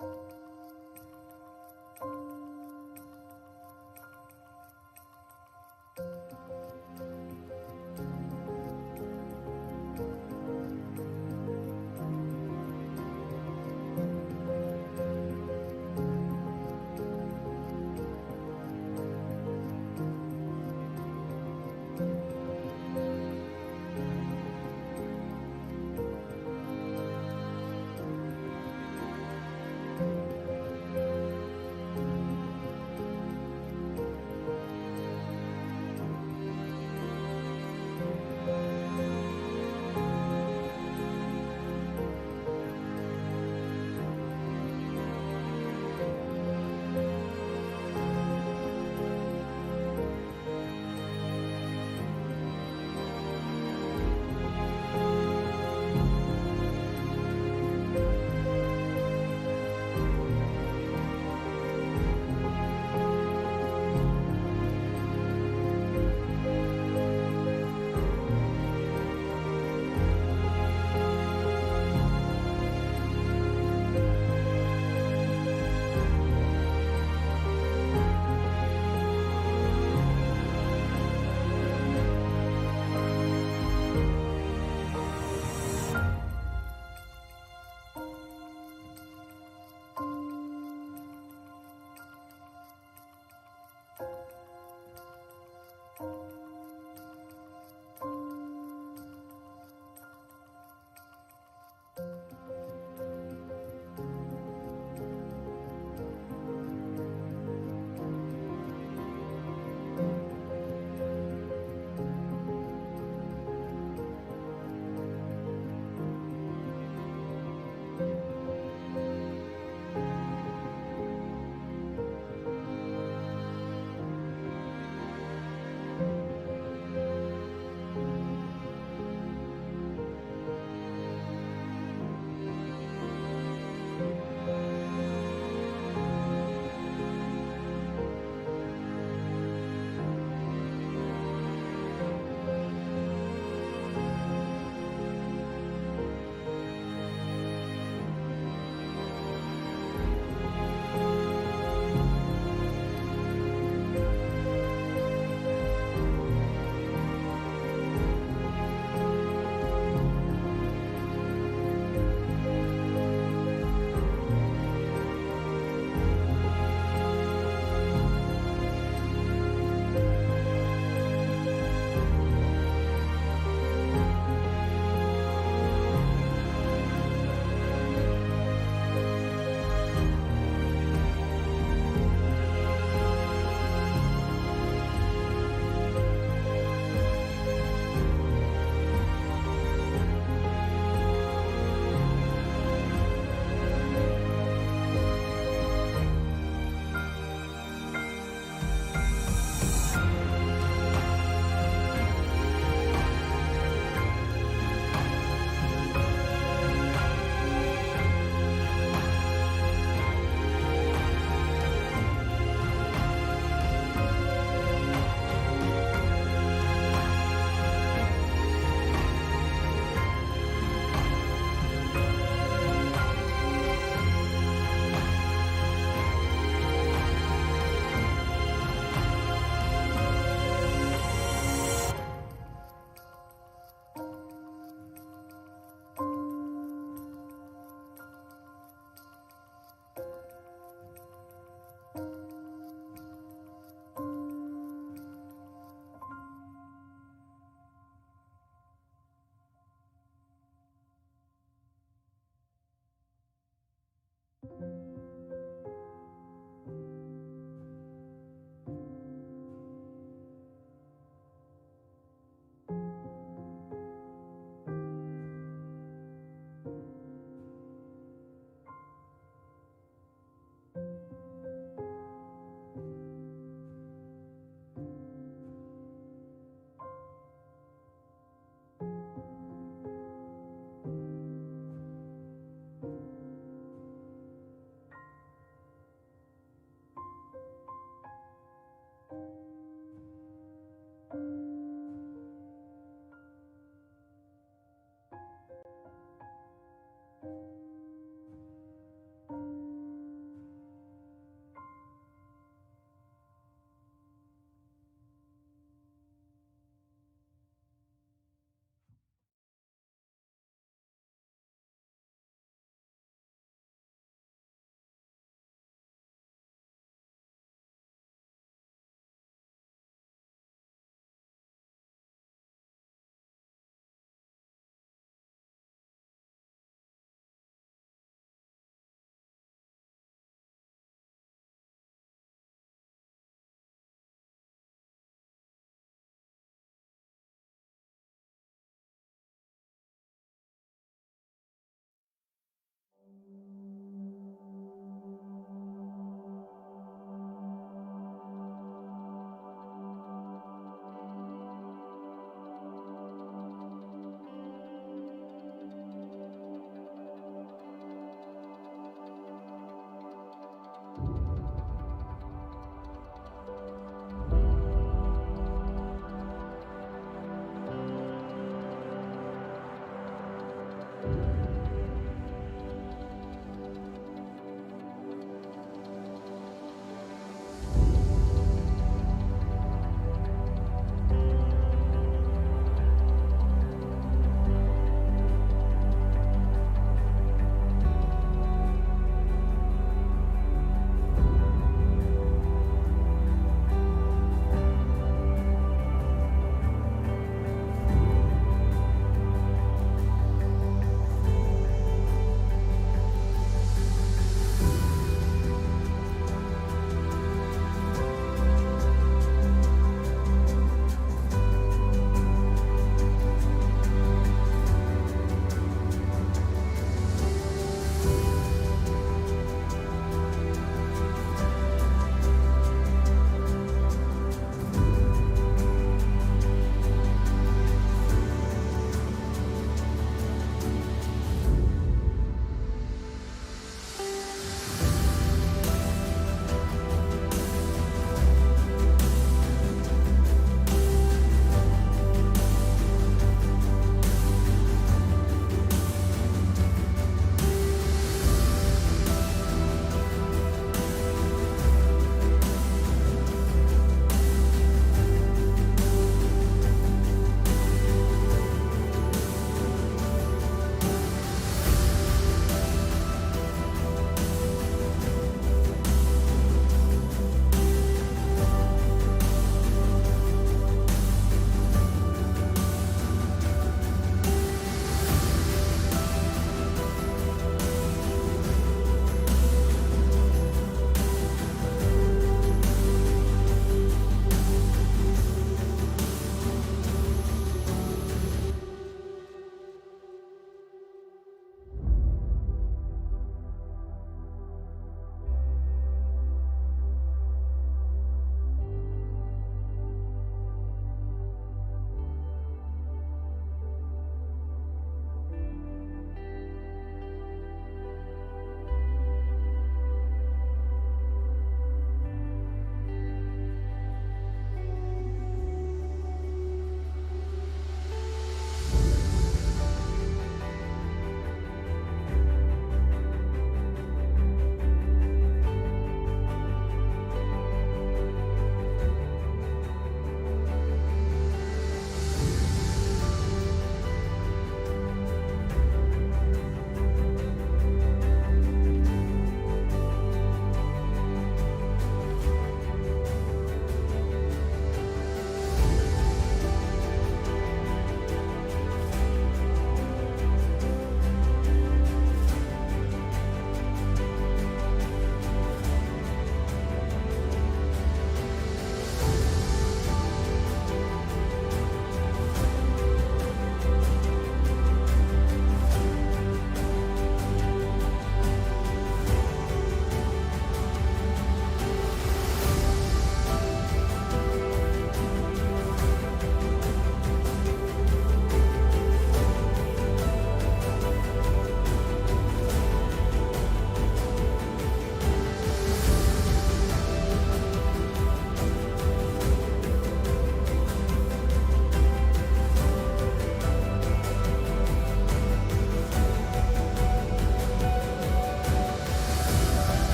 you.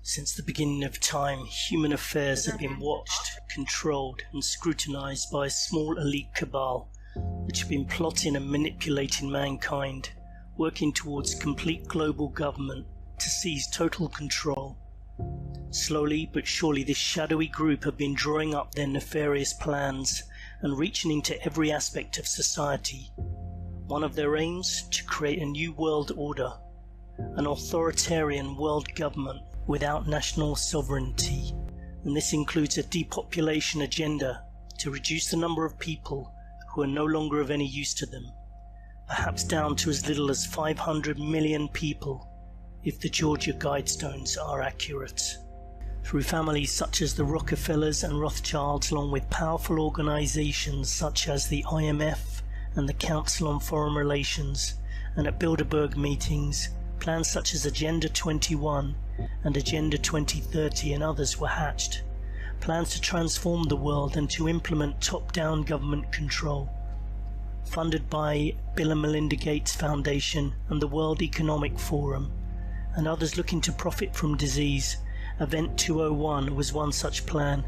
Since the beginning of time, human affairs have been watched, controlled and scrutinized by a small elite cabal, which have been plotting and manipulating mankind, working towards complete global government to seize total control. Slowly but surely this shadowy group have been drawing up their nefarious plans and reaching into every aspect of society. One of their aims, to create a new world order, an authoritarian world government without national sovereignty, and this includes a depopulation agenda to reduce the number of people who are no longer of any use to them, perhaps down to as little as 500 million people, if the Georgia Guidestones are accurate. Through families such as the Rockefellers and Rothschilds, along with powerful organizations such as the IMF and the Council on Foreign Relations, and at Bilderberg meetings, plans such as Agenda 21 and Agenda 2030 and others were hatched. Plans to transform the world and to implement top-down government control. Funded by Bill and Melinda Gates Foundation and the World Economic Forum, and others looking to profit from disease, Event 201 was one such plan.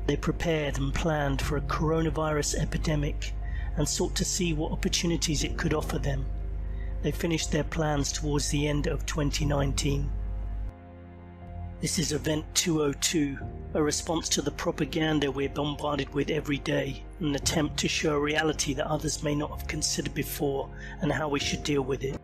They prepared and planned for a coronavirus epidemic and sought to see what opportunities it could offer them. They finished their plans towards the end of 2019. This is Event 202, a response to the propaganda we're bombarded with every day, an attempt to show a reality that others may not have considered before and how we should deal with it.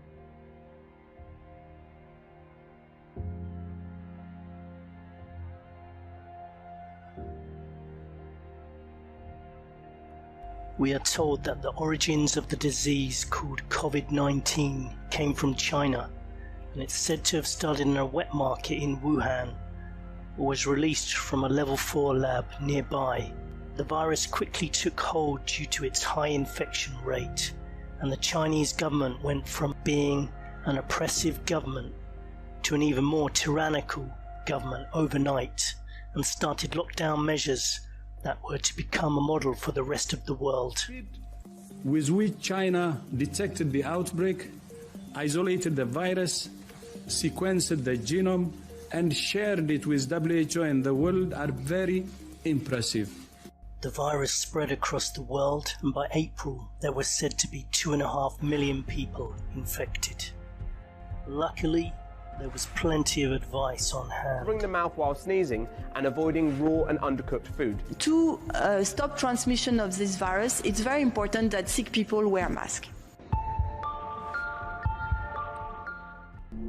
We are told that the origins of the disease called COVID-19 came from China, and it's said to have started in a wet market in Wuhan, or was released from a level 4 lab nearby. The virus quickly took hold due to its high infection rate, and the Chinese government went from being an oppressive government to an even more tyrannical government overnight, and started lockdown measures that were to become a model for the rest of the world. With which China detected the outbreak, isolated the virus, sequenced the genome, and shared it with WHO and the world are very impressive. The virus spread across the world, and by April there were said to be 2.5 million people infected. Luckily, there was plenty of advice on hand. Covering the mouth while sneezing and avoiding raw and undercooked food. To stop transmission of this virus, it's very important that sick people wear masks.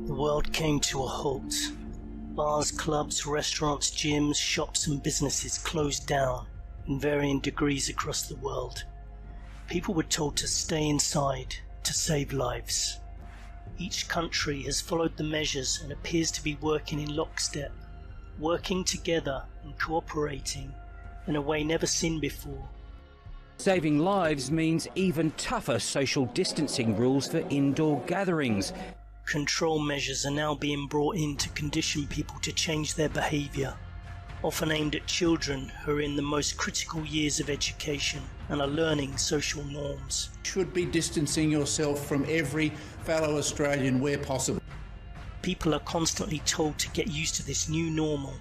The world came to a halt. Bars, clubs, restaurants, gyms, shops and businesses closed down in varying degrees across the world. People were told to stay inside to save lives. Each country has followed the measures and appears to be working in lockstep, working together and cooperating in a way never seen before. Saving lives means even tougher social distancing rules for indoor gatherings. Control measures are now being brought in to condition people to change their behaviour, often aimed at children who are in the most critical years of education and are learning social norms. You should be distancing yourself from every fellow Australian where possible. People are constantly told to get used to this new normal.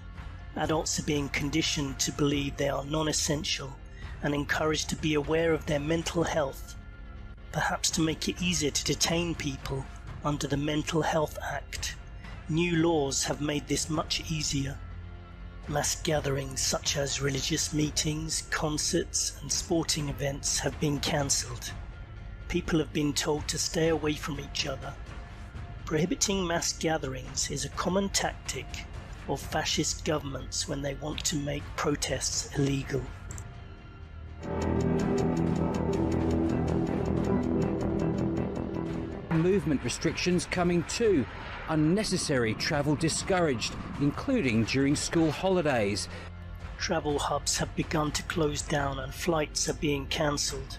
Adults are being conditioned to believe they are non-essential and encouraged to be aware of their mental health, perhaps to make it easier to detain people under the Mental Health Act. New laws have made this much easier. Mass gatherings such as religious meetings, concerts and sporting events have been cancelled. People have been told to stay away from each other. Prohibiting mass gatherings is a common tactic of fascist governments when they want to make protests illegal. Movement restrictions coming too. Unnecessary travel discouraged, including during school holidays. Travel hubs have begun to close down and flights are being cancelled.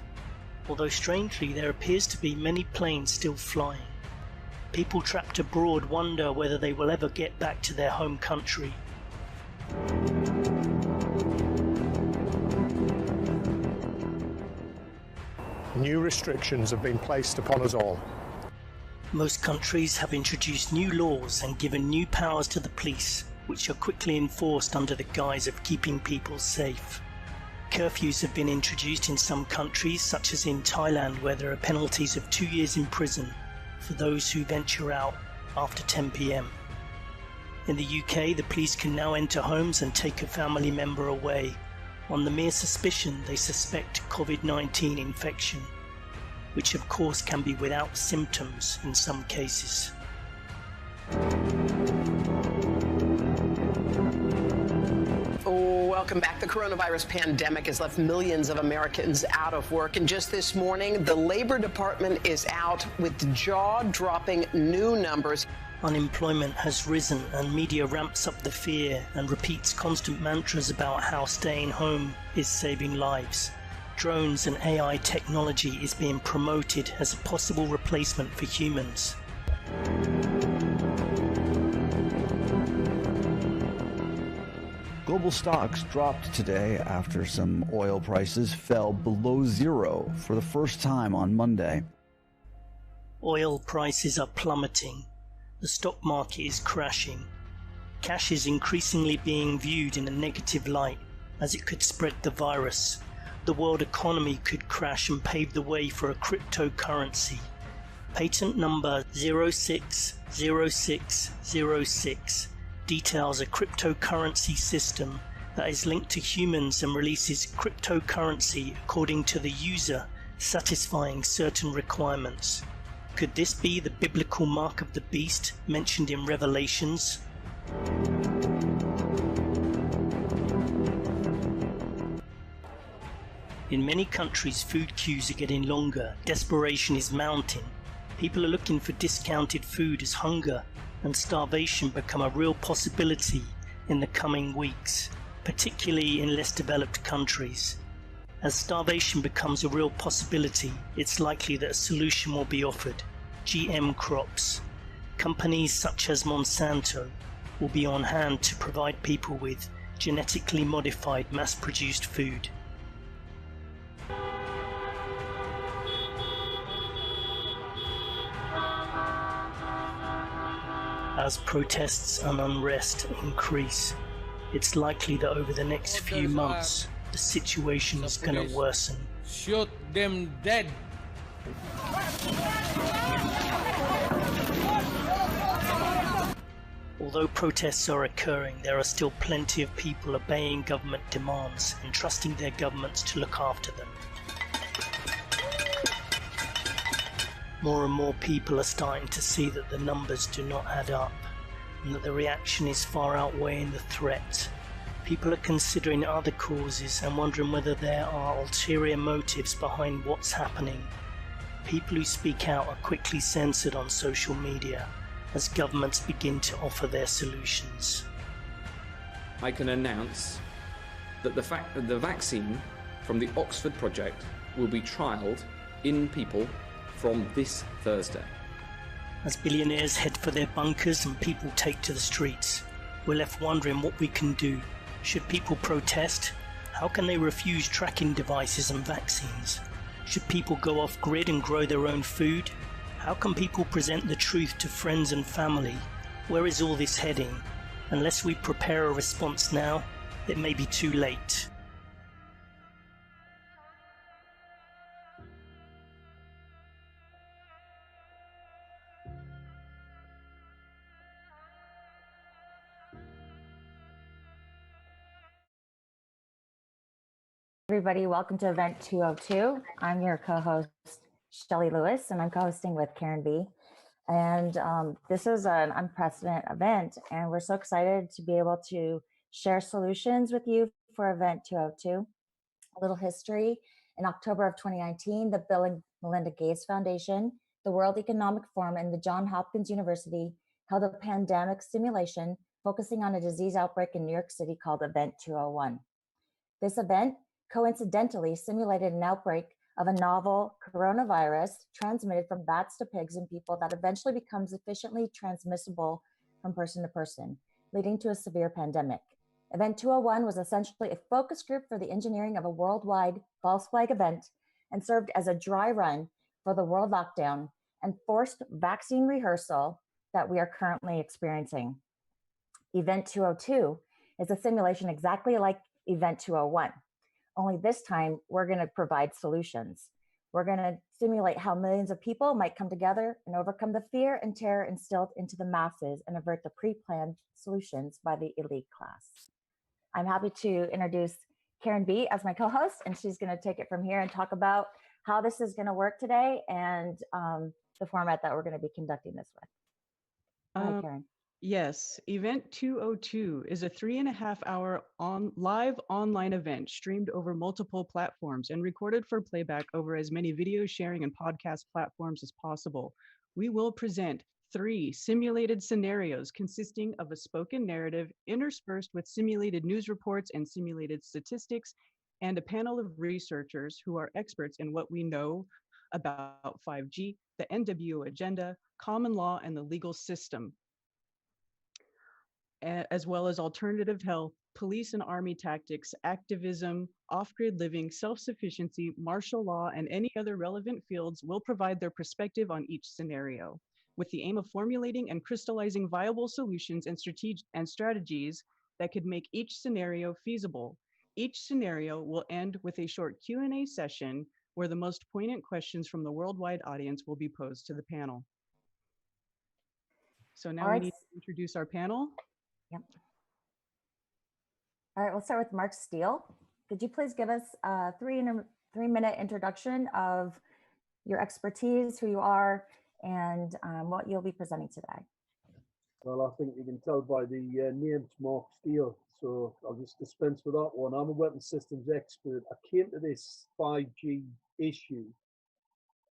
Although strangely there appears to be many planes still flying. People trapped abroad wonder whether they will ever get back to their home country. New restrictions have been placed upon us all. Most countries have introduced new laws and given new powers to the police which are quickly enforced under the guise of keeping people safe. Curfews have been introduced in some countries, such as in Thailand, where there are penalties of 2 years in prison for those who venture out after 10 p.m. In the UK, the police can now enter homes and take a family member away on the mere suspicion they suspect COVID-19 infection, which of course can be without symptoms in some cases. Welcome back. The coronavirus pandemic has left millions of Americans out of work. And just this morning, the Labor Department is out with jaw-dropping new numbers. Unemployment has risen and media ramps up the fear and repeats constant mantras about how staying home is saving lives. Drones and AI technology is being promoted as a possible replacement for humans. Global stocks dropped today after some oil prices fell below zero for the first time on Monday. Oil prices are plummeting. The stock market is crashing. Cash is increasingly being viewed in a negative light as it could spread the virus. The world economy could crash and pave the way for a cryptocurrency. Patent number 060606 details a cryptocurrency system that is linked to humans and releases cryptocurrency according to the user, satisfying certain requirements. Could this be the biblical mark of the beast mentioned in Revelations? In many countries, food queues are getting longer, desperation is mounting. People are looking for discounted food as hunger and starvation become a real possibility in the coming weeks, particularly in less developed countries. As starvation becomes a real possibility, it's likely that a solution will be offered. GM crops. Companies such as Monsanto will be on hand to provide people with genetically modified, mass-produced food. As protests and unrest increase, it's likely that over the next few months, the situation is going to worsen. Shoot them dead. Although protests are occurring, there are still plenty of people obeying government demands and trusting their governments to look after them. More and more people are starting to see that the numbers do not add up and that the reaction is far outweighing the threat. People are considering other causes and wondering whether there are ulterior motives behind what's happening. People who speak out are quickly censored on social media as governments begin to offer their solutions. I can announce that the vaccine from the Oxford project will be trialled in people from this Thursday. As billionaires head for their bunkers and people take to the streets, we're left wondering what we can do. Should people protest? How can they refuse tracking devices and vaccines? Should people go off grid and grow their own food? How can people present the truth to friends and family? Where is all this heading? Unless we prepare a response now, it may be too late. Everybody, welcome to Event 202. I'm your co-host, Shelley Lewis, and I'm co-hosting with Karen B. And this is an unprecedented event, and we're so excited to be able to share solutions with you for Event 202. A little history. In October of 2019, the Bill and Melinda Gates Foundation, the World Economic Forum, and the Johns Hopkins University held a pandemic simulation focusing on a disease outbreak in New York City called Event 201. This event coincidentally simulated an outbreak of a novel coronavirus transmitted from bats to pigs in people that eventually becomes efficiently transmissible from person to person, leading to a severe pandemic. Event 201 was essentially a focus group for the engineering of a worldwide false flag event and served as a dry run for the world lockdown and forced vaccine rehearsal that we are currently experiencing. Event 202 is a simulation exactly like Event 201. Only this time, we're going to provide solutions. We're going to simulate how millions of people might come together and overcome the fear and terror instilled into the masses and avert the pre-planned solutions by the elite class. I'm happy to introduce Karen B as my co-host, and she's going to take it from here and talk about how this is going to work today and the format that we're going to be conducting this with. Hi, Karen. Yes, Event 202 is a 3.5-hour live online event streamed over multiple platforms and recorded for playback over as many video sharing and podcast platforms as possible. We will present 3 simulated scenarios consisting of a spoken narrative interspersed with simulated news reports and simulated statistics, and a panel of researchers who are experts in what we know about 5G, the NWO agenda, common law, and the legal system, as well as alternative health, police and army tactics, activism, off-grid living, self-sufficiency, martial law, and any other relevant fields will provide their perspective on each scenario, with the aim of formulating and crystallizing viable solutions and strategies that could make each scenario feasible. Each scenario will end with a short Q&A session where the most poignant questions from the worldwide audience will be posed to the panel. So now we need to introduce our panel. Yep. All right, we'll start with Mark Steele. Could you please give us a 3-minute introduction of your expertise, who you are, and what you'll be presenting today? Well, I think you can tell by the name, Mark Steele, so I'll just dispense with that one. I'm a weapons systems expert. I came to this 5G issue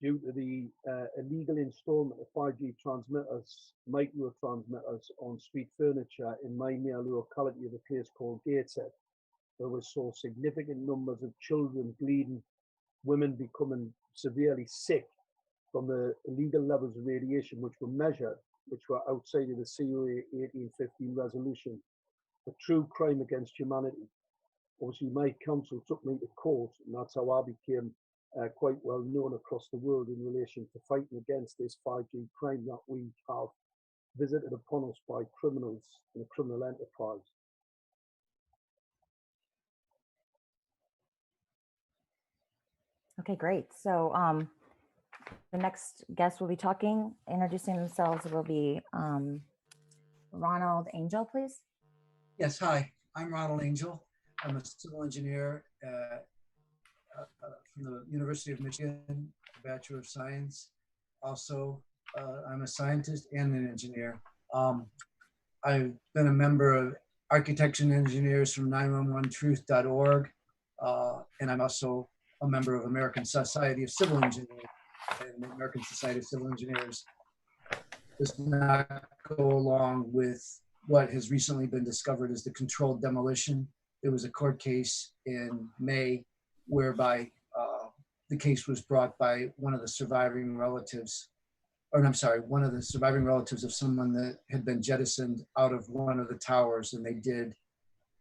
due to the illegal installment of 5G transmitters, micro transmitters on street furniture in my near locality of a place called Gateshead, where we saw significant numbers of children bleeding, women becoming severely sick from the illegal levels of radiation which were measured, which were outside of the COA 1815 resolution, a true crime against humanity. Obviously, my counsel took me to court, and that's how I became quite well known across the world in relation to fighting against this 5G crime that we have visited upon us by criminals in a criminal enterprise. Okay, great. So the next guest will be introducing themselves will be Ronald Angel, please. Yes, hi, I'm Ronald Angel. I'm a civil engineer from the University of Michigan, Bachelor of Science. Also, I'm a scientist and an engineer. I've been a member of Architecture and Engineers from 911truth.org, and I'm also a member of American Society of Civil Engineers. And the American Society of Civil Engineers does not go along with what has recently been discovered as the controlled demolition. There was a court case in May whereby the case was brought by one of the surviving relatives, one of the surviving relatives of someone that had been jettisoned out of one of the towers, and they did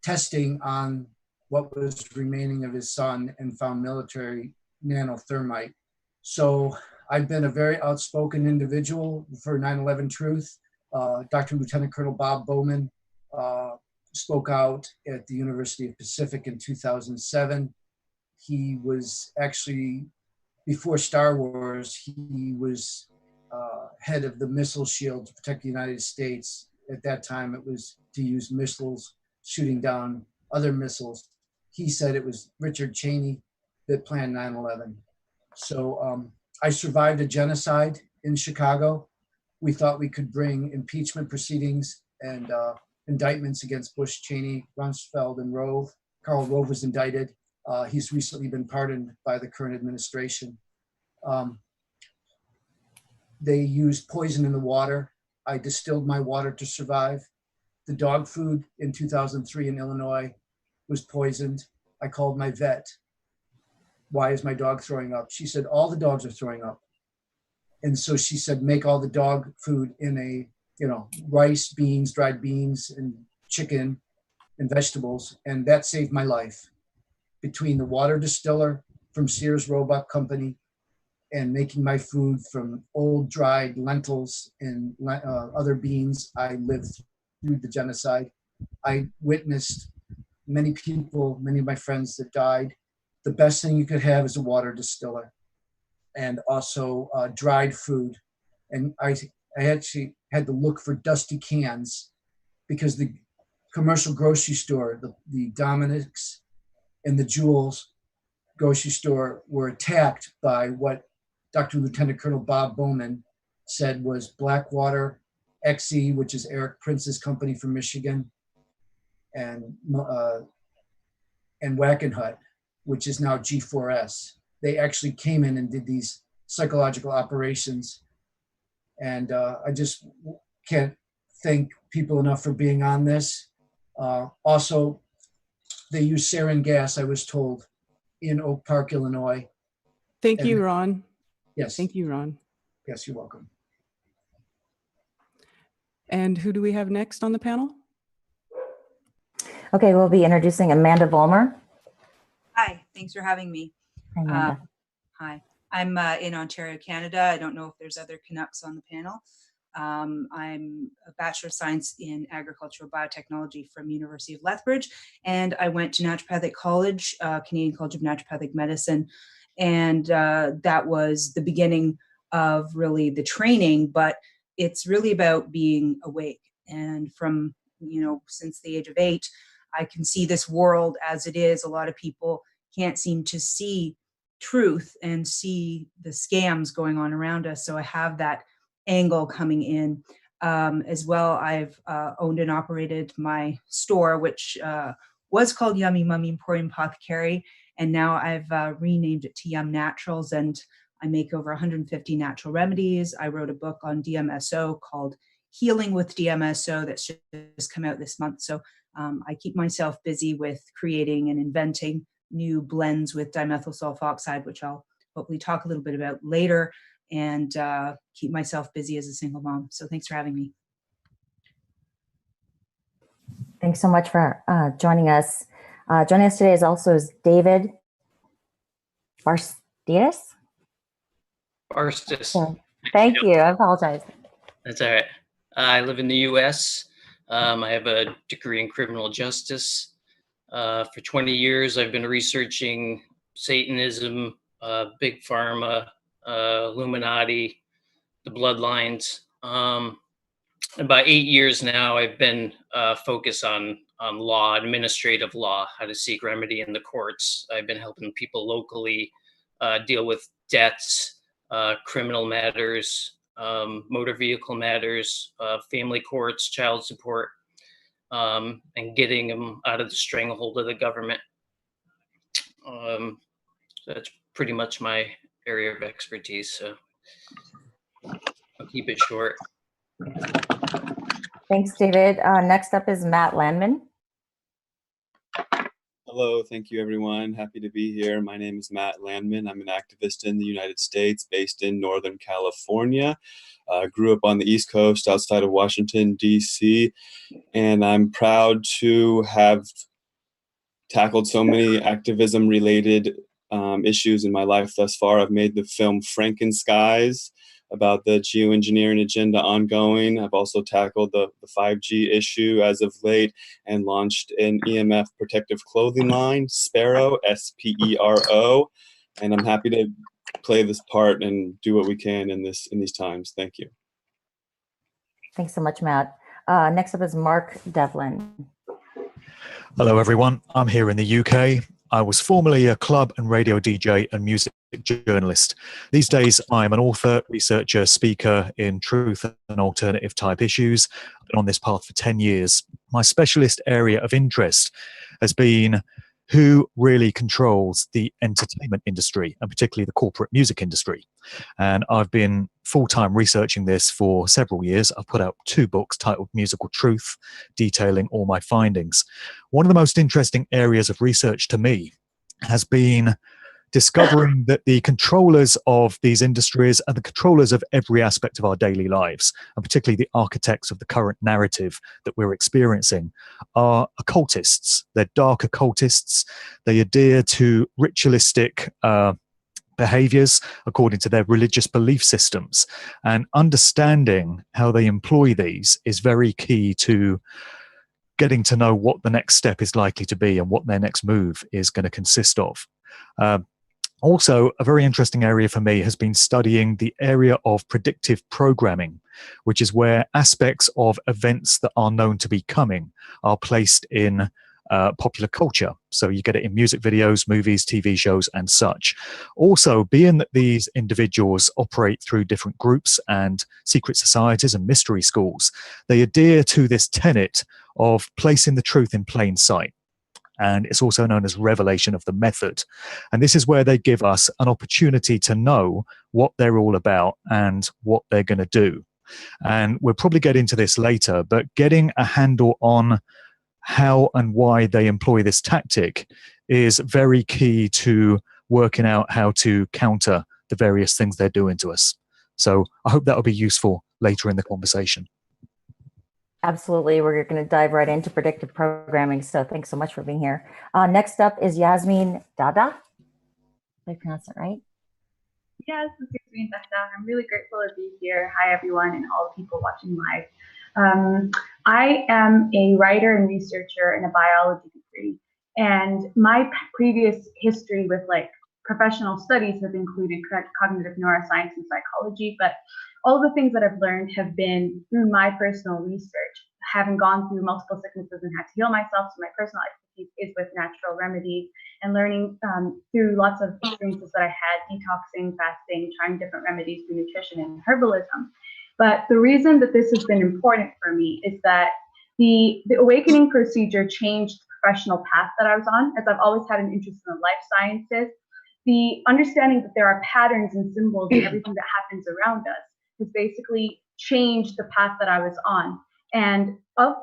testing on what was remaining of his son and found military nanothermite. So I've been a very outspoken individual for 9/11 Truth. Dr. Lieutenant Colonel Bob Bowman spoke out at the University of Pacific in 2007. He was actually, before Star Wars, he was head of the missile shield to protect the United States. At that time, it was to use missiles shooting down other missiles. He said it was Richard Cheney that planned 9/11. So I survived a genocide in Chicago. We thought we could bring impeachment proceedings and indictments against Bush, Cheney, Rumsfeld, and Rove. Karl Rove was indicted. He's recently been pardoned by the current administration. They used poison in the water. I distilled my water to survive. The dog food in 2003 in Illinois was poisoned. I called my vet. Why is my dog throwing up? She said, all the dogs are throwing up. And so she said, make all the dog food in a, rice, beans, dried beans, and chicken and vegetables. And that saved my life. Between the water distiller from Sears Roebuck Company and making my food from old dried lentils and other beans, I lived through the genocide. I witnessed many people, many of my friends that died. The best thing you could have is a water distiller, and also dried food. And I actually had to look for dusty cans because the commercial grocery store, the Dominick's and the Jewel's grocery store were attacked by what Dr. Lieutenant Colonel Bob Bowman said was Blackwater, XE, which is Eric Prince's company from Michigan, and Wackenhut, which is now G4S. They actually came in and did these psychological operations. And I just can't thank people enough for being on this. Also, they use sarin gas, I was told, in Oak Park, Illinois. Thank you, Ron. Yes. Thank you, Ron. Yes, you're welcome. And who do we have next on the panel? Okay, we'll be introducing Amanda Vollmer. Hi, thanks for having me. Hi, Amanda. Hi, I'm in Ontario, Canada. I don't know if there's other Canucks on the panel. I'm a Bachelor of Science in Agricultural Biotechnology from University of Lethbridge, and I went to Naturopathic College, Canadian College of Naturopathic Medicine, and that was the beginning of really the training, but it's really about being awake. And from, since the age of 8, I can see this world as it is. A lot of people can't seem to see truth and see the scams going on around us. So I have that angle coming in. As well, I've owned and operated my store, which was called Yummy Mummy Emporium Apothecary, and now I've renamed it to Yum Naturals, and I make over 150 natural remedies. I wrote a book on DMSO called Healing with DMSO that's just come out this month. So I keep myself busy with creating and inventing new blends with dimethyl sulfoxide, which I'll hopefully talk a little bit about later, and keep myself busy as a single mom. So thanks for having me. Thanks so much for joining us. Joining us today is also David Barstis. Thank you. I apologize. That's all right. I live in the U.S. I have a degree in criminal justice. For 20 years, I've been researching Satanism, Big Pharma, Illuminati, the bloodlines. About 8 years now, I've been focused on law, administrative law, how to seek remedy in the courts. I've been helping people locally deal with debts, criminal matters, motor vehicle matters, family courts, child support, and getting them out of the stranglehold of the government. So that's pretty much my area of expertise. So I'll keep it short. Thanks, David. Next up is Matt Landman. Hello, thank you everyone. Happy to be here. My name is Matt Landman. I'm an activist in the United States based in Northern California. Grew up on the East Coast outside of Washington, D.C., and I'm proud to have tackled so many activism-related issues in my life thus far. I've made the film Frankenskies about the geoengineering agenda ongoing. I've also tackled the 5G issue as of late and launched an EMF protective clothing line, Spero, S-P-E-R-O, and I'm happy to play this part and do what we can in these times. Thank you. Thanks so much, Matt. Next up is Mark Devlin. Hello, everyone. I'm here in the UK. I was formerly a club and radio DJ and music journalist. These days, I'm an author, researcher, speaker in truth and alternative type issues. I've been on this path for 10 years. My specialist area of interest has been who really controls the entertainment industry, and particularly the corporate music industry. And I've been full-time researching this for several years. I've put out 2 books titled Musical Truth, detailing all my findings. One of the most interesting areas of research to me has been discovering that the controllers of these industries are the controllers of every aspect of our daily lives, and particularly the architects of the current narrative that we're experiencing are occultists. They're dark occultists. They adhere to ritualistic behaviors according to their religious belief systems. And understanding how they employ these is very key to getting to know what the next step is likely to be and what their next move is going to consist of. Also, a very interesting area for me has been studying the area of predictive programming, which is where aspects of events that are known to be coming are placed in popular culture. So you get it in music videos, movies, TV shows, and such. Also, being that these individuals operate through different groups and secret societies and mystery schools, they adhere to this tenet of placing the truth in plain sight. And it's also known as revelation of the method. And this is where they give us an opportunity to know what they're all about and what they're going to do. And we'll probably get into this later, but getting a handle on how and why they employ this tactic is very key to working out how to counter the various things they're doing to us. So I hope that'll be useful later in the conversation. Absolutely. We're going to dive right into predictive programming. So thanks so much for being here. Next up is Yasmin Dada. Did I pronounce it right? Yes, this is Yasmin Dada. I'm really grateful to be here. Hi, everyone, and all the people watching live. I am a writer and researcher in a biology degree, and my previous history with professional studies have included cognitive neuroscience and psychology, but all the things that I've learned have been through my personal research, having gone through multiple sicknesses and had to heal myself. So my personal expertise is with natural remedies and learning through lots of experiences that I had, detoxing, fasting, trying different remedies through nutrition and herbalism. But the reason that this has been important for me is that the awakening procedure changed the professional path that I was on, as I've always had an interest in the life sciences. The understanding that there are patterns and symbols in everything that happens around us has basically changed the path that I was on. And of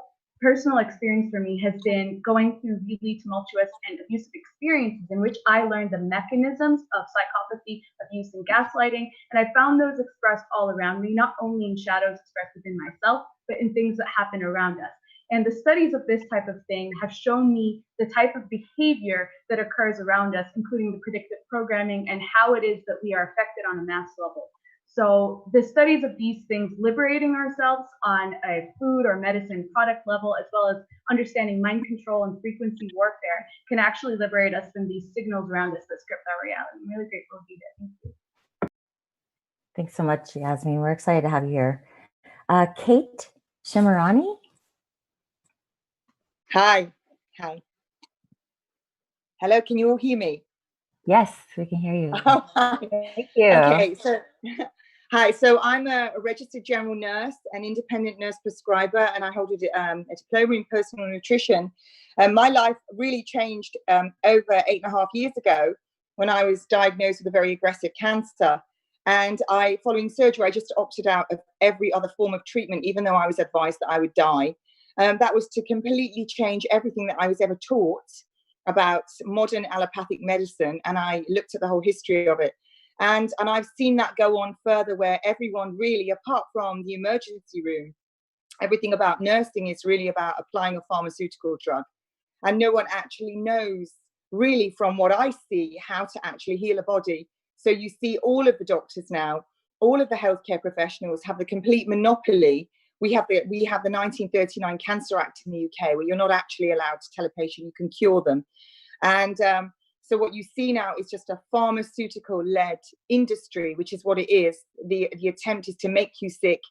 personal experience for me has been going through really tumultuous and abusive experiences in which I learned the mechanisms of psychopathy, abuse, and gaslighting. And I found those expressed all around me, not only in shadows expressed within myself, but in things that happen around us. And the studies of this type of thing have shown me the type of behavior that occurs around us, including the predictive programming and how it is that we are affected on a mass level. So the studies of these things, liberating ourselves on a food or medicine product level, as well as understanding mind control and frequency warfare, can actually liberate us from these signals around us that script our reality. I'm really grateful to be there. Thank you. Thanks so much, Yasmin. We're excited to have you here. Kate Shimarani. Hi. Hello, can you all hear me? Yes, we can hear you. Oh, hi. Thank you. Okay, so hi. So I'm a registered general nurse, an independent nurse prescriber, and I hold a diploma in personal nutrition. My life really changed over 8.5 years ago when I was diagnosed with a very aggressive cancer. And following surgery, I just opted out of every other form of treatment, even though I was advised that I would die. That was to completely change everything that I was ever taught about modern allopathic medicine, and I looked at the whole history of it. And I've seen that go on further, where everyone really, apart from the emergency room, everything about nursing is really about applying a pharmaceutical drug. And no one actually knows, really, from what I see, how to actually heal a body. So you see all of the doctors now, all of the healthcare professionals have the complete monopoly. We have the 1939 Cancer Act in the UK, where you're not actually allowed to tell a patient you can cure them. And so what you see now is just a pharmaceutical-led industry, which is what it is. The attempt is to make you sick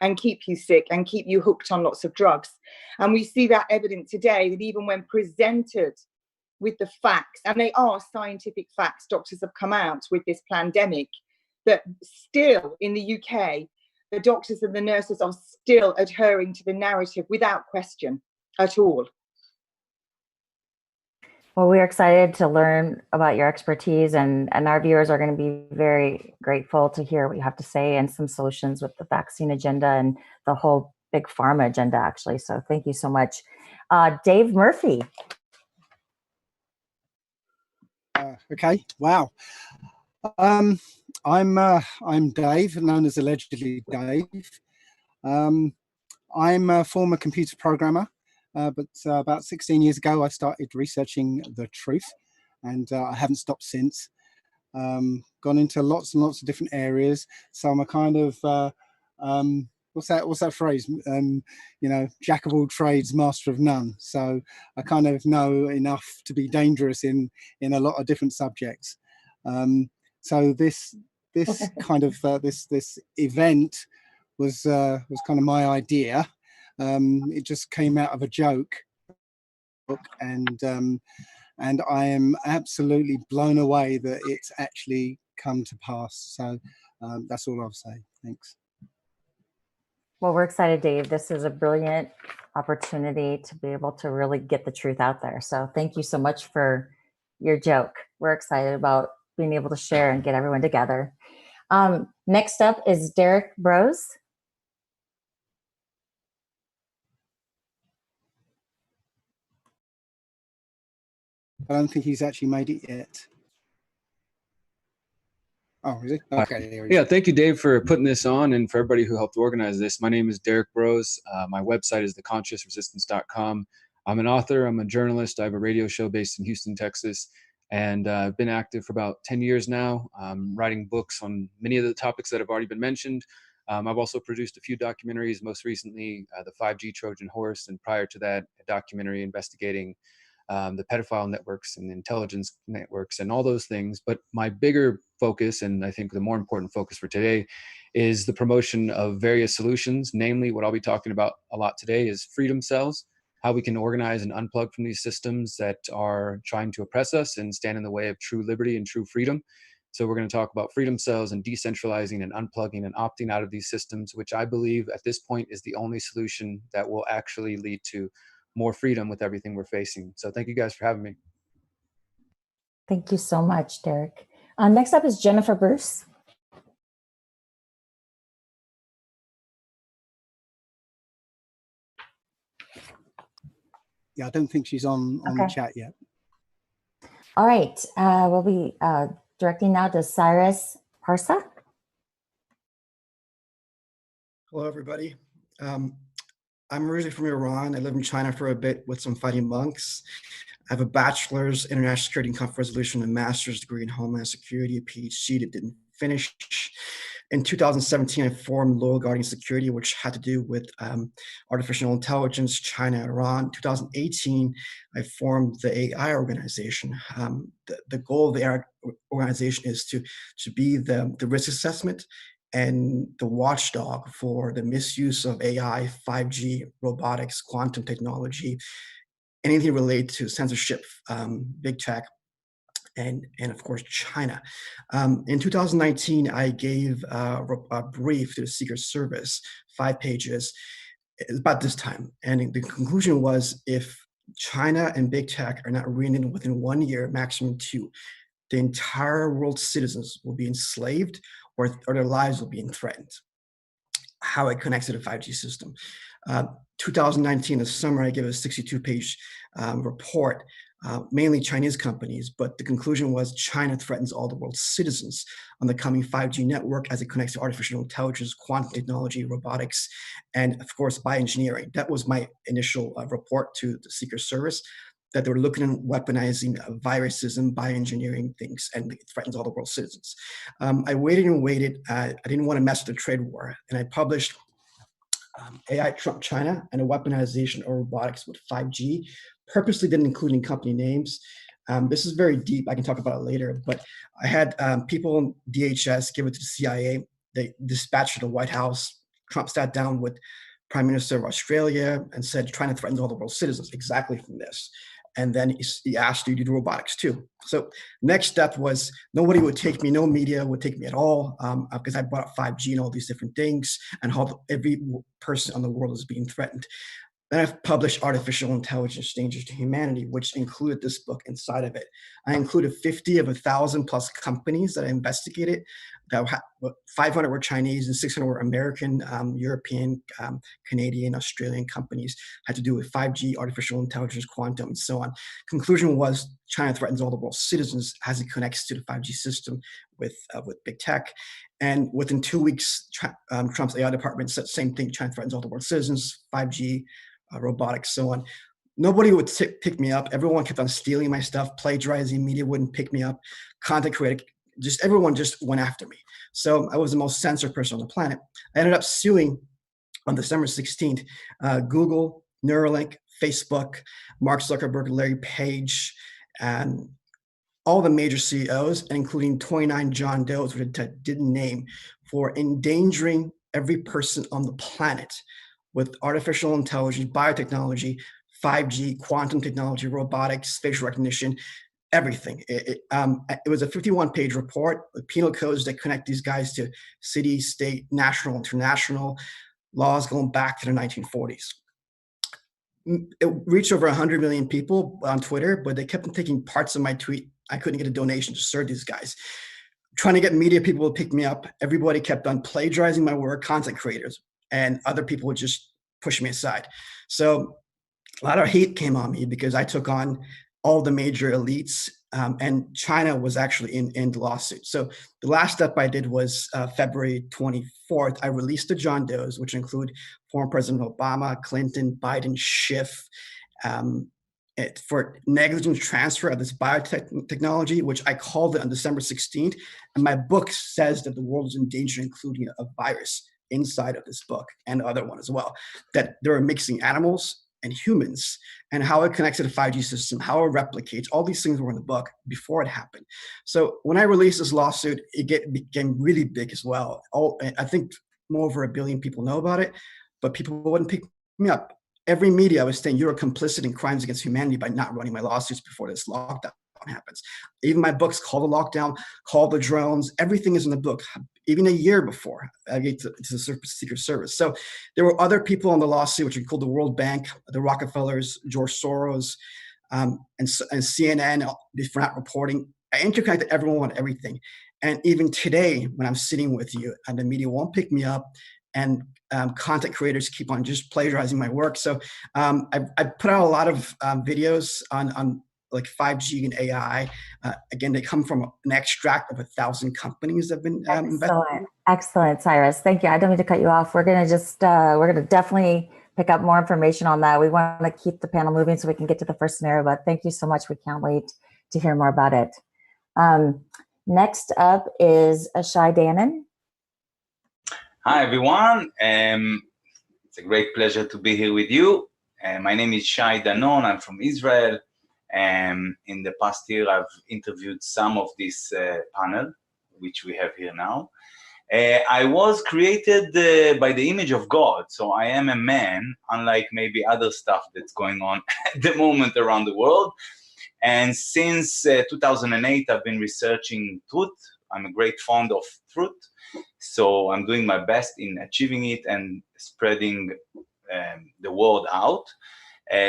and keep you hooked on lots of drugs. And we see that evident today, that even when presented with the facts, and they are scientific facts, doctors have come out with this pandemic, that still in the UK, the doctors and the nurses are still adhering to the narrative without question at all. Well, we're excited to learn about your expertise, and our viewers are going to be very grateful to hear what you have to say and some solutions with the vaccine agenda and the whole big pharma agenda, actually. So thank you so much. Dave Murphy. Okay, wow. I'm Dave, known as allegedly Dave. I'm a former computer programmer, but about 16 years ago, I started researching the truth, and I haven't stopped since. gone into lots and lots of different areas. So I'm a kind of what's that phrase? Jack of all trades, master of none. So I kind of know enough to be dangerous in a lot of different subjects. So this kind of this event was kind of my idea. It just came out of a joke, and I am absolutely blown away that it's actually come to pass. So that's all I'll say. Thanks. Well, we're excited, Dave. This is a brilliant opportunity to be able to really get the truth out there. So thank you so much for your joke. We're excited about being able to share and get everyone together. Next up is Derek Brose. I don't think he's actually made it yet. Oh, is he? Okay. There he is. Yeah, thank you, Dave, for putting this on and for everybody who helped organize this. My name is Derek Brose. My website is theconsciousresistance.com. I'm an author. I'm a journalist. I have a radio show based in Houston, Texas, and I've been active for about 10 years now, writing books on many of the topics that have already been mentioned. I've also produced a few documentaries, most recently the 5G Trojan Horse, and prior to that, a documentary investigating the pedophile networks and intelligence networks and all those things. But my bigger focus, and I think the more important focus for today, is the promotion of various solutions. Namely, what I'll be talking about a lot today is freedom cells, how we can organize and unplug from these systems that are trying to oppress us and stand in the way of true liberty and true freedom. So we're going to talk about freedom cells and decentralizing and unplugging and opting out of these systems, which I believe at this point is the only solution that will actually lead to more freedom with everything we're facing. So thank you guys for having me. Thank you so much, Derek. Next up is Jennifer Bruce. Yeah, I don't think she's on the chat yet. All right. We'll be directing now to Cyrus Parsa. Hello, everybody. I'm originally from Iran. I lived in China for a bit with some fighting monks. I have a bachelor's in international security and conflict resolution, a master's degree in homeland security, a PhD that didn't finish. In 2017, I formed Loyal Guardian Security, which had to do with artificial intelligence, China, Iran. 2018, I formed the AI organization. The goal of the AI organization is to be the risk assessment and the watchdog for the misuse of AI, 5G, robotics, quantum technology, anything related to censorship, big tech, and of course, China. In 2019, I gave a brief to the Secret Service, 5 pages, about this time. And the conclusion was, if China and big tech are not reined in within 1 year, maximum 2, the entire world's citizens will be enslaved or their lives will be threatened. How it connects to the 5G system. 2019, the summer, I gave a 62-page report, mainly Chinese companies, but the conclusion was China threatens all the world's citizens on the coming 5G network as it connects to artificial intelligence, quantum technology, robotics, and of course, bioengineering. That was my initial report to the Secret Service, that they were looking at weaponizing viruses and bioengineering things, and it threatens all the world's citizens. I waited and waited. I didn't want to mess with the trade war, and I published AI Trump China and a weaponization of robotics with 5G. Purposely didn't include any company names. This is very deep. I can talk about it later, but I had people in DHS give it to the CIA. They dispatched to the White House. Trump sat down with Prime Minister of Australia and said, China threatens all the world's citizens, exactly from this. And then he asked you to do robotics too. So next step was nobody would take me, no media would take me at all, because I brought up 5G and all these different things and how every person on the world is being threatened. Then I've published Artificial Intelligence Dangers to Humanity, which included this book inside of it. I included 50 of 1,000 plus companies that I investigated. 500 were Chinese and 600 were American, European, Canadian, Australian companies, had to do with 5G, artificial intelligence, quantum, and so on. Conclusion was China threatens all the world's citizens as it connects to the 5G system with big tech. And within 2 weeks, Trump's AI department said the same thing, China threatens all the world's citizens, 5G, robotics, so on. Nobody would pick me up. Everyone kept on stealing my stuff, plagiarizing. Media wouldn't pick me up. Content just everyone just went after me. So I was the most censored person on the planet. I ended up suing on December 16th, Google, Neuralink, Facebook, Mark Zuckerberg, Larry Page, and all the major CEOs, including 29 John Does, which I didn't name, for endangering every person on the planet with artificial intelligence, biotechnology, 5G, quantum technology, robotics, facial recognition, everything. It was a 51-page report with penal codes that connect these guys to city, state, national, international laws going back to the 1940s. It reached over 100 million people on Twitter, but they kept on taking parts of my tweet. I couldn't get a donation to serve these guys. Trying to get media people to pick me up, everybody kept on plagiarizing my work, content creators, and other people would just push me aside. So a lot of hate came on me because I took on all the major elites, and China was actually in the lawsuit. So the last step I did was February 24th, I released the John Does, which include former President Obama, Clinton, Biden, Schiff, for negligent transfer of this biotech technology, which I called it on December 16th. And my book says that the world is in danger, including a virus inside of this book and the other one as well, that they were mixing animals and humans, and how it connects to the 5G system, how it replicates. All these things were in the book before it happened. So when I released this lawsuit, it became really big as well. I think over 1 billion people know about it, but people wouldn't pick me up. Every media was saying you're complicit in crimes against humanity by not running my lawsuits before this lockdown happens. Even my books, Call the Lockdown, Call the Drones, everything is in the book, even a year before I get to the Secret Service. So there were other people on the lawsuit, which are called the World Bank, the Rockefellers, George Soros, and CNN for not reporting. I interconnected everyone on everything. And even today, when I'm sitting with you, and the media won't pick me up, and content creators keep on just plagiarizing my work. So I put out a lot of videos on like 5G and AI. Again, they come from an extract of 1,000 companies that have been Excellent, Cyrus. Thank you. I don't mean to cut you off. We're going to just, we're going to definitely pick up more information on that. We want to keep the panel moving so we can get to the first scenario, but thank you so much. We can't wait to hear more about it. Next up is Shai Danon. Hi, everyone. It's a great pleasure to be here with you. My name is Shai Danon. I'm from Israel. In the past year, I've interviewed some of this panel, which we have here now. I was created by the image of God, so I am a man, unlike maybe other stuff that's going on at the moment around the world. And since 2008, I've been researching truth. I'm a great fond of truth, so I'm doing my best in achieving it and spreading the word out.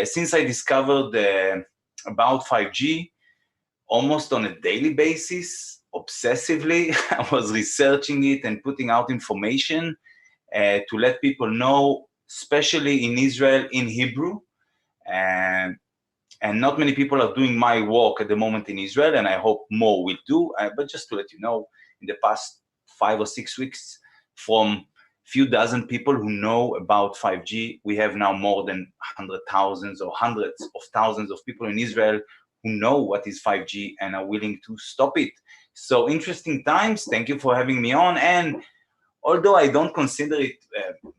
Since I discovered about 5G, almost on a daily basis, obsessively, I was researching it and putting out information to let people know, especially in Israel, in Hebrew. And not many people are doing my work at the moment in Israel, and I hope more will do. But just to let you know, in the past 5 or 6 weeks, from few dozen people who know about 5G, we have now more than 100,000 or hundreds of thousands of people in Israel who know what is 5G and are willing to stop it. So interesting times. Thank you for having me on. And although I don't consider it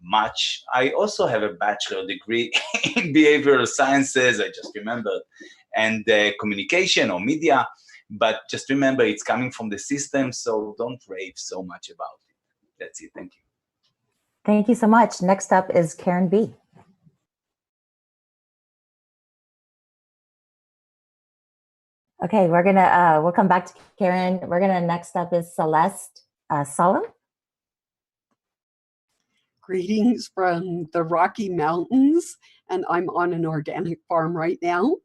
much, I also have a bachelor degree in behavioral sciences, I just remembered, and communication or media. But just remember, it's coming from the system, so don't rave so much about it. That's it. Thank you. Thank you so much. Next up is Karen B. Okay, we'll come back to Karen. Next up is Celeste Solom. Greetings from the Rocky Mountains, and I'm on an organic farm right now.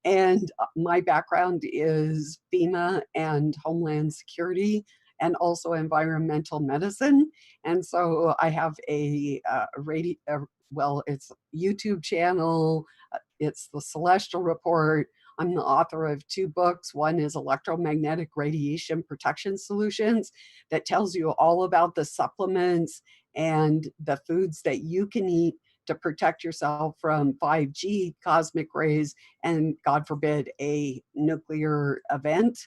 And my background is FEMA and Homeland Security, and also environmental medicine. And so I have it's YouTube channel. It's the Celestial Report. I'm the author of 2 books. One is Electromagnetic Radiation Protection Solutions, that tells you all about the supplements and the foods that you can eat to protect yourself from 5G, cosmic rays, and God forbid, a nuclear event.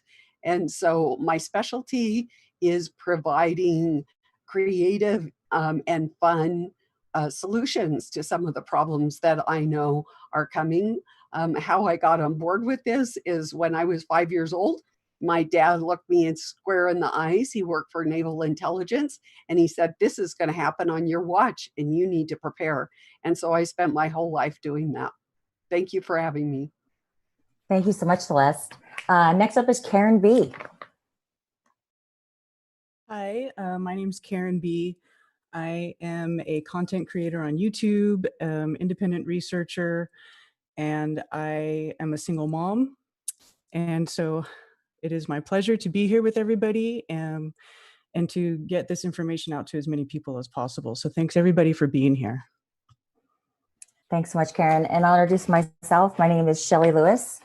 And so my specialty is providing creative and fun solutions to some of the problems that I know are coming. How I got on board with this is when I was 5 years old, my dad looked me square in the eyes. He worked for naval intelligence, and he said, "This is going to happen on your watch and you need to prepare." And so I spent my whole life doing that. Thank you for having me. Thank you so much, Celeste. Next up is Karen B. Hi, my name is Karen B. I am a content creator on YouTube, independent researcher, and I am a single mom. And so it is my pleasure to be here with everybody and to get this information out to as many people as possible. So thanks everybody for being here. Thanks so much, Karen. And I'll introduce myself. My name is Shelley Lewis.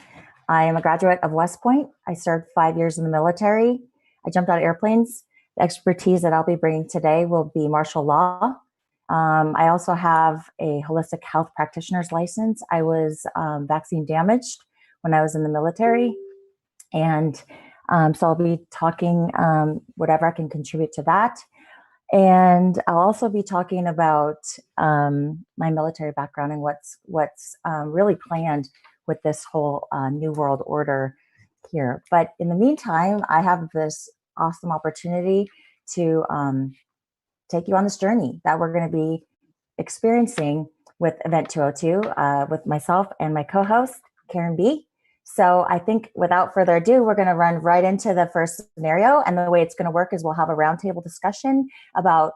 I am a graduate of West Point. I served 5 years in the military. I jumped out of airplanes. The expertise that I'll be bringing today will be martial law. I also have a holistic health practitioner's license. I was vaccine damaged when I was in the military. And so I'll be talking whatever I can contribute to that. And I'll also be talking about my military background and what's really planned with this whole New World Order here. But in the meantime, I have this awesome opportunity to take you on this journey that we're going to be experiencing with Event 202 with myself and my co-host, Karen B. So I think without further ado, we're going to run right into the first scenario. And the way it's going to work is we'll have a roundtable discussion about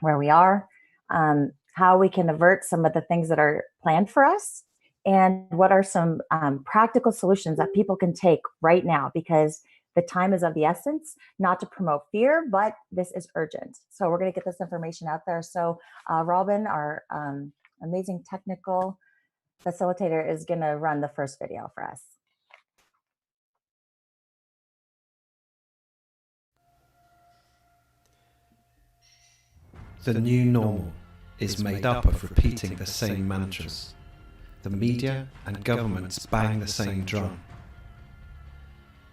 where we are, how we can avert some of the things that are planned for us, and what are some practical solutions that people can take right now, because the time is of the essence, not to promote fear, but this is urgent. So we're going to get this information out there. So Robin, our amazing technical facilitator, is going to run the first video for us. The new normal is made up of repeating the same mantras. The media and governments bang the same drum.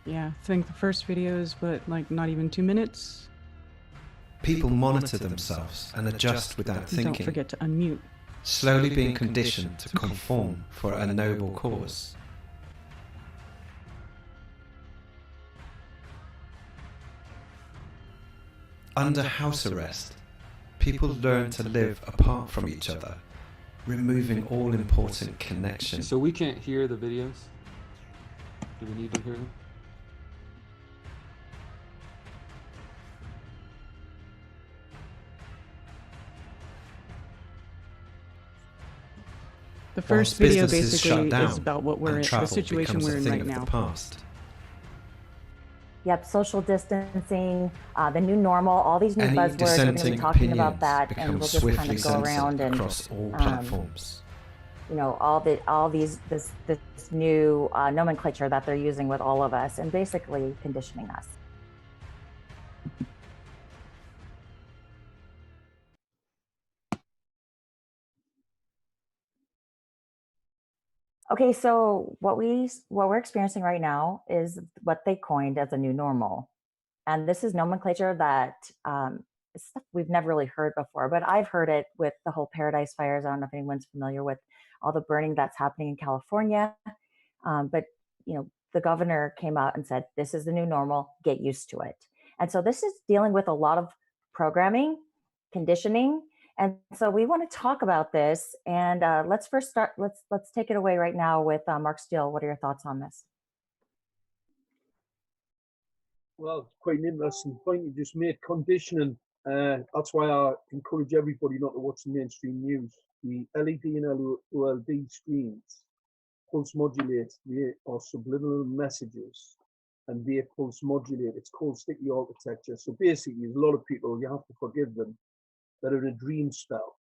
Yeah, I think the first video is, like not even 2 minutes. People monitor themselves and adjust without thinking. Don't forget to unmute. Slowly being conditioned to conform for a noble cause. Under house arrest, people learn to live apart from each other, removing all important connections. So we can't hear the videos? Do we need to hear them? The first video basically is about what we're in, the situation we're in right now. Yep, social distancing, the new normal, all these new buzzwords. We're going to be talking about that, and we'll just kind of go around and across all platforms. You know, all these this new nomenclature that they're using with all of us, and basically conditioning us. Okay, so what we're experiencing right now is what they coined as a new normal. And this is nomenclature that is stuff we've never really heard before, but I've heard it with the whole Paradise Fires. I don't know if anyone's familiar with all the burning that's happening in California. But you know, the governor came out and said, this is the new normal, get used to it. And so this is dealing with a lot of programming, conditioning. And so we want to talk about this, and let's first start. Let's take it away right now with Mark Steele. What are your thoughts on this? Well, quite an interesting point you just made. Conditioning. That's why I encourage everybody not to watch the mainstream news. The LED and OLED screens pulse modulate. They are subliminal messages, and they pulse modulate. It's called sticky architecture. So basically, there's a lot of people, you have to forgive them, that are in a dream spell.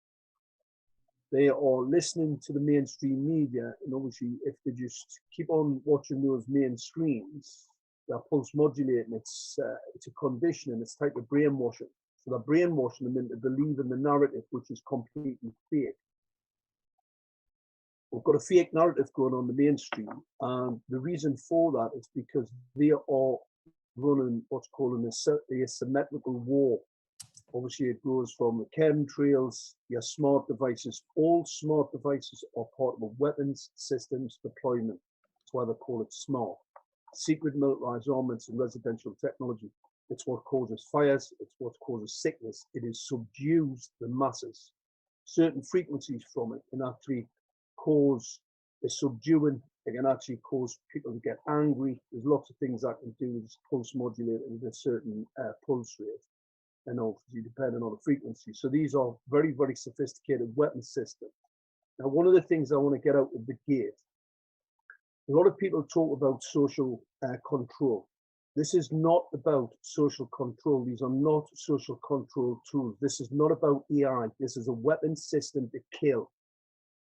They are listening to the mainstream media, and obviously if they just keep on watching those main screens, they're pulse modulating. It's a conditioning, it's type of brainwashing. So they're brainwashing them into believing the narrative, which is completely fake. We've got a fake narrative going on in the mainstream, and the reason for that is because they are running what's called an asymmetrical war. Obviously, it goes from the chemtrails, your smart devices. All smart devices are part of a weapons systems deployment. That's why they call it smart. Secret militarized armaments and residential technology. It's what causes fires. It's what causes sickness. It subdues the masses. Certain frequencies from it can actually cause a subduing. It can actually cause people to get angry. There's lots of things that can do with pulse modulator with a certain pulse rate. And obviously depending on the frequency. So these are very, very sophisticated weapon systems. Now, one of the things I want to get out of the gate, a lot of people talk about social control. This is not about social control. These are not social control tools. This is not about AI. This is a weapon system to kill.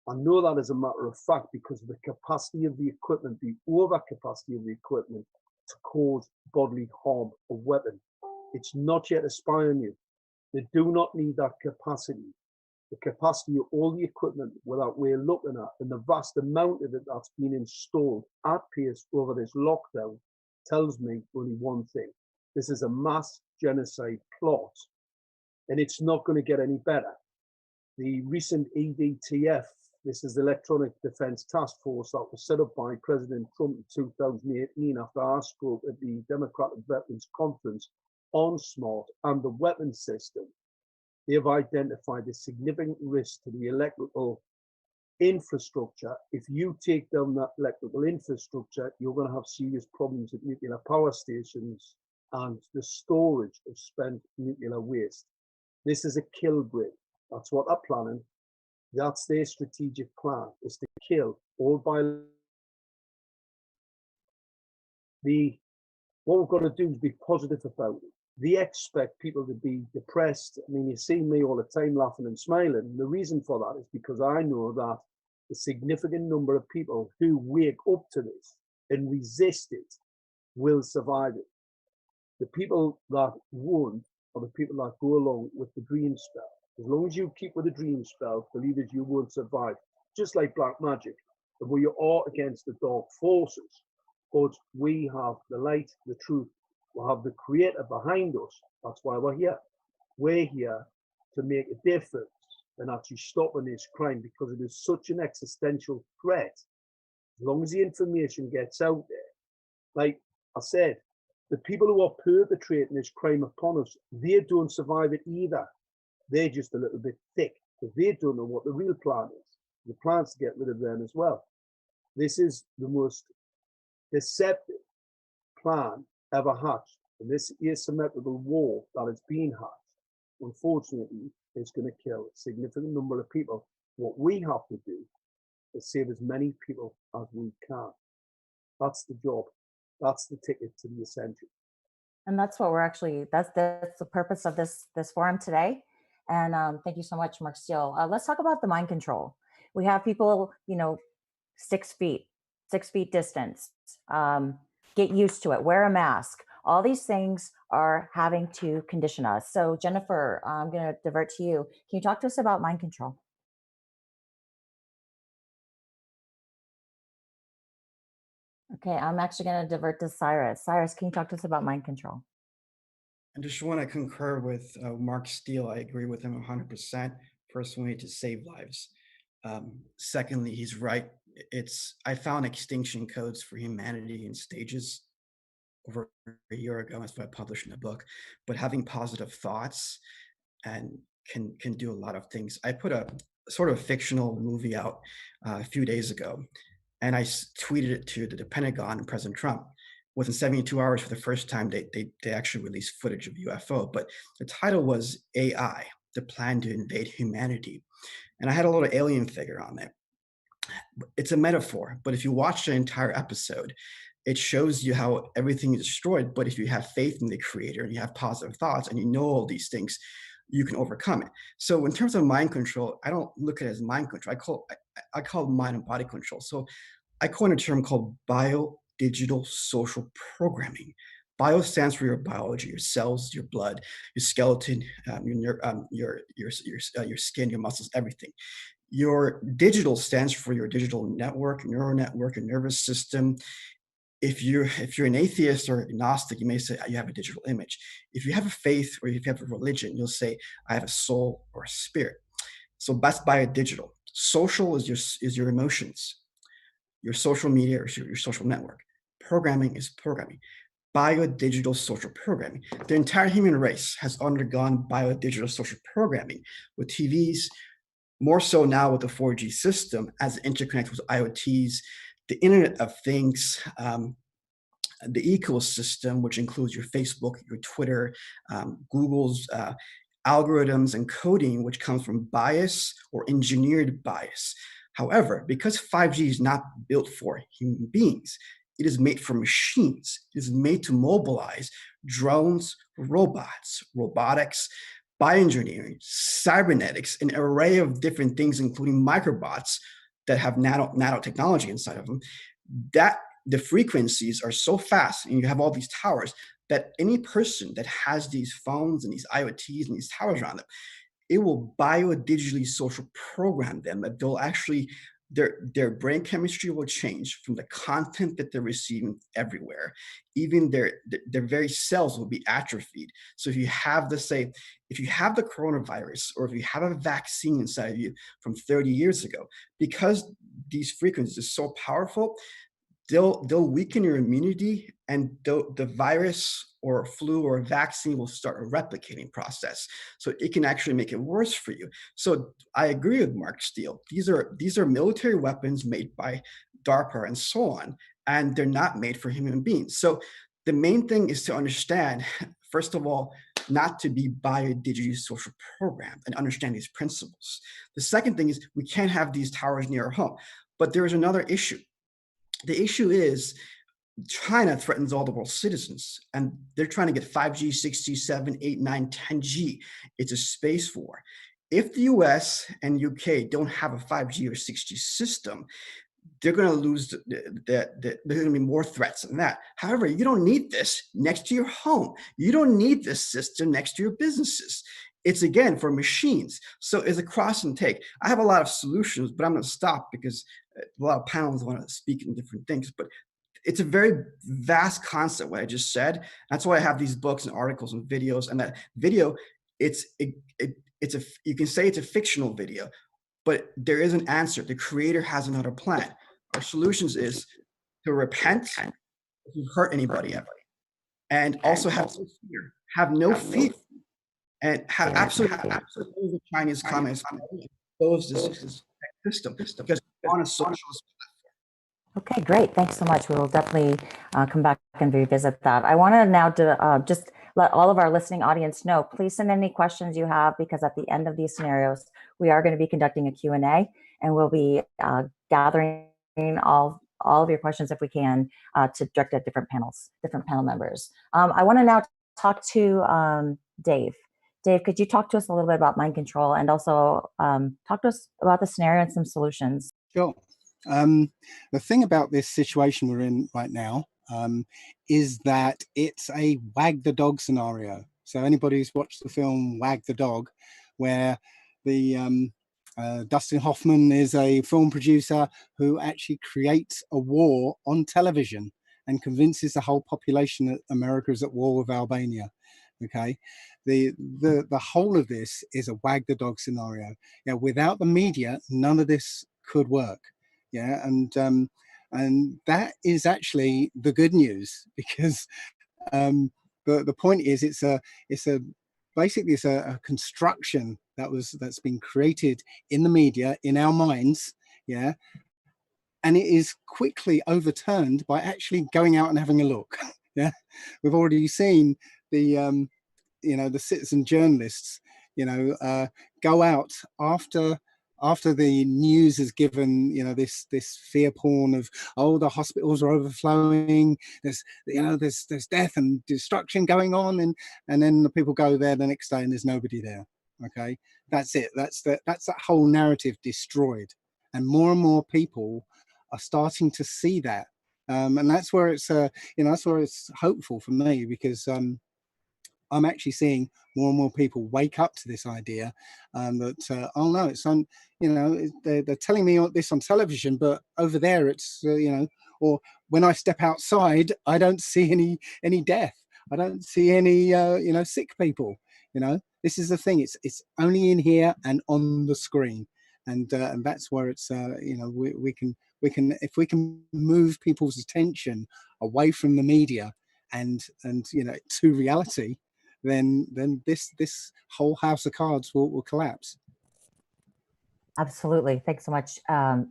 I know that as a matter of fact because of the capacity of the equipment, the overcapacity of the equipment to cause bodily harm, a weapon. It's not yet a spy on you. They do not need that capacity. The capacity of all the equipment without we're looking at and the vast amount of it that's been installed at pace over this lockdown tells me only one thing. This is a mass genocide plot and it's not going to get any better. The recent EDTF, this is the Electronic Defense Task Force that was set up by President Trump in 2018 after I spoke at the Democratic Veterans Conference on SMART and the weapon system. They have identified a significant risk to the electrical infrastructure. If you take down that electrical infrastructure, you're going to have serious problems at nuclear power stations and the storage of spent nuclear waste. This is a kill grid. That's what they're planning. That's their strategic plan, is to kill all biological. What we've got to do is be positive about it. They expect people to be depressed. I mean, you see me all the time laughing and smiling. The reason for that is because I know that a significant number of people who wake up to this and resist it will survive it. The people that won't are the people that go along with the dream spell. As long as you keep with the dream spell, believers, you won't survive. Just like black magic, and we are against the dark forces, but we have the light, the truth. We have the creator behind us. That's why we're here. We're here to make a difference and actually stopping this crime because it is such an existential threat. As long as the information gets out there, like I said, the people who are perpetrating this crime upon us, they don't survive it either. They're just a little bit thick because they don't know what the real plan is. The plan is to get rid of them as well. This is the most deceptive plan ever hatched. And this asymmetrical war that is being hatched, unfortunately, is going to kill a significant number of people. What we have to do is save as many people as we can. That's the job. That's the ticket to the ascension. And that's what we're actually, that's the purpose of this forum today. And thank you so much, Mark Steele. Let's talk about the mind control. We have people, 6 feet distance, get used to it, wear a mask. All these things are having to condition us. So Jennifer, I'm going to divert to you. Can you talk to us about mind control? Okay, I'm actually going to divert to Cyrus. Cyrus, can you talk to us about mind control? I just want to concur with Mark Steele. I agree with him 100%. First, we need to save lives. Secondly, he's right. I found extinction codes for humanity in stages over a year ago. That's what I published in a book. But having positive thoughts and can do a lot of things. I put a sort of fictional movie out a few days ago, and I tweeted it to the Pentagon and President Trump. Within 72 hours, for the first time, they actually released footage of UFO. But the title was AI, the plan to invade humanity. And I had a little alien figure on there. It's a metaphor, but if you watch the entire episode, it shows you how everything is destroyed. But if you have faith in the creator and you have positive thoughts and you know all these things, you can overcome it. So in terms of mind control, I don't look at it as mind control. I call it mind and body control. So I coined a term called biodigital social programming. Bio stands for your biology, your cells, your blood, your skeleton, your skin, your muscles, everything. Your digital stands for your digital network, neural network, your nervous system. if you're an atheist or agnostic, you may say you have a digital image. If you have a faith or if you have a religion, you'll say I have a soul or a spirit. So that's biodigital. Social is your emotions, your social media or your social network. Programming is programming. Biodigital social programming. The entire human race has undergone biodigital social programming with TVs, more so now with the 4G system as it interconnects with IoTs, the Internet of Things, the ecosystem, which includes your Facebook, your Twitter, Google's algorithms and coding, which comes from bias or engineered bias. However, because 5G is not built for human beings, it is made for machines. It is made to mobilize drones, robots, robotics, bioengineering, cybernetics, an array of different things, including microbots that have nanotechnology inside of them. That the frequencies are so fast, and you have all these towers, that any person that has these phones and these IoTs and these towers around them, it will biodigitally social program them, that they'll actually, their brain chemistry will change from the content that they're receiving everywhere. Even their very cells will be atrophied. So if you have if you have the coronavirus, or if you have a vaccine inside of you from 30 years ago, because these frequencies are so powerful, they'll weaken your immunity, and the virus or flu or vaccine will start a replicating process. So it can actually make it worse for you. So I agree with Mark Steele. These are military weapons made by DARPA and so on, and they're not made for human beings. So the main thing is to understand, first of all, not to be biodigitally social programmed and understand these principles. The second thing is we can't have these towers near our home. But there is another issue. The issue is China threatens all the world's citizens, and they're trying to get 5G, 6G, 7, 8, 9, 10G. It's a space war. If the US and UK don't have a 5G or 6G system, they're going to lose, there are going to be more threats than that. However, you don't need this next to your home. You don't need this system next to your businesses. It's, again, for machines. So it's a cross and take. I have a lot of solutions, but I'm going to stop because a lot of panelists want to speak in different things. But it's a very vast concept, what I just said. That's why I have these books and articles and videos. And that video, you can say it's a fictional video, but there is an answer. The creator has another plan. Our solutions is to repent if you've hurt anybody ever, and also have no fear. Have no fear, and have absolutely the Chinese Communist Party oppose this system because we're on a socialist. Okay, great. Thanks so much. We will definitely come back and revisit that. I want to now just let all of our listening audience know, please send any questions you have, because at the end of these scenarios, we are going to be conducting a Q&A, and we'll be gathering all of your questions, if we can, to direct at different panel members. I want to now talk to Dave. Dave, could you talk to us a little bit about mind control, and also talk to us about the scenario and some solutions? Sure. The thing about this situation we're in right now is that it's a wag the dog scenario. So anybody who's watched the film Wag the Dog, where the Dustin Hoffman is a film producer who actually creates a war on television and convinces the whole population that America is at war with Albania. Okay, the whole of this is a wag the dog scenario. Yeah, without the media, none of this could work. Yeah, and that is actually the good news, because the point is it's basically a construction that's been created in the media, in our minds, yeah, and it is quickly overturned by actually going out and having a look. Yeah, we've already seen the the citizen journalists go out after the news has given this fear porn of, oh, the hospitals are overflowing, there's death and destruction going on, and then the people go there the next day and there's nobody there. Okay, that's it. That's that whole narrative destroyed, and more people are starting to see that, and that's where it's that's where it's hopeful for me, because I'm actually seeing more and more people wake up to this idea that, oh no, it's on, they're telling me this on television, but over there it's, or when I step outside, I don't see any death. I don't see any sick people. This is the thing. It's only in here and on the screen, and that's where it's we can if we can move people's attention away from the media and to reality, then this whole house of cards will collapse. Absolutely. Thanks so much,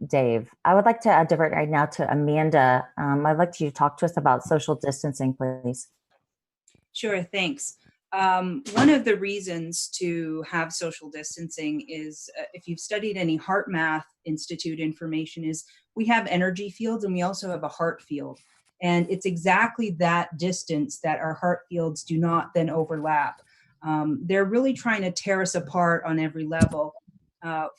Dave. I would like to divert right now to Amanda. I'd like you to talk to us about social distancing, please. Sure, thanks. One of the reasons to have social distancing is, if you've studied any Heart Math Institute information, is we have energy fields and we also have a heart field. And it's exactly that distance that our heart fields do not then overlap. They're really trying to tear us apart on every level.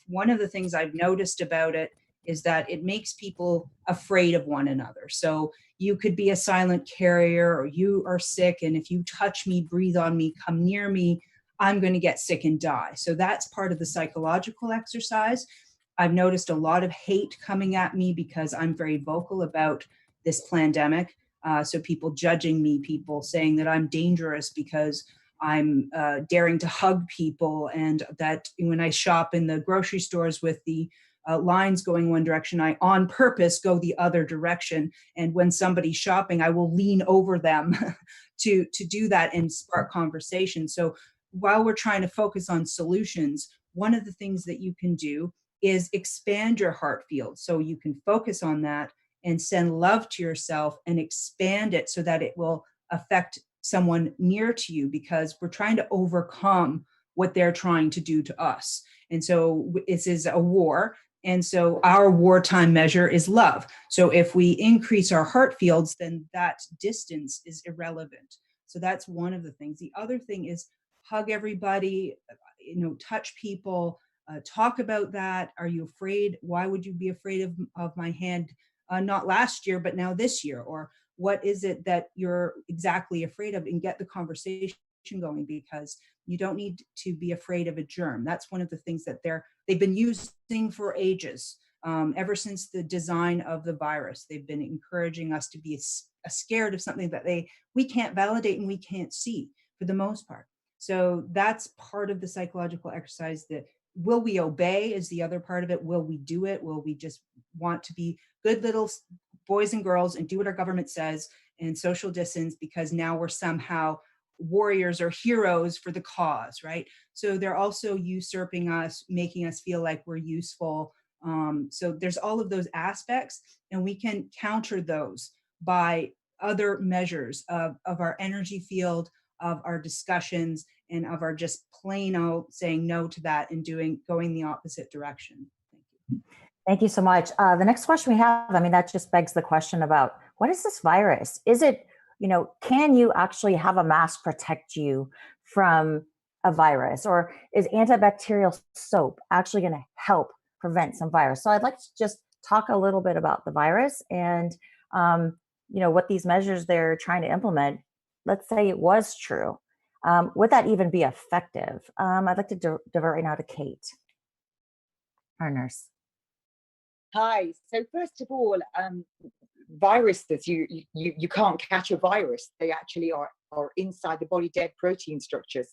One of the things I've noticed about it is that it makes people afraid of one another. So you could be a silent carrier, or you are sick, and if you touch me, breathe on me, come near me, I'm going to get sick and die. So that's part of the psychological exercise. I've noticed a lot of hate coming at me because I'm very vocal about this pandemic. So people judging me, people saying that I'm dangerous because I'm daring to hug people, and that when I shop in the grocery stores with the lines going one direction, I on purpose go the other direction. And when somebody's shopping, I will lean over them to do that and spark conversation. So while we're trying to focus on solutions, one of the things that you can do is expand your heart field. So you can focus on that and send love to yourself and expand it so that it will affect someone near to you, because we're trying to overcome what they're trying to do to us. And so this is a war. And so our wartime measure is love. So if we increase our heart fields, then that distance is irrelevant. So that's one of the things. The other thing is hug everybody, touch people, talk about that. Are you afraid? Why would you be afraid of my hand? Not last year, but now this year? Or what is it that you're exactly afraid of? And get the conversation going, because you don't need to be afraid of a germ. That's one of the things that they've been using for ages. Ever since the design of the virus, they've been encouraging us to be scared of something that we can't validate and we can't see for the most part. So that's part of the psychological exercise. That will we obey is the other part of it. Will we do it? Will we just want to be good little boys and girls and do what our government says and social distance because now we're somehow warriors or heroes for the cause, right? So they're also usurping us, making us feel like we're useful. So there's all of those aspects, and we can counter those by other measures of our energy field, of our discussions, and of our just plain out saying no to that and going the opposite direction. Thank you so much. The next question we have, that just begs the question about what is this virus? Is it, can you actually have a mask protect you from a virus? Or is antibacterial soap actually going to help prevent some virus? So I'd like to just talk a little bit about the virus and, what these measures they're trying to implement. Let's say it was true. Would that even be effective? I'd like to divert right now to Kate, our nurse. Hi. So first of all, viruses, you can't catch a virus. They actually are inside the body dead protein structures.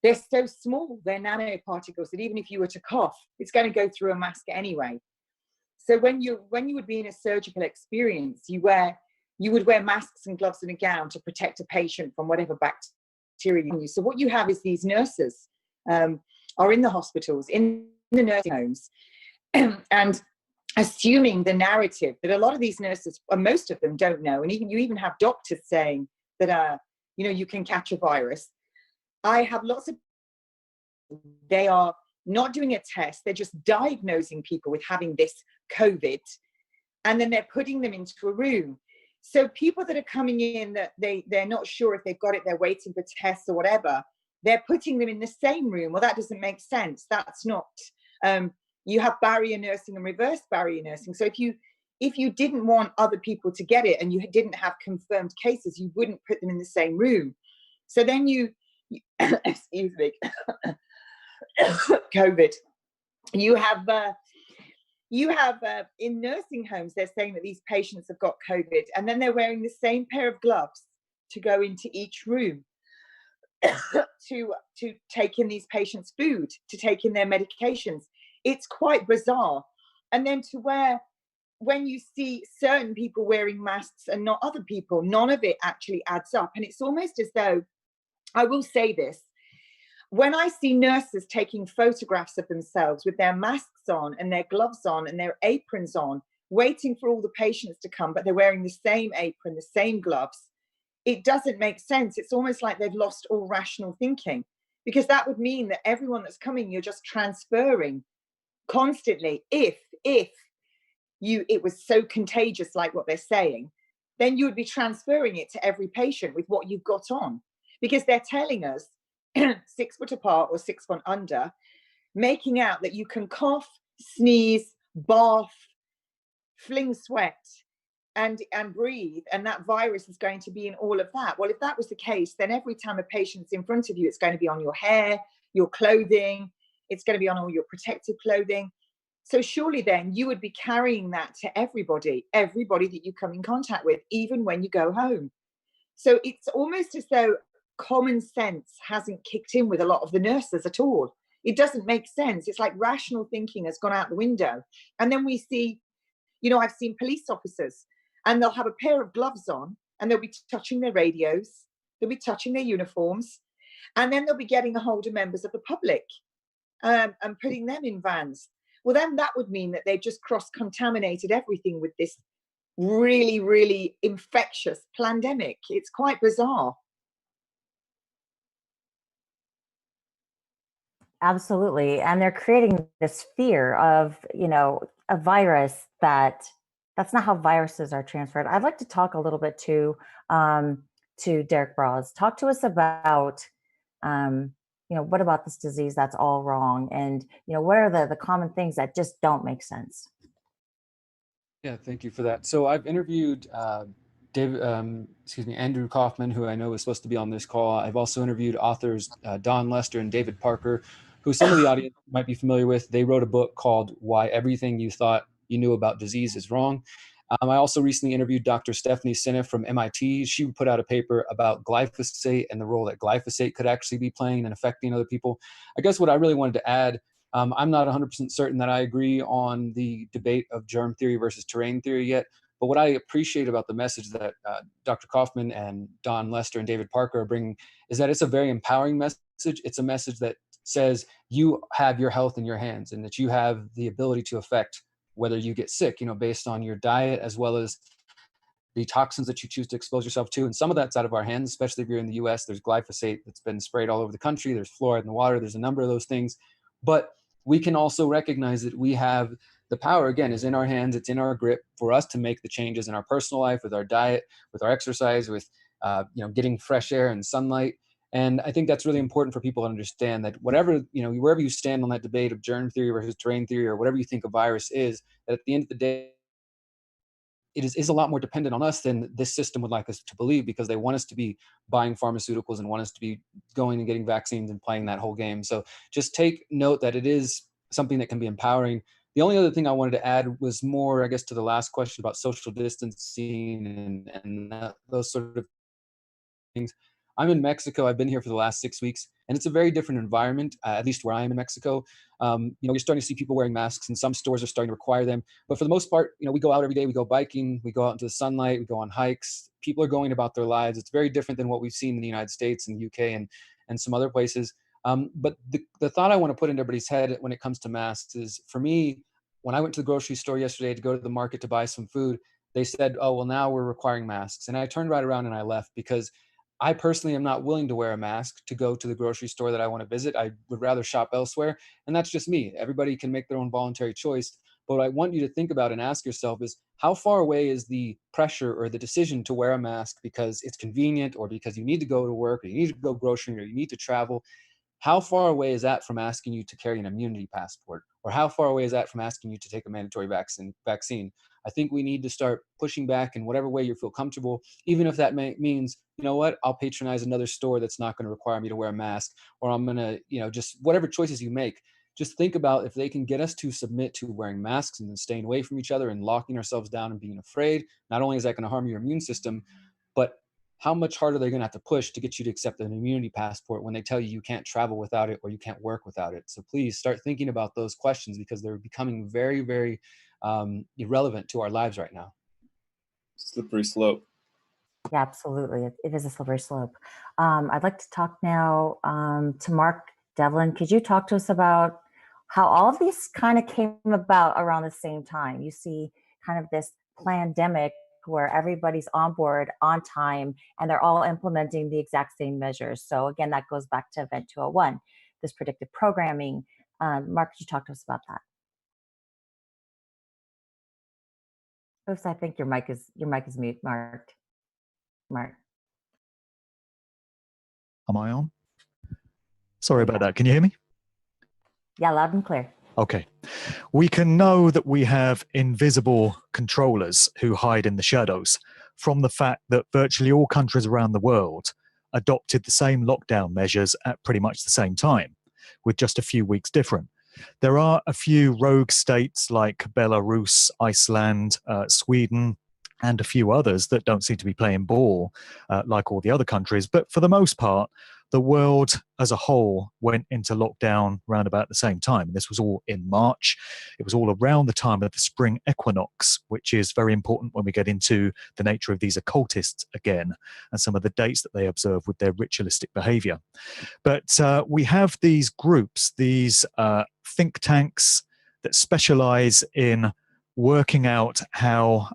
They're so small, they're nanoparticles, that even if you were to cough, it's going to go through a mask anyway. So when you would be in a surgical experience, you would wear masks and gloves and a gown to protect a patient from whatever bacteria on you. So what you have is these nurses are in the hospitals, in the nursing homes, and assuming the narrative that a lot of these nurses, or most of them, don't know. And you even have doctors saying that, you can catch a virus. I have lots of, they are not doing a test. They're just diagnosing people with having this COVID, and then they're putting them into a room. So people that are coming in that they're not sure if they've got it, they're waiting for tests or whatever, they're putting them in the same room. Well, that doesn't make sense. That's not, you have barrier nursing and reverse barrier nursing. So if you didn't want other people to get it and you didn't have confirmed cases, you wouldn't put them in the same room. So then you excuse me, COVID, you have You have in nursing homes, they're saying that these patients have got COVID, and then they're wearing the same pair of gloves to go into each room to take in these patients' food, to take in their medications. It's quite bizarre. And then to wear, when you see certain people wearing masks and not other people, none of it actually adds up. And it's almost as though, I will say this, when I see nurses taking photographs of themselves with their masks on and their gloves on and their aprons on, waiting for all the patients to come, but they're wearing the same apron, the same gloves, it doesn't make sense. It's almost like they've lost all rational thinking, because that would mean that everyone that's coming, you're just transferring constantly. If it was so contagious, like what they're saying, then you would be transferring it to every patient with what you've got on, because they're telling us 6 foot apart or 6 foot under, making out that you can cough, sneeze, barf, fling sweat, and breathe, and that virus is going to be in all of that. Well, if that was the case, then every time a patient's in front of you, it's going to be on your hair, your clothing, it's going to be on all your protective clothing. So surely then you would be carrying that to everybody that you come in contact with, even when you go home. So it's almost as though common sense hasn't kicked in with a lot of the nurses at all. It doesn't make sense. It's like rational thinking has gone out the window. And then we see, I've seen police officers, and they'll have a pair of gloves on, and they'll be touching their radios, they'll be touching their uniforms, and then they'll be getting a hold of members of the public and putting them in vans. Well, then that would mean that they've just cross-contaminated everything with this really, really infectious pandemic. It's quite bizarre. Absolutely. And they're creating this fear of, a virus that's not how viruses are transferred. I'd like to talk a little bit to Derek Braz. Talk to us about, what about this disease that's all wrong? And, what are the common things that just don't make sense? Yeah, thank you for that. So I've interviewed Andrew Kaufman, who I know is supposed to be on this call. I've also interviewed authors Don Lester and David Parker, who some of the audience might be familiar with. They wrote a book called Why Everything You Thought You Knew About Disease Is Wrong. I also recently interviewed Dr. Stephanie Seneff from MIT. She put out a paper about glyphosate and the role that glyphosate could actually be playing and affecting other people. I guess what I really wanted to add, I'm not 100% certain that I agree on the debate of germ theory versus terrain theory yet, but what I appreciate about the message that Dr. Kaufman and Don Lester and David Parker are bringing is that it's a very empowering message. It's a message that says you have your health in your hands and that you have the ability to affect whether you get sick, based on your diet as well as the toxins that you choose to expose yourself to. And some of that's out of our hands, especially if you're in the US. There's glyphosate that's been sprayed all over the country. There's fluoride in the water. There's a number of those things. But we can also recognize that we have the power, again, is in our hands. It's in our grip for us to make the changes in our personal life, with our diet, with our exercise, with getting fresh air and sunlight. And I think that's really important for people to understand that whatever, wherever you stand on that debate of germ theory versus terrain theory, or whatever you think a virus is, that at the end of the day, it is a lot more dependent on us than this system would like us to believe, because they want us to be buying pharmaceuticals and want us to be going and getting vaccines and playing that whole game. So just take note that it is something that can be empowering. The only other thing I wanted to add was more, I guess, to the last question about social distancing and those sort of things. I'm in Mexico. I've been here for the last 6 weeks, and it's a very different environment, at least where I am in Mexico. You're starting to see people wearing masks, and some stores are starting to require them. But for the most part, we go out every day. We go biking. We go out into the sunlight. We go on hikes. People are going about their lives. It's very different than what we've seen in the United States and the UK and some other places. But the thought I want to put into everybody's head when it comes to masks is, for me, when I went to the grocery store yesterday to go to the market to buy some food, they said, oh, well, now we're requiring masks. And I turned right around and I left, because I personally am not willing to wear a mask to go to the grocery store that I want to visit. I would rather shop elsewhere. And that's just me. Everybody can make their own voluntary choice. But what I want you to think about and ask yourself is, how far away is the pressure or the decision to wear a mask because it's convenient, or because you need to go to work, or you need to go grocery, or you need to travel? How far away is that from asking you to carry an immunity passport? Or how far away is that from asking you to take a mandatory vaccine? I think we need to start pushing back in whatever way you feel comfortable, even if that means, I'll patronize another store that's not going to require me to wear a mask, or I'm going to, just whatever choices you make, just think about if they can get us to submit to wearing masks and then staying away from each other and locking ourselves down and being afraid, not only is that going to harm your immune system, but how much harder they're going to have to push to get you to accept an immunity passport when they tell you you can't travel without it or you can't work without it. So please start thinking about those questions, because they're becoming very, very irrelevant to our lives right now. Slippery slope. Yeah, absolutely. It is a slippery slope. I'd like to talk now to Mark Devlin. Could you talk to us about how all of these kind of came about around the same time? You see kind of this pandemic where everybody's on board on time and they're all implementing the exact same measures. So again, that goes back to Event 201, this predictive programming. Mark, could you talk to us about that? Oops, I think your mic is mute, Mark. Mark. Am I on? Sorry about that. Can you hear me? Yeah, loud and clear. Okay. We can know that we have invisible controllers who hide in the shadows from the fact that virtually all countries around the world adopted the same lockdown measures at pretty much the same time, with just a few weeks different. There are a few rogue states like Belarus, Iceland, Sweden, and a few others that don't seem to be playing ball like all the other countries. But for the most part, the world as a whole went into lockdown around about the same time. And this was all in March. It was all around the time of the spring equinox, which is very important when we get into the nature of these occultists again and some of the dates that they observe with their ritualistic behavior. But we have these groups, these think tanks that specialize in working out how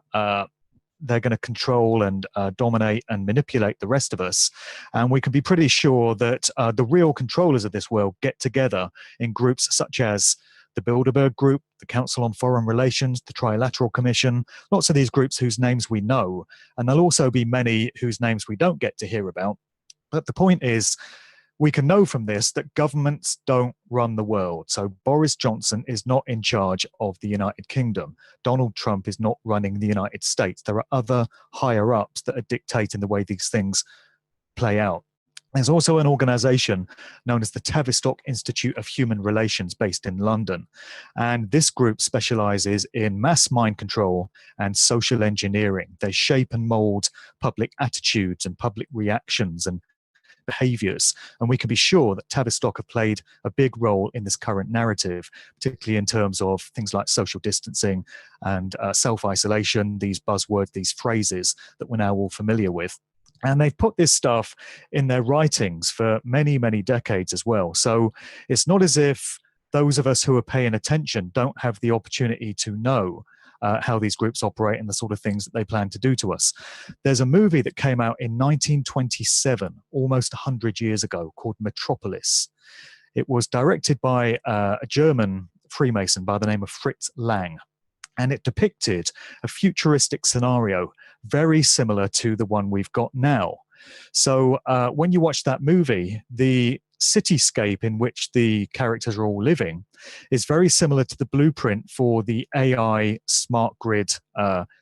they're going to control and dominate and manipulate the rest of us. And we can be pretty sure that the real controllers of this world get together in groups such as the Bilderberg Group, the Council on Foreign Relations, the Trilateral Commission, lots of these groups whose names we know. And there'll also be many whose names we don't get to hear about. But the point is, we can know from this that governments don't run the world. So Boris Johnson is not in charge of the United Kingdom. Donald Trump is not running the United States. There are other higher ups that are dictating the way these things play out. There's also an organization known as the Tavistock Institute of Human Relations based in London. And this group specializes in mass mind control and social engineering. They shape and mold public attitudes and public reactions and behaviors. And we can be sure that Tavistock have played a big role in this current narrative, particularly in terms of things like social distancing and self-isolation, these buzzwords, these phrases that we're now all familiar with. And they've put this stuff in their writings for many, many decades as well. So it's not as if those of us who are paying attention don't have the opportunity to know how these groups operate and the sort of things that they plan to do to us. There's a movie that came out in 1927, almost 100 years ago, called Metropolis. It was directed by a German Freemason by the name of Fritz Lang. And it depicted a futuristic scenario very similar to the one we've got now. So when you watch that movie, the cityscape in which the characters are all living is very similar to the blueprint for the AI smart grid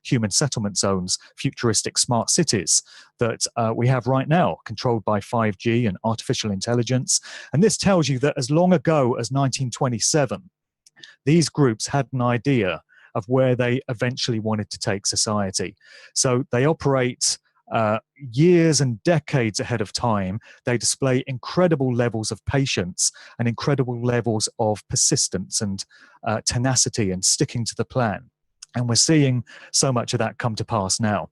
human settlement zones, futuristic smart cities that we have right now, controlled by 5G and artificial intelligence. And this tells you that as long ago as 1927, these groups had an idea of where they eventually wanted to take society. So they operate years and decades ahead of time. They display incredible levels of patience and incredible levels of persistence and tenacity and sticking to the plan. And we're seeing so much of that come to pass now.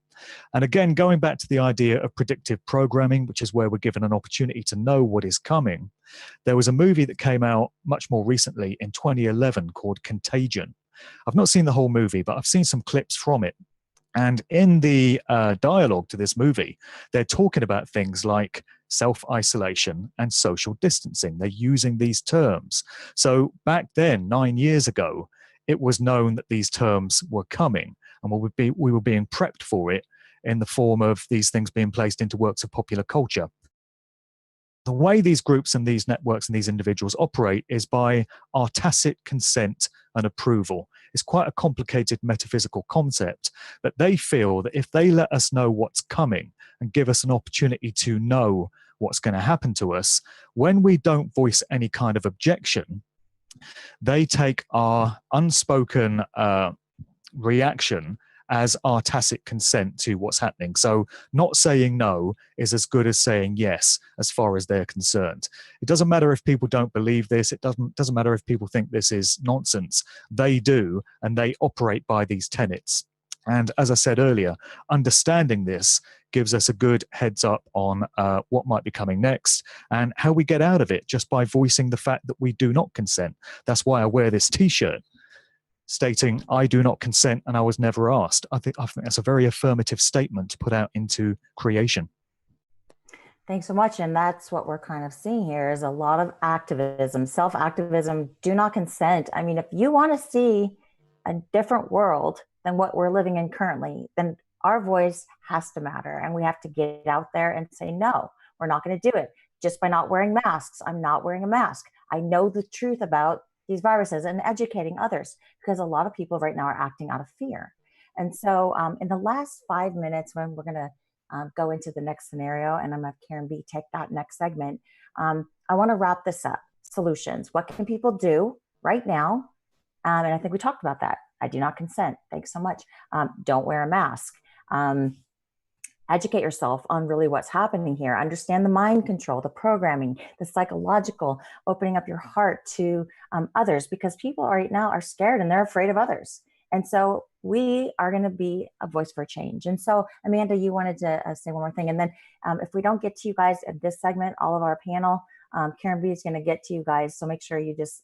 And again, going back to the idea of predictive programming, which is where we're given an opportunity to know what is coming, there was a movie that came out much more recently in 2011 called Contagion. I've not seen the whole movie, but I've seen some clips from it. And in the dialogue to this movie, they're talking about things like self-isolation and social distancing. They're using these terms. So back then, 9 years ago, it was known that these terms were coming, and we were being prepped for it in the form of these things being placed into works of popular culture. The way these groups and these networks and these individuals operate is by our tacit consent and approval. It's quite a complicated metaphysical concept, but they feel that if they let us know what's coming and give us an opportunity to know what's going to happen to us, when we don't voice any kind of objection, They take our unspoken reaction as our tacit consent to what's happening. So not saying no is as good as saying yes as far as they're concerned. It doesn't matter if people don't believe this. It doesn't matter if people think this is nonsense. They do, and they operate by these tenets. And as I said earlier, understanding this gives us a good heads up on what might be coming next and how we get out of it just by voicing the fact that we do not consent. That's why I wear this t-shirt stating, I do not consent and I was never asked. I think that's a very affirmative statement to put out into creation. Thanks so much. And that's what we're kind of seeing here is a lot of activism, self-activism, do not consent. I mean, if you want to see a different world than what we're living in currently, then our voice has to matter. And we have to get out there and say, no, we're not going to do it. Just by not wearing masks, I'm not wearing a mask. I know the truth about these viruses and educating others, because a lot of people right now are acting out of fear. And so in the last 5 minutes, when we're going to go into the next scenario, and I'm going to have Karen B take that next segment, I want to wrap this up. Solutions. What can people do right now? And I think we talked about that. I do not consent. Thanks so much. Don't wear a mask. Educate yourself on really what's happening here. Understand the mind control, the programming, the psychological, opening up your heart to others, because people right now are scared and they're afraid of others. And so we are going to be a voice for change. And so, Amanda, you wanted to say one more thing. And then if we don't get to you guys at this segment, all of our panel, Karen B is going to get to you guys. So make sure you just,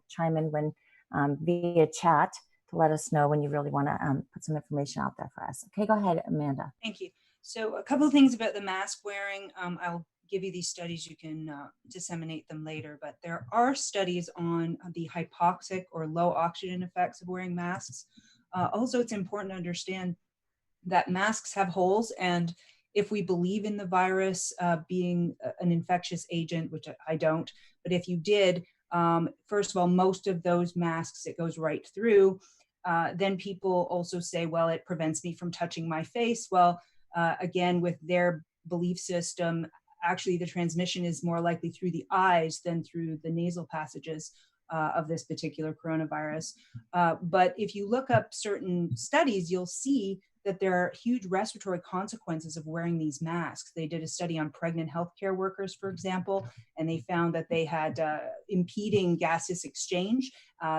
chime in when via chat to let us know when you really want to put some information out there for us. Okay, go ahead, Amanda. Thank you. So a couple of things about the mask wearing. I'll give you these studies. You can disseminate them later, but there are studies on the hypoxic or low oxygen effects of wearing masks. Also, it's important to understand that masks have holes, and if we believe in the virus being an infectious agent, which I don't, but if you did, first of all, most of those masks, it goes right through. Then people also say, well, it prevents me from touching my face. Well, again, with their belief system, actually the transmission is more likely through the eyes than through the nasal passages of this particular coronavirus. But if you look up certain studies, you'll see that there are huge respiratory consequences of wearing these masks. They did a study on pregnant healthcare workers, for example, and they found that they had impeding gaseous exchange.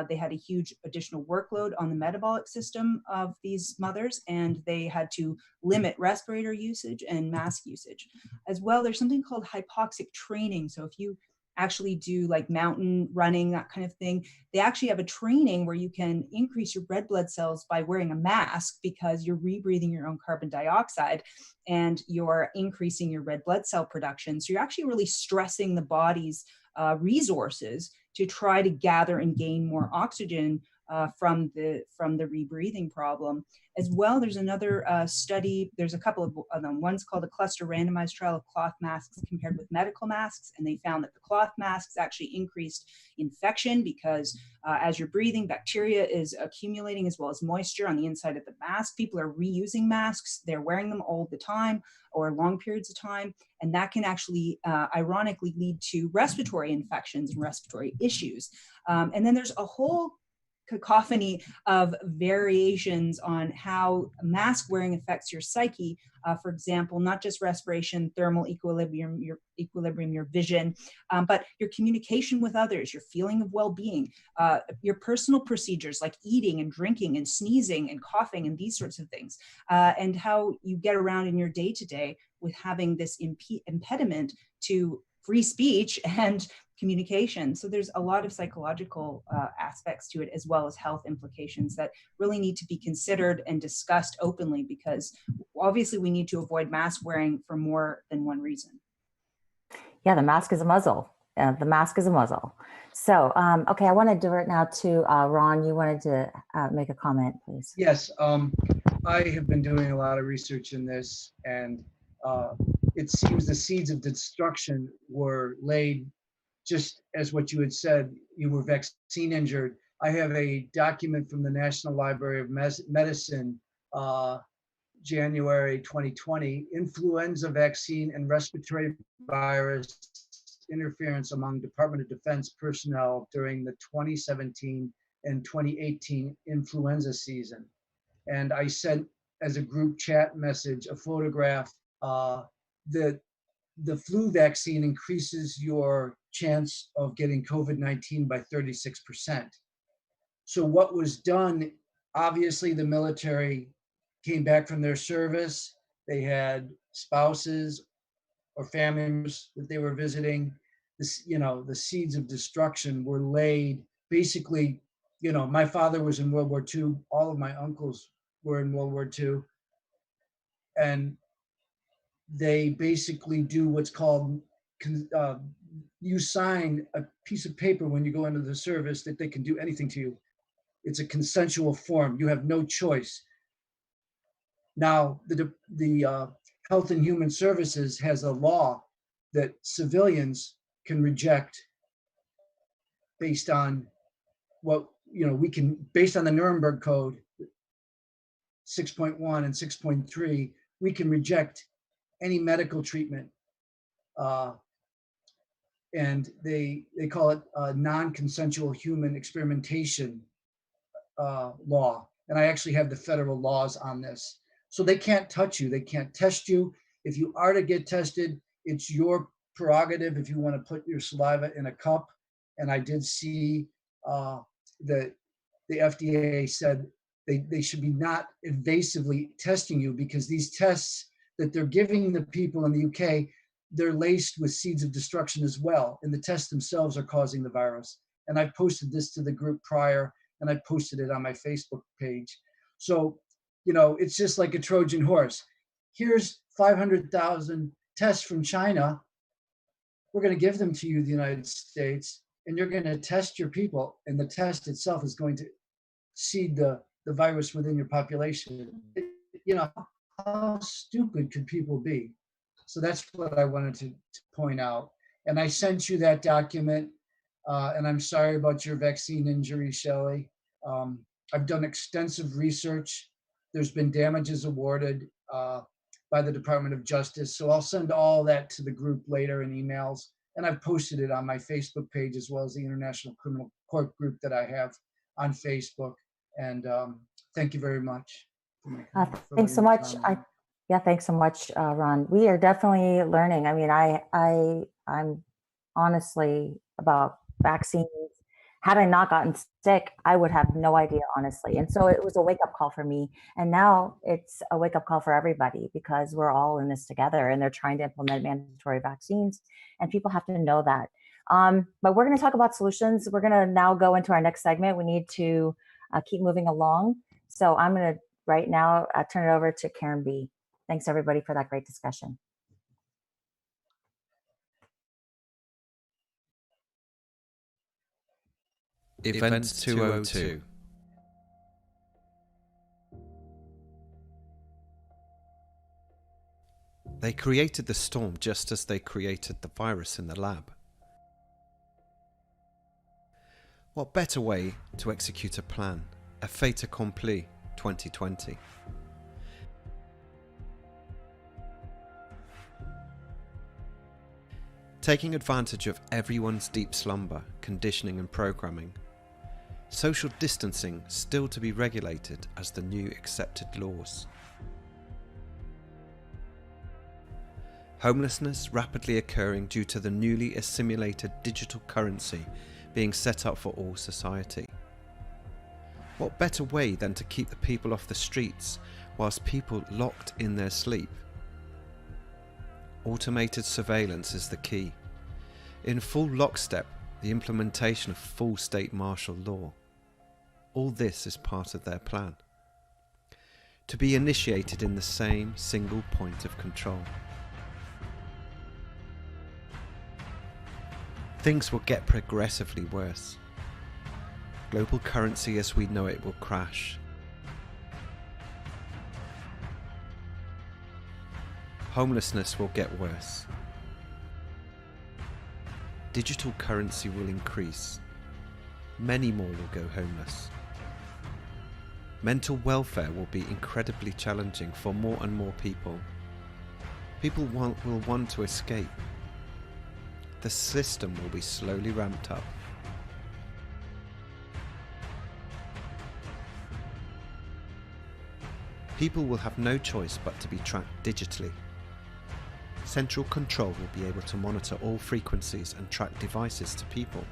They had a huge additional workload on the metabolic system of these mothers, and they had to limit respirator usage and mask usage. As well, there's something called hypoxic training. So if you actually do like mountain running, that kind of thing, they actually have a training where you can increase your red blood cells by wearing a mask, because you're rebreathing your own carbon dioxide and you're increasing your red blood cell production. So you're actually really stressing the body's resources to try to gather and gain more oxygen from the rebreathing problem. As well, there's another study, there's a couple of them. One's called a cluster randomized trial of cloth masks compared with medical masks, and they found that the cloth masks actually increased infection because as you're breathing, bacteria is accumulating as well as moisture on the inside of the mask. People are reusing masks, they're wearing them all the time or long periods of time, and that can actually ironically lead to respiratory infections and respiratory issues. And then there's a whole cacophony of variations on how mask wearing affects your psyche. For example, not just respiration, thermal equilibrium, your vision, but your communication with others, your feeling of well-being, your personal procedures like eating and drinking and sneezing and coughing and these sorts of things, and how you get around in your day-to-day with having this impediment to free speech and communication. So there's a lot of psychological aspects to it, as well as health implications that really need to be considered and discussed openly, because obviously we need to avoid mask wearing for more than one reason. Yeah, the mask is a muzzle. The mask is a muzzle. So, okay, I want to do it now to Ron. You wanted to make a comment, please. Yes, I have been doing a lot of research in this, and it seems the seeds of destruction were laid just as what you had said. You were vaccine injured. I have a document from the National Library of Medicine, January 2020, influenza vaccine and respiratory virus interference among Department of Defense personnel during the 2017 and 2018 influenza season. And I sent as a group chat message a photograph that the flu vaccine increases your chance of getting COVID-19 by 36%. So what was done, obviously the military came back from their service. They had spouses or family members that they were visiting. This, the seeds of destruction were laid. Basically, my father was in World War II. All of my uncles were in World War II. And they basically do what's called, you sign a piece of paper when you go into the service that they can do anything to you. It's a consensual form. You have no choice. Now, the Health and Human Services has a law that civilians can reject based on based on the Nuremberg Code 6.1 and 6.3, we can reject any medical treatment. And they call it non-consensual human experimentation law. And I actually have the federal laws on this. So they can't touch you. They can't test you. If you are to get tested, it's your prerogative if you want to put your saliva in a cup. And I did see that the FDA said they should be not invasively testing you, because these tests that they're giving the people in the UK, they're laced with seeds of destruction as well. And the tests themselves are causing the virus. And I posted this to the group prior, and I posted it on my Facebook page. So, it's just like a Trojan horse. Here's 500,000 tests from China. We're going to give them to you, the United States, and you're going to test your people. And the test itself is going to seed the virus within your population. How stupid could people be? So that's what I wanted to point out. And I sent you that document, and I'm sorry about your vaccine injury, Shelley. I've done extensive research. There's been damages awarded by the Department of Justice. So I'll send all that to the group later in emails. And I've posted it on my Facebook page, as well as the International Criminal Court group that I have on Facebook. And thank you very much. Thanks so much. Thanks so much, Ron. We are definitely learning. I mean, I'm honestly about vaccines. Had I not gotten sick, I would have no idea, honestly. And so it was a wake-up call for me. And now it's a wake-up call for everybody, because we're all in this together, and they're trying to implement mandatory vaccines, and people have to know that. But we're going to talk about solutions. We're going to now go into our next segment. We need to keep moving along. So I'm going to right now turn it over to Karen B. Thanks, everybody, for that great discussion. Event 202. They created the storm just as they created the virus in the lab. What better way to execute a plan? A fait accompli 2020. Taking advantage of everyone's deep slumber, conditioning and programming. Social distancing still to be regulated as the new accepted laws. Homelessness rapidly occurring due to the newly assimilated digital currency being set up for all society. What better way than to keep the people off the streets whilst people locked in their sleep? Automated surveillance is the key. In full lockstep, the implementation of full state martial law. All this is part of their plan. To be initiated in the same single point of control. Things will get progressively worse. Global currency as we know it will crash. Homelessness will get worse. Digital currency will increase. Many more will go homeless. Mental welfare will be incredibly challenging for more and more people. People will want to escape. the system will be slowly ramped up. People will have no choice but to be tracked digitally. Central control will be able to monitor all frequencies and track devices to people.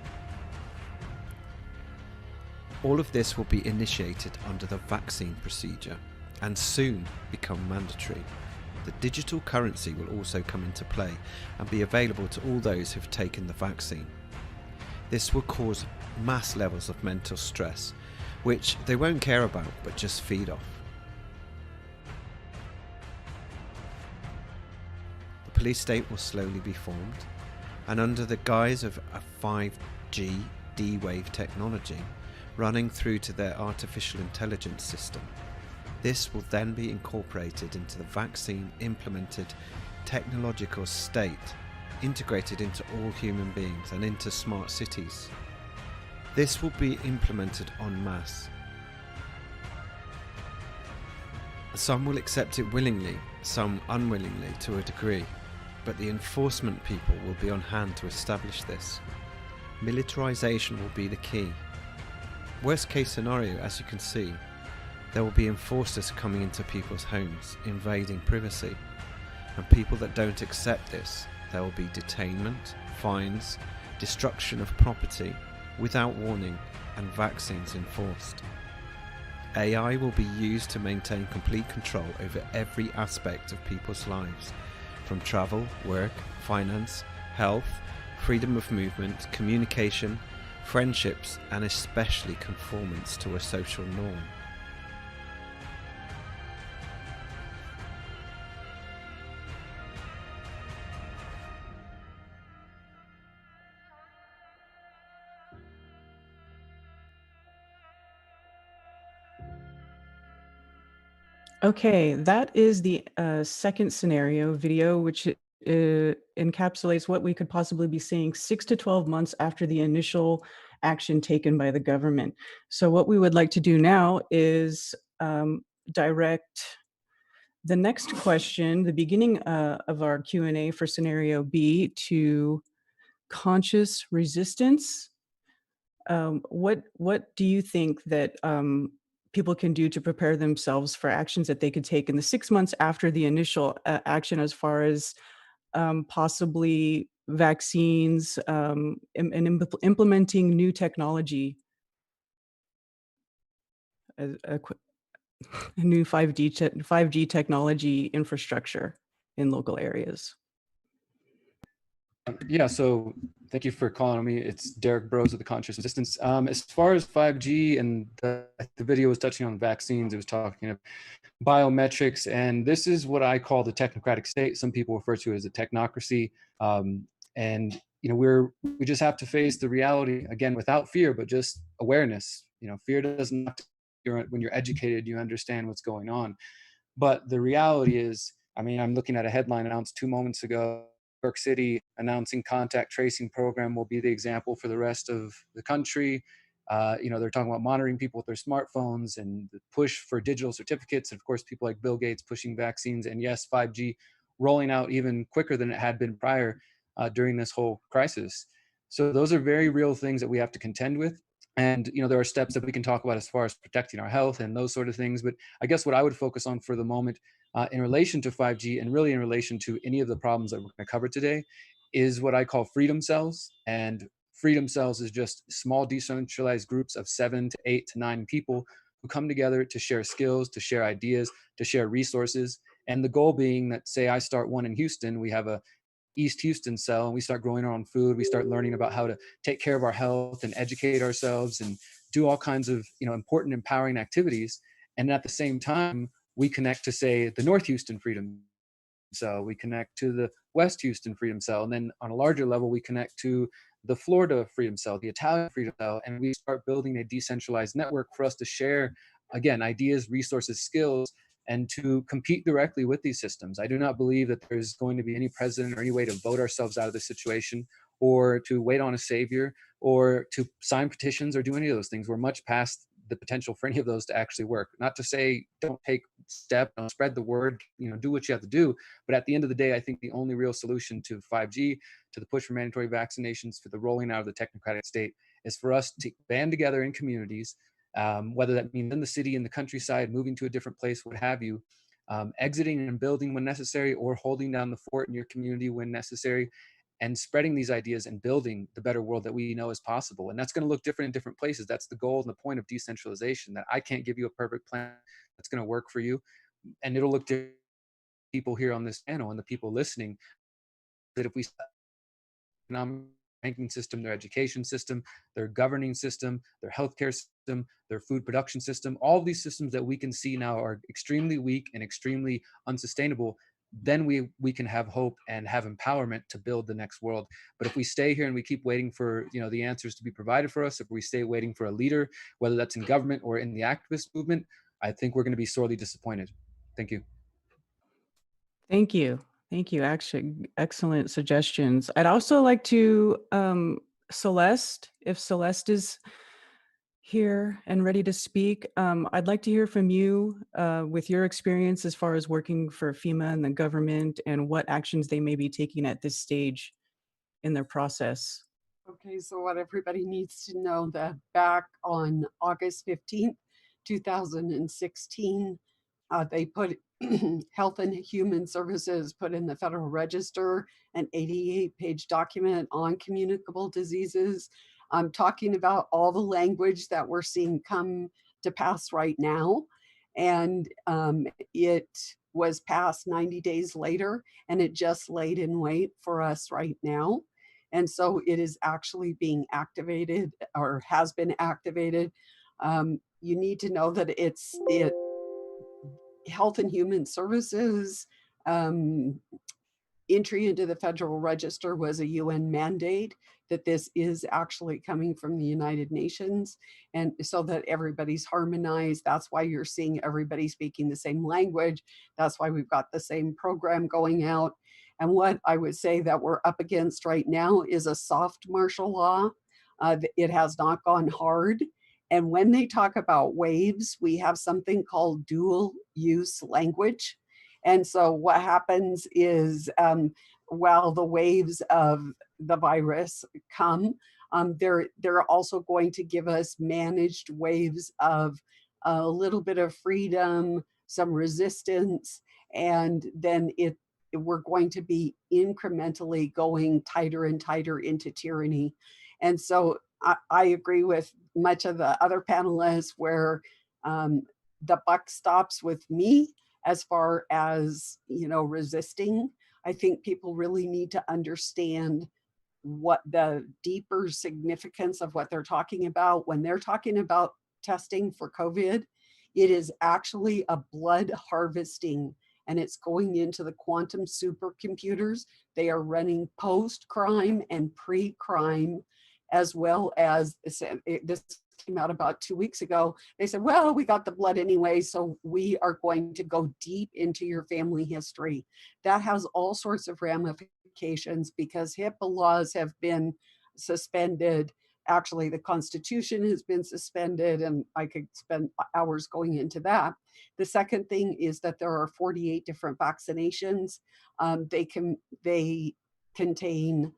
All of this will be initiated under the vaccine procedure and soon become mandatory. The digital currency will also come into play and be available to all those who've taken the vaccine. This will cause mass levels of mental stress, which they won't care about but just feed off. The police state will slowly be formed, and under the guise of a 5G D-Wave technology running through to their artificial intelligence system, this will then be incorporated into the vaccine implemented technological state, integrated into all human beings and into smart cities. This will be implemented en masse. Some will accept it willingly, some unwillingly to a degree, but the enforcement people will be on hand to establish this. Militarization will be the key. Worst case scenario, as you can see, there will be enforcers coming into people's homes, invading privacy, and people that don't accept this, there will be detainment, fines, destruction of property without warning, and vaccines enforced. AI will be used to maintain complete control over every aspect of people's lives, from travel, work, finance, health, freedom of movement, communication, friendships, and especially conformance to a social norm. Okay, that is the second scenario video, which encapsulates what we could possibly be seeing 6 to 12 months after the initial action taken by the government. So what we would like to do now is direct the next question, the beginning of our Q&A for scenario B, to conscious resistance. What do you think that people can do to prepare themselves for actions that they could take in the 6 months after the initial action, as far as possibly vaccines and implementing new technology, a new 5G technology infrastructure in local areas? Yeah, so thank you for calling me. It's Derek Bros with the Conscious Resistance. As far as 5G and the video was touching on vaccines, it was talking about biometrics, and this is what I call the technocratic state. Some people refer to it as a technocracy. And you know, we just have to face the reality again without fear, but just awareness. You know, fear doesn't. When you're educated, you understand what's going on. But the reality is, I mean, I'm looking at a headline announced 2 moments ago. New York City announcing contact tracing program will be the example for the rest of the country. You know, they're talking about monitoring people with their smartphones and the push for digital certificates. And of course, people like Bill Gates pushing vaccines, and yes, 5G rolling out even quicker than it had been prior during this whole crisis. So those are very real things that we have to contend with. And, you know, there are steps that we can talk about as far as protecting our health and those sort of things. But I guess what I would focus on for the moment in relation to 5G and really in relation to any of the problems that we're going to cover today is what I call freedom cells. And freedom cells is just small decentralized groups of 7 to 8 to 9 people who come together to share skills, to share ideas, to share resources. And the goal being that, say I start one in Houston, we have a East Houston cell, and we start growing our own food. We start learning about how to take care of our health and educate ourselves and do all kinds of, you know, important, empowering activities. And at the same time, we connect to, say, the North Houston Freedom Cell. We connect to the West Houston Freedom Cell. And then on a larger level, we connect to the Florida Freedom Cell, the Italian Freedom Cell, and we start building a decentralized network for us to share, again, ideas, resources, skills, and to compete directly with these systems. I do not believe that there's going to be any president or any way to vote ourselves out of this situation or to wait on a savior or to sign petitions or do any of those things. We're much past the potential for any of those to actually work. Not to say don't take step, don't spread the word, do what you have to do. But at the end of the day, I think the only real solution to 5G, to the push for mandatory vaccinations, for the rolling out of the technocratic state, is for us to band together in communities, whether that means in the city, in the countryside, moving to a different place, what have you, exiting and building when necessary, or holding down the fort in your community when necessary, and spreading these ideas and building the better world that we know is possible. And that's going to look different in different places. That's the goal and the point of decentralization, that I can't give you a perfect plan that's going to work for you. And it'll look different to people here on this panel and the people listening, that if we economic banking system, their education system, their governing system, their healthcare system, their food production system, all of these systems that we can see now are extremely weak and extremely unsustainable, then we can have hope and have empowerment to build the next world. But if we stay here and we keep waiting for the answers to be provided for us, if we stay waiting for a leader, whether that's in government or in the activist movement, I think we're going to be sorely disappointed. Thank you. Thank you. Thank you. Actually, excellent suggestions. I'd also like to, Celeste, if Celeste is here and ready to speak, I'd like to hear from you with your experience as far as working for FEMA and the government, and what actions they may be taking at this stage in their process. Okay, so what everybody needs to know, that back on August 15th, 2016, they put Health and Human Services put in the Federal Register an 88-page document on communicable diseases. I'm talking about all the language that we're seeing come to pass right now. And it was passed 90 days later, and it just laid in wait for us right now. And so it is actually being activated, or has been activated. You need to know that Health and Human Services entry into the Federal Register was a UN mandate, that this is actually coming from the United Nations, and so that everybody's harmonized. That's why you're seeing everybody speaking the same language. That's why we've got the same program going out. And what I would say that we're up against right now is a soft martial law. It has not gone hard. And when they talk about waves, we have something called dual use language. And so what happens is, while the waves of the virus come, they're also going to give us managed waves of a little bit of freedom, some resistance, and then we're going to be incrementally going tighter and tighter into tyranny. And so I agree with much of the other panelists where the buck stops with me as far as, resisting. I think people really need to understand what the deeper significance of what they're talking about. When they're talking about testing for COVID, it is actually a blood harvesting, and it's going into the quantum supercomputers. They are running post-crime and pre-crime, as well as this came out about 2 weeks ago. They said, well, we got the blood anyway, so we are going to go deep into your family history. That has all sorts of ramifications because HIPAA laws have been suspended. Actually, the Constitution has been suspended, and I could spend hours going into that. The second thing is that there are 48 different vaccinations. They contain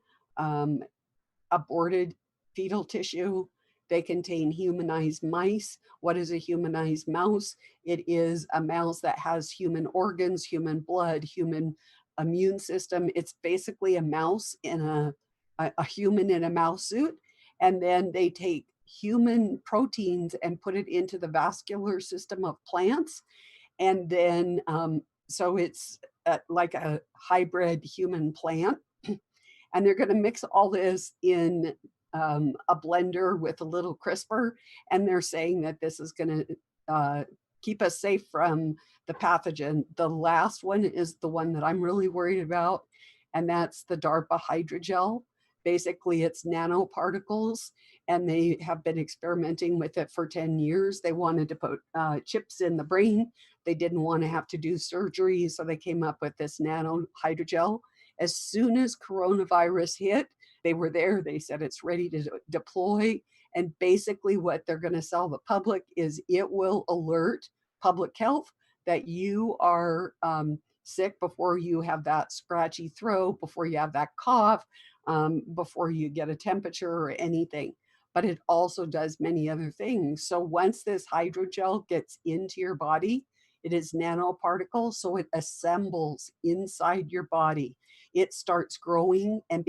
aborted fetal tissue. They contain humanized mice. What is a humanized mouse? It is a mouse that has human organs, human blood, human immune system. It's basically a mouse in a human in a mouse suit. And then they take human proteins and put it into the vascular system of plants. And then, so it's like a hybrid human plant. And they're going to mix all this in a blender with a little CRISPR, and they're saying that this is going to keep us safe from the pathogen. The last one is the one that I'm really worried about, and that's the DARPA hydrogel. Basically, it's nanoparticles, and they have been experimenting with it for 10 years. They wanted to put chips in the brain. They didn't want to have to do surgery, so they came up with this nano hydrogel. As soon as coronavirus hit, they were there. They said it's ready to deploy. And basically what they're going to sell the public is it will alert public health that you are sick before you have that scratchy throat, before you have that cough, before you get a temperature or anything. But it also does many other things. So once this hydrogel gets into your body, it is nanoparticles, so it assembles inside your body. It starts growing and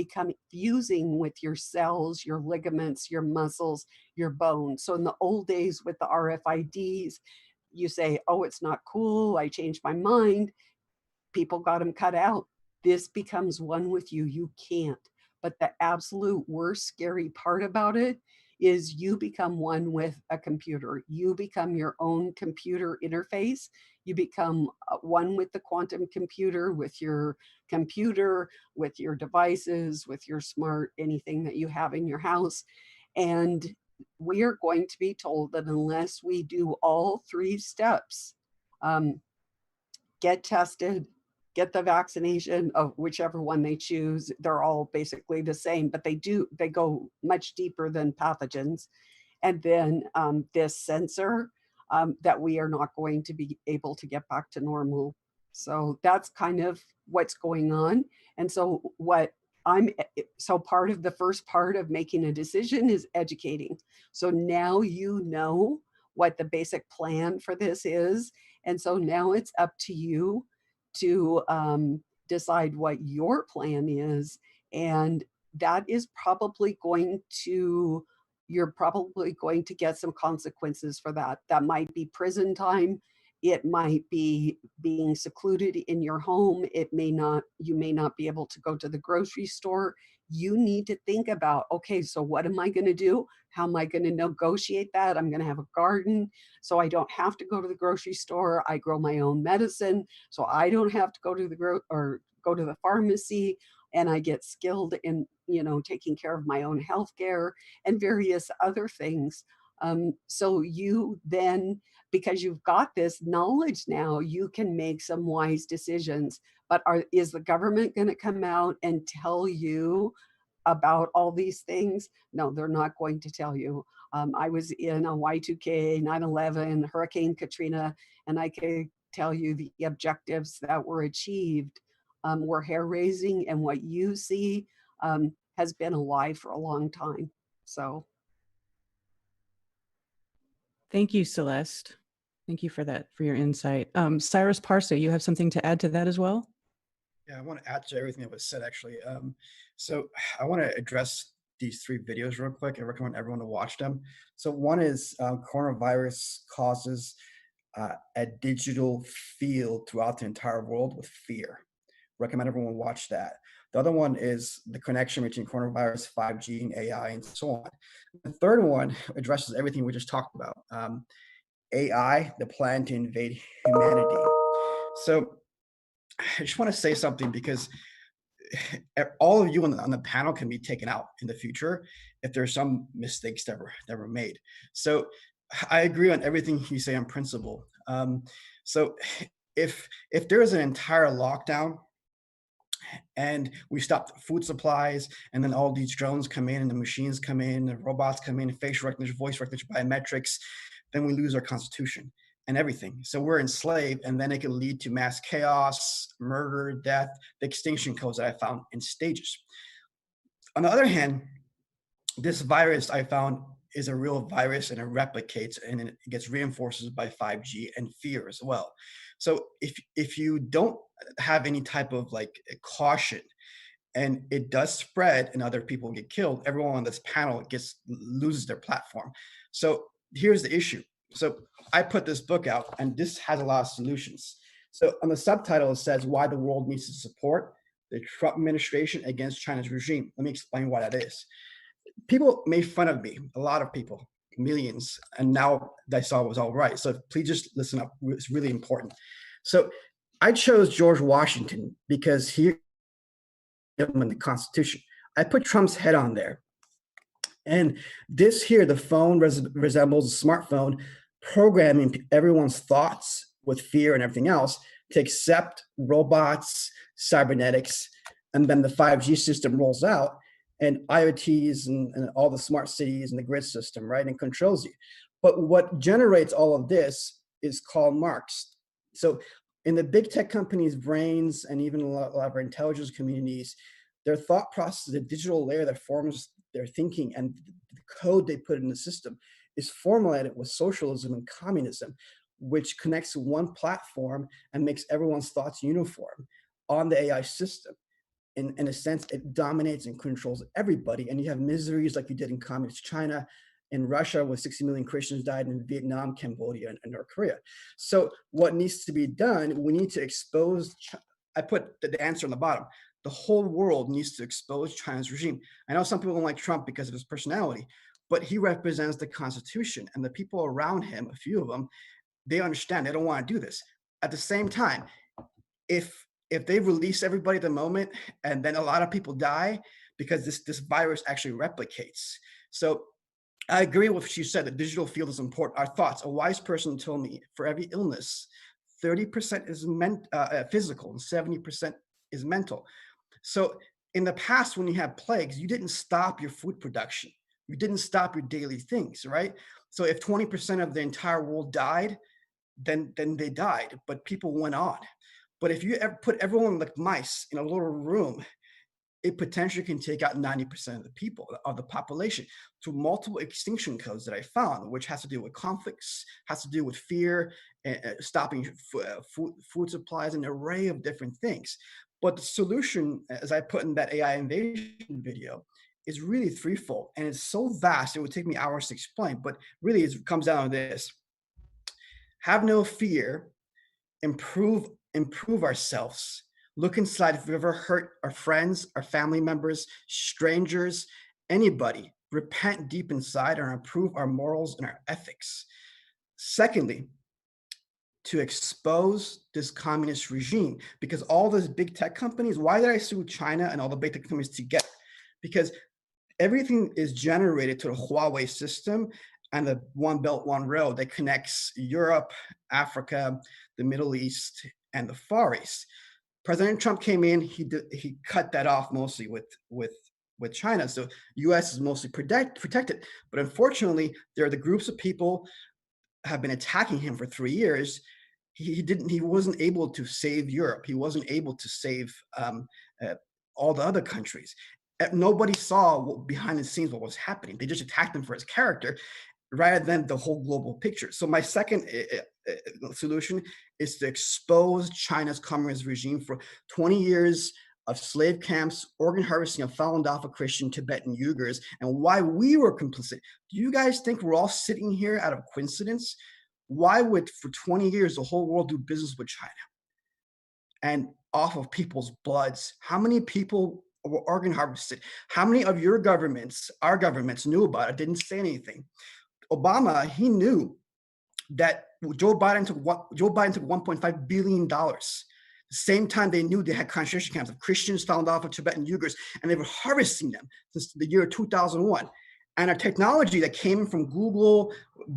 fusing with your cells, your ligaments, your muscles, your bones. So in the old days with the RFIDs, you say, oh, it's not cool, I changed my mind. People got them cut out. This becomes one with you. You can't. But the absolute worst scary part about it is you become one with a computer. You become your own computer interface. You become one with the quantum computer, with your devices, with your smart, anything that you have in your house. And we are going to be told that unless we do all 3 steps, get tested, get the vaccination of whichever one they choose. They're all basically the same, but they go much deeper than pathogens. And then this sensor, that we are not going to be able to get back to normal. So that's kind of what's going on. And so part of the first part of making a decision is educating. So now you know what the basic plan for this is. And so now it's up to you to decide what your plan is. And that is you're probably going to get some consequences for that. That might be prison time. It might be being secluded in your home. You may not be able to go to the grocery store. You need to think about, okay, so what am I going to do? How am I going to negotiate that? I'm going to have a garden, so I don't have to go to the grocery store. I grow my own medicine, so I don't have to go to the pharmacy, and I get skilled in, taking care of my own healthcare and various other things. So you then, because you've got this knowledge now, you can make some wise decisions. But is the government going to come out and tell you about all these things? No, they're not going to tell you. I was in a Y2K, 9/11, Hurricane Katrina, and I could tell you the objectives that were achieved were hair-raising, and what you see has been a lie for a long time. So. Thank you, Celeste. Thank you for your insight. Cyrus Parsa, you have something to add to that as well? Yeah, I want to add to everything that was said, actually. So I want to address these 3 videos real quick. I recommend everyone to watch them. So one is coronavirus causes a digital field throughout the entire world with fear. Recommend everyone watch that. The other one is the connection between coronavirus, 5G, and AI, and so on. The third one addresses everything we just talked about. AI, the plan to invade humanity. So I just want to say something, because all of you on the panel can be taken out in the future if there's some mistakes that were made. So I agree on everything you say on principle. So if there is an entire lockdown and we stop food supplies, and then all these drones come in, and the machines come in, the robots come in, facial recognition, voice recognition, biometrics, then we lose our constitution and everything. So we're enslaved, and then it can lead to mass chaos, murder, death, the extinction codes that I found in stages. On the other hand, this virus I found is a real virus, and it replicates, and it gets reinforced by 5G and fear as well. So if you don't have any type of caution, and it does spread and other people get killed, everyone on this panel loses their platform. So here's the issue. So I put this book out, and this has a lot of solutions. So on the subtitle, it says why the world needs to support the Trump administration against China's regime. Let me explain why that is. People made fun of me, a lot of people, millions, and now they saw it was all right. So please just listen up. It's really important. So I chose George Washington because he in the Constitution. I put Trump's head on there. And this here, the phone resembles a smartphone, programming everyone's thoughts with fear and everything else to accept robots, cybernetics, and then the 5G system rolls out. and IoTs and all the smart cities and the grid system, right? And controls you. But what generates all of this is Karl Marx. So in the big tech companies' brains and even a lot of our intelligence communities, their thought process, the digital layer that forms their thinking and the code they put in the system is formulated with socialism and communism, which connects to one platform and makes everyone's thoughts uniform on the AI system. In a sense, it dominates and controls everybody. And you have miseries like you did in communist China, in Russia, where 60 million Christians died, in Vietnam, Cambodia, and North Korea. So what needs to be done, we need to expose, I put the answer on the bottom. The whole world needs to expose China's regime. I know some people don't like Trump because of his personality, but he represents the Constitution, and the people around him, a few of them, they understand, they don't want to do this. At the same time, if they release everybody at the moment, and then a lot of people die because this virus actually replicates. So I agree with what she said, the digital field is important. Our thoughts, a wise person told me, for every illness, 30% is physical and 70% is mental. So in the past, when you had plagues, you didn't stop your food production. You didn't stop your daily things, right? So if 20% of the entire world died, then they died, but people went on. But if you ever put everyone like mice in a little room, it potentially can take out 90% of the people, of the population, through multiple extinction codes that I found, which has to do with conflicts, has to do with fear, stopping food supplies, an array of different things. But the solution, as I put in that AI invasion video, is really threefold. And it's so vast, it would take me hours to explain, but really it comes down to this. Have no fear, improve ourselves. Look inside if we've ever hurt our friends, our family members, strangers, anybody. Repent deep inside and improve our morals and our ethics. Secondly, to expose this communist regime, because all those big tech companies, why did I sue China and all the big tech companies together? Because everything is generated to the Huawei system and the One Belt, One Road that connects Europe, Africa, the Middle East, and the Far East. President Trump came in, he cut that off mostly with China. So US is mostly protected. But unfortunately, there are the groups of people have been attacking him for 3 years. He wasn't able to save Europe. He wasn't able to save all the other countries. Nobody saw behind the scenes what was happening. They just attacked him for his character rather than the whole global picture. So my second solution is to expose China's communist regime for 20 years of slave camps, organ harvesting of Falun Dafa Christian, Tibetan Uyghurs, and why we were complicit. Do you guys think we're all sitting here out of coincidence? Why would, for 20 years, the whole world do business with China? And off of people's bloods, how many people were organ harvested? How many of your governments, our governments, knew about it, didn't say anything? Obama, he knew that Joe Biden took $1.5 billion. The same time they knew they had concentration camps of Christians, Falun Dafa, Tibetan Uyghurs, and they were harvesting them since the year 2001. And our technology that came from Google,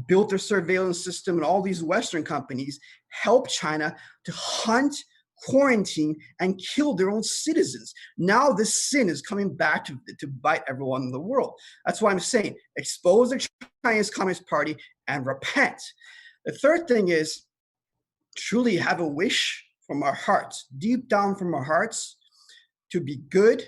built their surveillance system, and all these Western companies helped China to hunt, quarantine, and kill their own citizens. Now this sin is coming back to bite everyone in the world. That's why I'm saying expose the Chinese Communist Party and repent. The third thing is truly have a wish from our hearts, deep down from our hearts, to be good,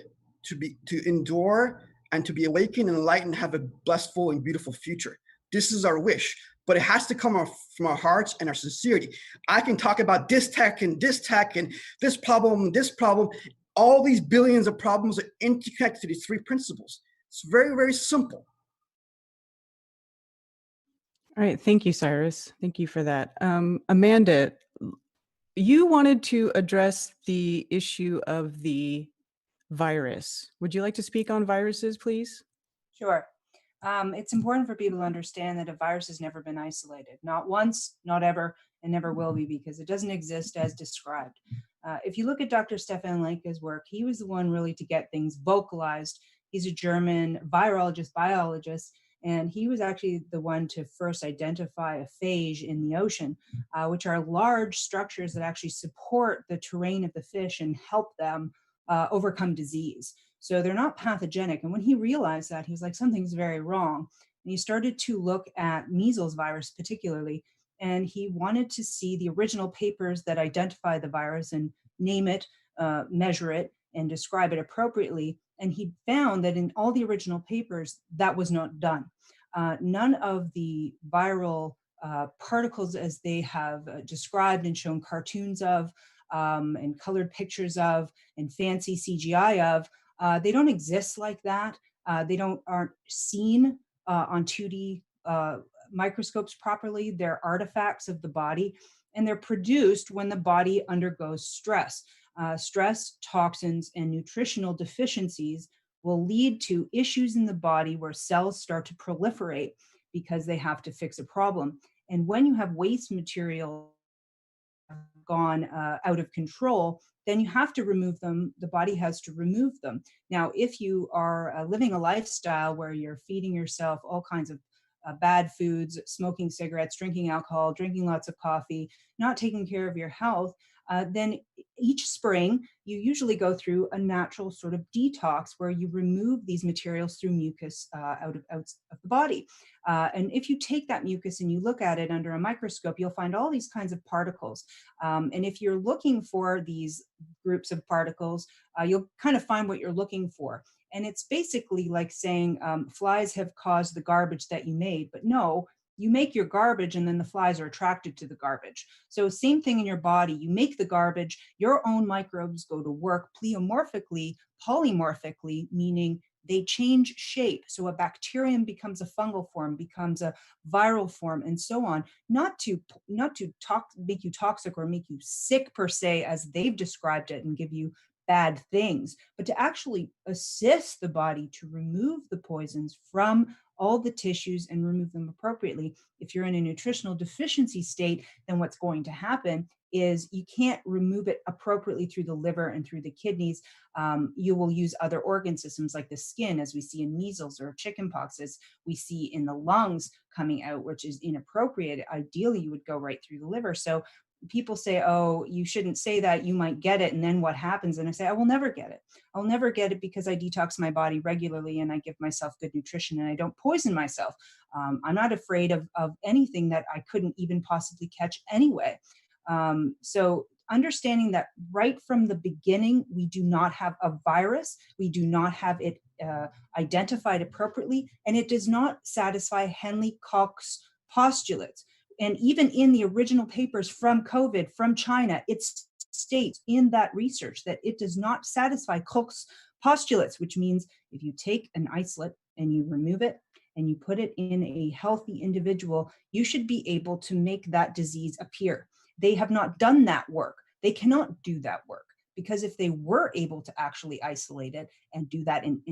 to endure, and to be awakened and enlightened, have a blissful and beautiful future. This is our wish, but it has to come from our hearts and our sincerity. I can talk about this tech and this problem, all these billions of problems are interconnected to these three principles. It's very, very simple. All right, thank you, Cyrus. Thank you for that. Amanda, you wanted to address the issue of the virus. Would you like to speak on viruses, please? Sure. It's important for people to understand that a virus has never been isolated, not once, not ever, and never will be, because it doesn't exist as described. If you look at Dr. Stefan Lenke's work, he was the one really to get things vocalized. He's a German virologist, biologist, and he was actually the one to first identify a phage in the ocean, which are large structures that actually support the terrain of the fish and help them overcome disease. So they're not pathogenic. And when he realized that, he was like, something's very wrong. And he started to look at measles virus particularly, and he wanted to see the original papers that identify the virus and name it, measure it, and describe it appropriately. And he found that in all the original papers, that was not done. None of the viral particles as they have described and shown cartoons of, and colored pictures of, and fancy CGI of, they don't exist like that. They aren't seen on 2D microscopes properly. They're artifacts of the body, and they're produced when the body undergoes stress. Stress, toxins, and nutritional deficiencies will lead to issues in the body where cells start to proliferate because they have to fix a problem. And when you have waste material gone out of control, then you have to remove them. The body has to remove them. Now, if you are living a lifestyle where you're feeding yourself all kinds of bad foods, smoking cigarettes, drinking alcohol, drinking lots of coffee, not taking care of your health, then each spring you usually go through a natural sort of detox where you remove these materials through mucus out of the body. And if you take that mucus and you look at it under a microscope, you'll find all these kinds of particles. And if you're looking for these groups of particles, you'll kind of find what you're looking for. And it's basically like saying flies have caused the garbage that you made, but no, you make your garbage and then the flies are attracted to the garbage. So same thing in your body, you make the garbage, your own microbes go to work pleomorphically, polymorphically, meaning they change shape. So a bacterium becomes a fungal form, becomes a viral form, and so on. Not to make you toxic or make you sick per se, as they've described it, and give you bad things, but to actually assist the body to remove the poisons from all the tissues and remove them appropriately. If you're in a nutritional deficiency state, then what's going to happen is you can't remove it appropriately through the liver and through the kidneys. You will use other organ systems like the skin, as we see in measles or chickenpox, as we see in the lungs coming out, which is inappropriate. Ideally, you would go right through the liver. So people say, oh, you shouldn't say that, you might get it. And then what happens? And I say, I will never get it. I'll never get it because I detox my body regularly and I give myself good nutrition and I don't poison myself. I'm not afraid of anything that I couldn't even possibly catch anyway. So understanding that right from the beginning, we do not have a virus, we do not have it identified appropriately, and it does not satisfy Henle-Cox postulates. And even in the original papers from COVID, from China, it states in that research that it does not satisfy Koch's postulates, which means if you take an isolate and you remove it and you put it in a healthy individual, you should be able to make that disease appear. They have not done that work. They cannot do that work, because if they were able to actually isolate it and do that and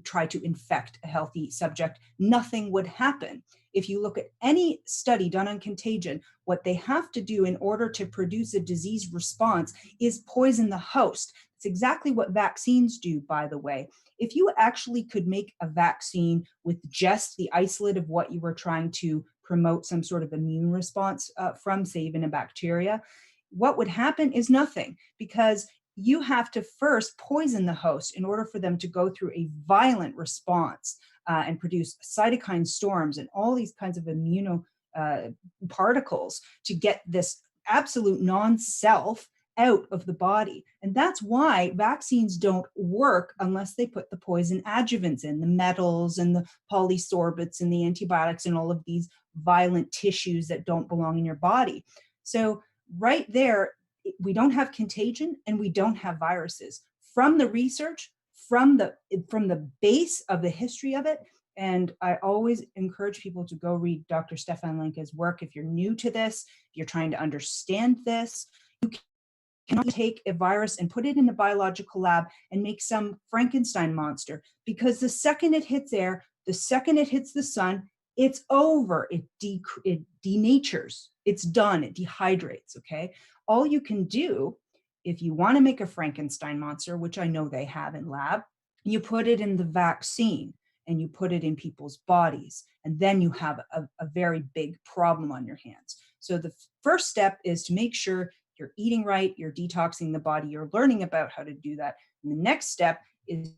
try to infect a healthy subject, nothing would happen. If you look at any study done on contagion, what they have to do in order to produce a disease response is poison the host. It's exactly what vaccines do, by the way. If you actually could make a vaccine with just the isolate of what you were trying to promote some sort of immune response from, say, even a bacteria, what would happen is nothing, because you have to first poison the host in order for them to go through a violent response and produce cytokine storms and all these kinds of immuno particles to get this absolute non-self out of the body. And that's why vaccines don't work unless they put the poison adjuvants in, the metals and the polysorbates and the antibiotics and all of these violent tissues that don't belong in your body. So right there, we don't have contagion and we don't have viruses. From the research, from the base of the history of it, and I always encourage people to go read Dr. Stefan Lenke's work. If you're new to this, if you're trying to understand this, you cannot take a virus and put it in a biological lab and make some Frankenstein monster, because the second it hits air, the second it hits the sun, it's over. It denatures. It's done. It dehydrates, okay? All you can do, if you want to make a Frankenstein monster, which I know they have in lab, you put it in the vaccine and you put it in people's bodies, and then you have a very big problem on your hands. So the first step is to make sure you're eating right, you're detoxing the body, you're learning about how to do that. And the next step is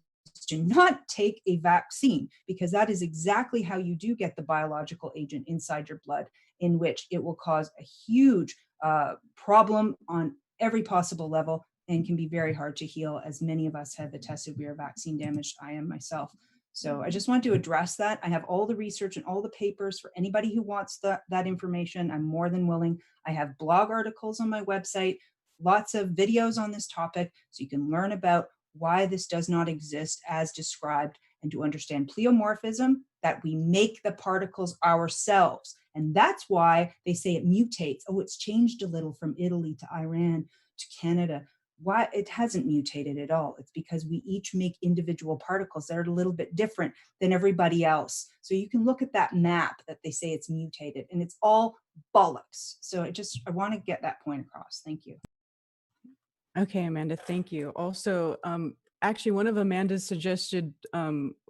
to not take a vaccine, because that is exactly how you do get the biological agent inside your blood, in which it will cause a huge problem on every possible level and can be very hard to heal. As many of us have attested, we are vaccine damaged. I am myself. So I just want to address that. I have all the research and all the papers for anybody who wants that information. I'm more than willing. I have blog articles on my website, lots of videos on this topic, so you can learn about why this does not exist as described, and to understand pleomorphism, that we make the particles ourselves. And that's why they say it mutates. Oh, it's changed a little from Italy to Iran to Canada. Why? It hasn't mutated at all. It's because we each make individual particles that are a little bit different than everybody else. So you can look at that map that they say it's mutated, and it's all bollocks. So I want to get that point across. Thank you. Okay, Amanda, thank you. Also, actually, one of Amanda's suggested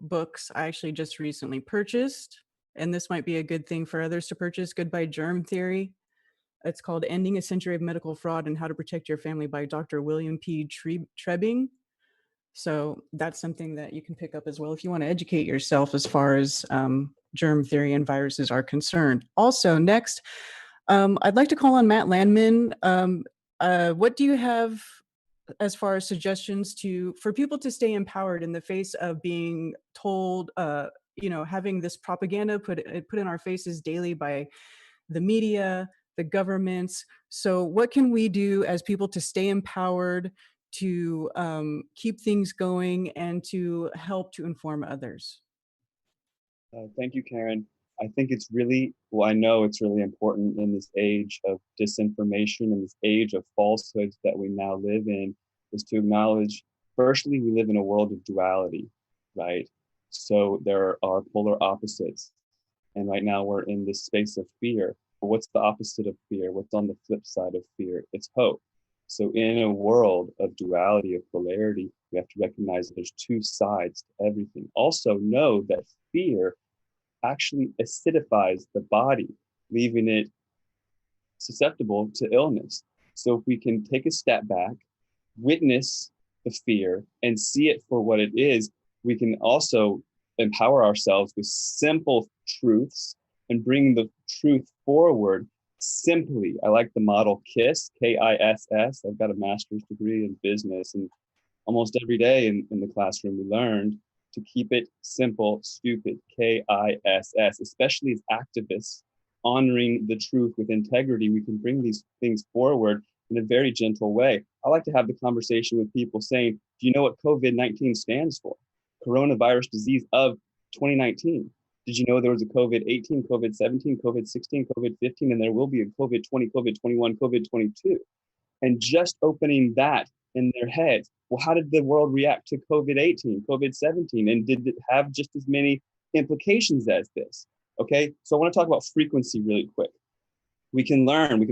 books I actually just recently purchased, and this might be a good thing for others to purchase, Goodbye Germ Theory. It's called Ending a Century of Medical Fraud and How to Protect Your Family by Dr. William P. Trebing. So that's something that you can pick up as well if you want to educate yourself as far as germ theory and viruses are concerned. Also, next, I'd like to call on Matt Landman. What do you have as far as suggestions for people to stay empowered in the face of being told, having this propaganda put in our faces daily by the media, the governments? So what can we do as people to stay empowered, to keep things going, and to help to inform others? Thank you, Karen. I think it's really, I know it's really important in this age of disinformation and this age of falsehoods that we now live in, is to acknowledge, firstly, we live in a world of duality, right? So there are polar opposites. And right now we're in this space of fear. But what's the opposite of fear? What's on the flip side of fear? It's hope. So in a world of duality, of polarity, we have to recognize that there's two sides to everything. Also know that fear actually acidifies the body, leaving it susceptible to illness. So if we can take a step back, witness the fear, and see it for what it is, we can also empower ourselves with simple truths and bring the truth forward simply. I like the model KISS, K-I-S-S. I've got a master's degree in business, and almost every day in the classroom we learned to keep it simple, stupid, K-I-S-S, especially as activists honoring the truth with integrity. We can bring these things forward in a very gentle way. I like to have the conversation with people saying, do you know what COVID-19 stands for? Coronavirus disease of 2019. Did you know there was a COVID-18, COVID-17, COVID-16, COVID-15, and there will be a COVID-20, COVID-21, COVID-22? And just opening that in their heads, well, how did the world react to COVID-18, COVID-17? And did it have just as many implications as this? Okay, so I want to talk about frequency really quick. We can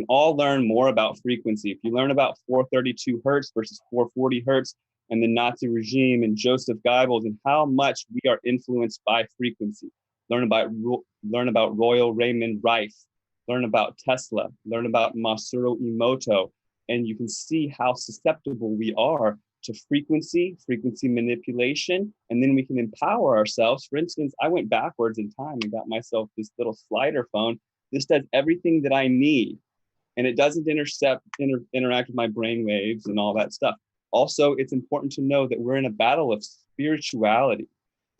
all learn more about frequency. If you learn about 432 hertz versus 440 hertz and the Nazi regime and Joseph Goebbels and how much we are influenced by frequency. Learn about Royal Raymond Rife, learn about Tesla, learn about Masaru Emoto, and you can see how susceptible we are to frequency manipulation, and then we can empower ourselves. For instance, I went backwards in time and got myself this little slider phone. This does everything that I need, and it doesn't interact with my brain waves and all that stuff. Also, it's important to know that we're in a battle of spirituality.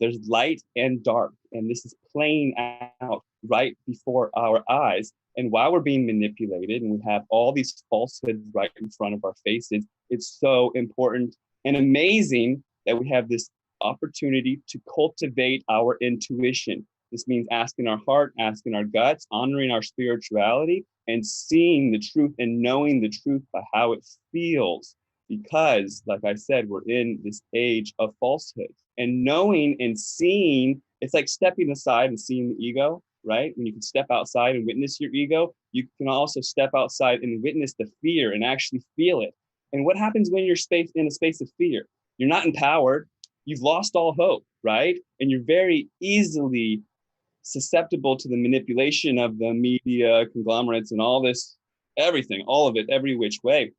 There's light and dark, and this is playing out right before our eyes. And while we're being manipulated and we have all these falsehoods right in front of our faces, it's so important and amazing that we have this opportunity to cultivate our intuition. This means asking our heart, asking our guts, honoring our spirituality, and seeing the truth and knowing the truth by how it feels. Because, like I said, we're in this age of falsehood. And knowing and seeing, it's like stepping aside and seeing the ego, right? When you can step outside and witness your ego, you can also step outside and witness the fear and actually feel it. And what happens when you're in a space of fear? You're not empowered. You've lost all hope, right? And you're very easily susceptible to the manipulation of the media conglomerates and all this everything, all of it, every which way.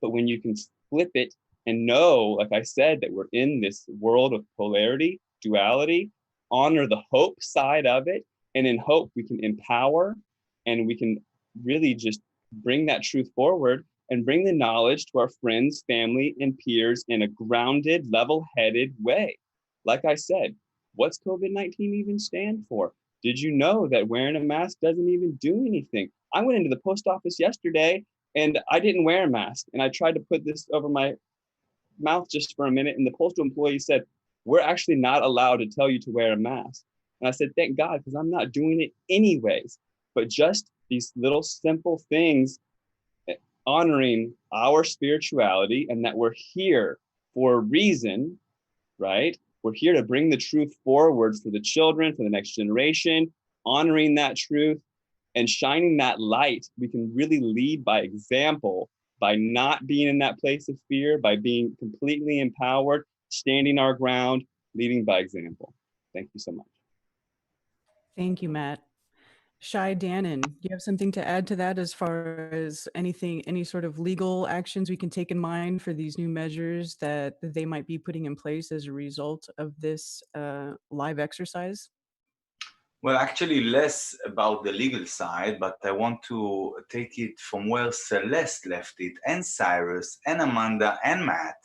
But when you can flip it and know, like I said, that we're in this world of polarity, duality, honor the hope side of it. And in hope, we can empower and we can really just bring that truth forward and bring the knowledge to our friends, family, and peers in a grounded, level-headed way. Like I said, what's COVID-19 even stand for? Did you know that wearing a mask doesn't even do anything? I went into the post office yesterday and I didn't wear a mask. And I tried to put this over my mouth just for a minute. And the postal employee said, we're actually not allowed to tell you to wear a mask. And I said, thank God, because I'm not doing it anyways. But just these little simple things, honoring our spirituality and that we're here for a reason, right? We're here to bring the truth forward for the children, for the next generation, honoring that truth and shining that light. We can really lead by example, by not being in that place of fear, by being completely empowered, standing our ground, leading by example. Thank you so much. Thank you, Matt. Shai Dannon, do you have something to add to that as far as anything, any sort of legal actions we can take in mind for these new measures that they might be putting in place as a result of this live exercise? Well, actually less about the legal side, but I want to take it from where Celeste left it, and Cyrus, and Amanda, and Matt,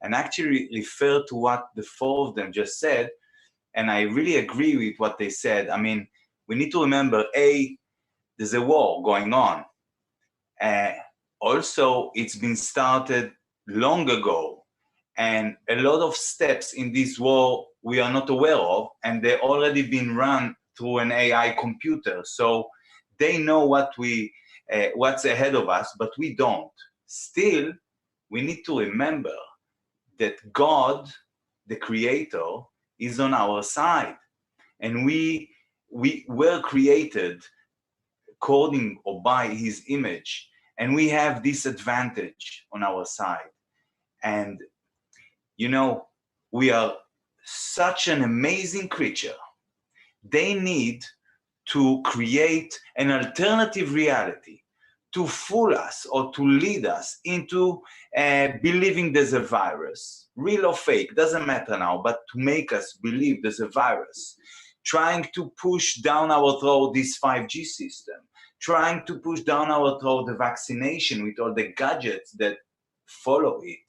and actually refer to what the four of them just said. And I really agree with what they said. I mean, we need to remember, there's a war going on. Also, it's been started long ago. And a lot of steps in this war we are not aware of, and they've already been run through an AI computer. So they know what's ahead of us, but we don't. Still, we need to remember that God, the Creator, is on our side. And we were created according or by his image, and we have this advantage on our side. And you know, we are such an amazing creature. They need to create an alternative reality to fool us or to lead us into believing there's a virus, real or fake, doesn't matter now, but to make us believe there's a virus, trying to push down our throat this 5G system, trying to push down our throat the vaccination with all the gadgets that follow it.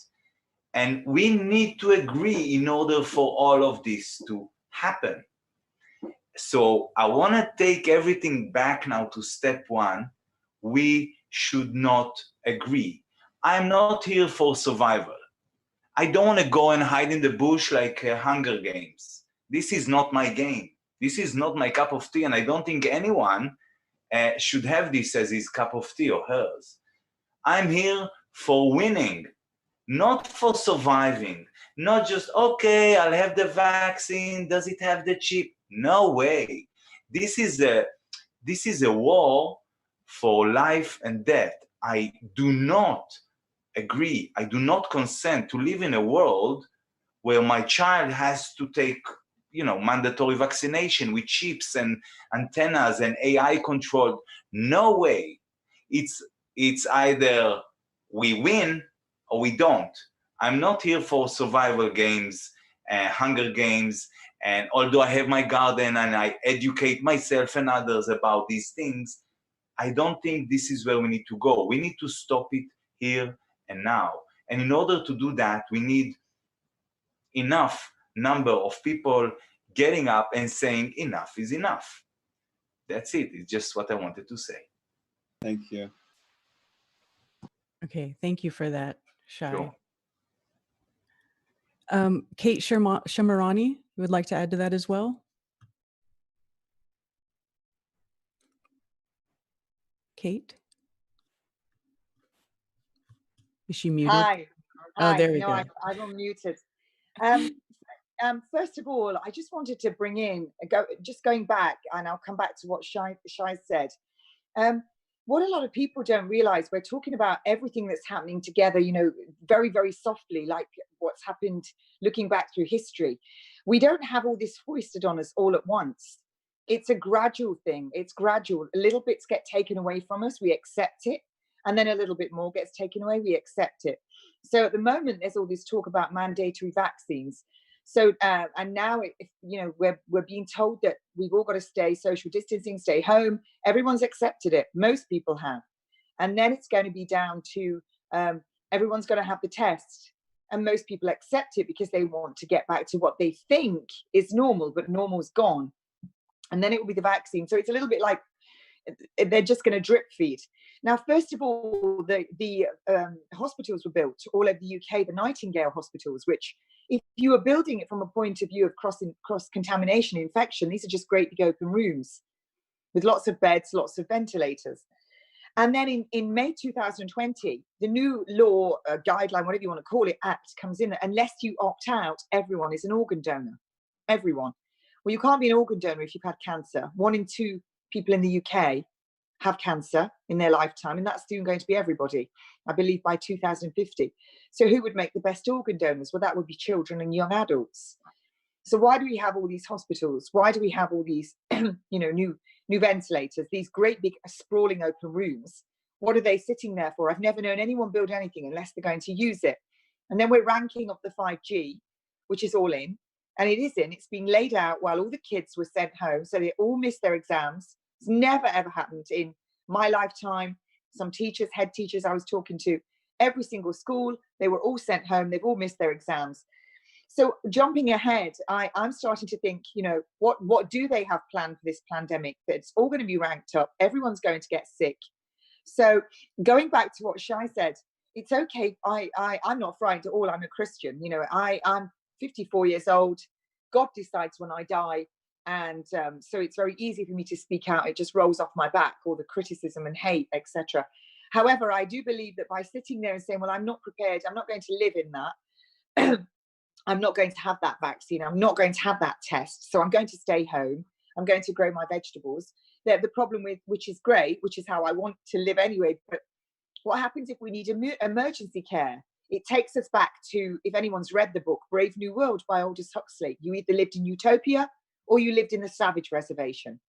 And we need to agree in order for all of this to happen. So I want to take everything back now to step one. We should not agree. I'm not here for survival. I don't want to go and hide in the bush like Hunger Games. This is not my game. This is not my cup of tea, and I don't think anyone should have this as his cup of tea or hers. I'm here for winning, not for surviving. Not just, okay, I'll have the vaccine. Does it have the chip? No way. This is a war for life and death. I do not agree. I do not consent to live in a world where my child has to take, mandatory vaccination with chips and antennas and AI controlled. No way. It's either we win or we don't. I'm not here for survival games, Hunger Games, and although I have my garden and I educate myself and others about these things, I don't think this is where we need to go. We need to stop it here and now. And in order to do that, we need enough number of people getting up and saying enough is enough. That's it. It's just what I wanted to say. Thank you. Okay, thank you for that, Shai. Sure. Kate Shamarani would like to add to that as well. Kate? Is she muted? Hi. Oh, there we No, go. I'm unmuted. First of all, I just wanted to bring in, going back, and I'll come back to what Shai said. What a lot of people don't realize, we're talking about everything that's happening together, very, very softly, like what's happened looking back through history. We don't have all this foisted on us all at once. It's a gradual thing. It's gradual. Little bits get taken away from us. We accept it. and then a little bit more gets taken away, we accept it. So at the moment, there's all this talk about mandatory vaccines. So and now, we're being told that we've all got to stay social distancing, stay home. Everyone's accepted it. Most people have. And then it's going to be down to everyone's going to have the test. And most people accept it because they want to get back to what they think is normal, but normal's gone. And then it will be the vaccine. So it's a little bit like they're just going to drip feed. Now, first of all, the hospitals were built all over the UK, the Nightingale hospitals, which if you are building it from a point of view of cross-contamination, infection, these are just great big open rooms with lots of beds, lots of ventilators. And then in May 2020, the new law, guideline, whatever you want to call it, act comes in. Unless you opt out, everyone is an organ donor. Everyone. Well, you can't be an organ donor if you've had cancer. 1 in 2 people in the UK have cancer in their lifetime, and that's soon going to be everybody, I believe, by 2050. So who would make the best organ donors? Well, that would be children and young adults. So why do we have all these hospitals? Why do we have all these new ventilators, these great big sprawling open rooms? What are they sitting there for? I've never known anyone build anything unless they're going to use it. And then we're ranking up the 5G, which is all in, and it is in. It's being laid out while all the kids were sent home, so they all missed their exams. It's never ever happened in my lifetime. Some teachers, head teachers I was talking to, every single school, they were all sent home. They've all missed their exams. So jumping ahead, I'm starting to think, what do they have planned for this pandemic? That it's all going to be ranked up. Everyone's going to get sick. So going back to what Shai said, it's okay. I'm not frightened at all. I'm a Christian. I'm 54 years old. God decides when I die. And so it's very easy for me to speak out. It just rolls off my back, all the criticism and hate, etc. However, I do believe that by sitting there and saying, well, I'm not prepared, I'm not going to live in that. I'm not going to have that vaccine. I'm not going to have that test. So I'm going to stay home. I'm going to grow my vegetables. The problem with, which is great, which is how I want to live anyway. But what happens if we need emergency care? It takes us back to, if anyone's read the book, Brave New World by Aldous Huxley. You either lived in utopia or you lived in the savage reservation.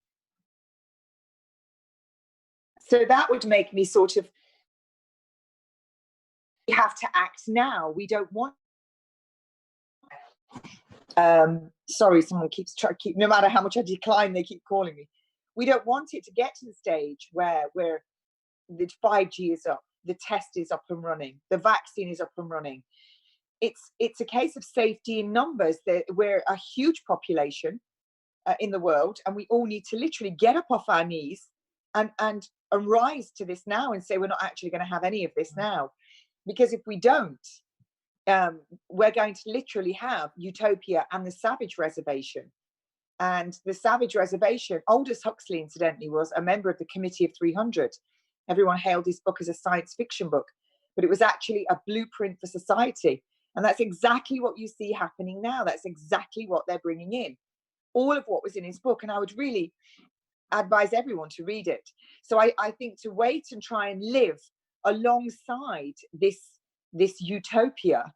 So that would make me sort of, we have to act now. We don't want, sorry, someone keeps trying to keep, no matter how much I decline, they keep calling me. We don't want it to get to the stage where the 5G is up, the test is up and running, the vaccine is up and running. It's a case of safety in numbers. We're a huge population in the world, and we all need to literally get up off our knees and rise to this now and say we're not actually going to have any of this now. Because if we don't, we're going to literally have utopia and the savage reservation. And the savage reservation, Aldous Huxley, incidentally, was a member of the Committee of 300. Everyone hailed his book as a science fiction book, but it was actually a blueprint for society. And that's exactly what you see happening now. That's exactly what they're bringing in. All of what was in his book. And I would really advise everyone to read it. So I think to wait and try and live alongside this utopia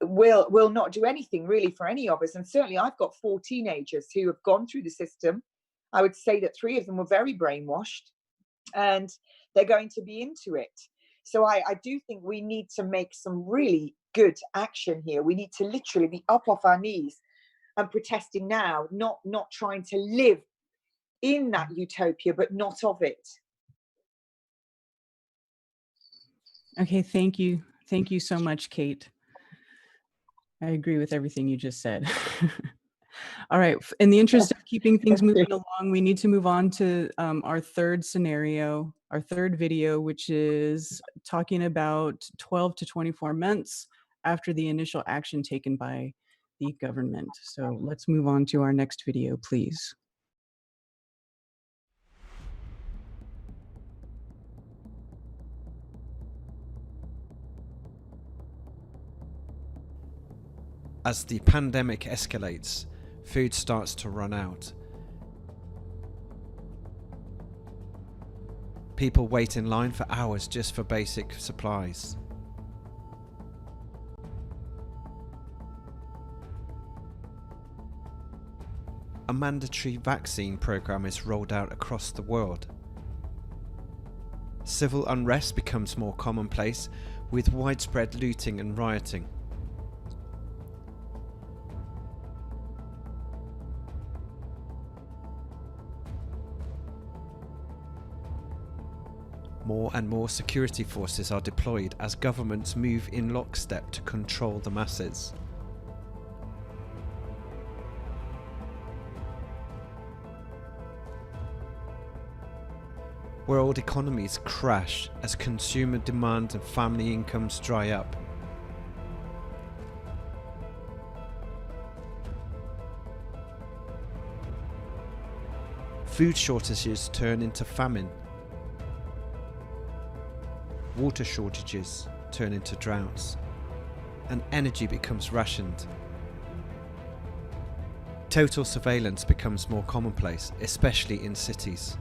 will not do anything really for any of us. And certainly I've got 4 teenagers who have gone through the system. I would say that 3 of them were very brainwashed, and they're going to be into it. So I do think we need to make some really good action here. We need to literally be up off our knees and protesting now, not trying to live in that utopia, but not of it. Okay, thank you. Thank you so much, Kate. I agree with everything you just said. All right, in the interest of keeping things moving along, we need to move on to our third scenario, our third video, which is talking about 12 to 24 months after the initial action taken by the government. So let's move on to our next video, please. As the pandemic escalates, food starts to run out. People wait in line for hours just for basic supplies. A mandatory vaccine program is rolled out across the world. Civil unrest becomes more commonplace, with widespread looting and rioting. More and more security forces are deployed as governments move in lockstep to control the masses. World economies crash as consumer demand and family incomes dry up. Food shortages turn into famine. Water shortages turn into droughts, and energy becomes rationed. Total surveillance becomes more commonplace, especially in cities.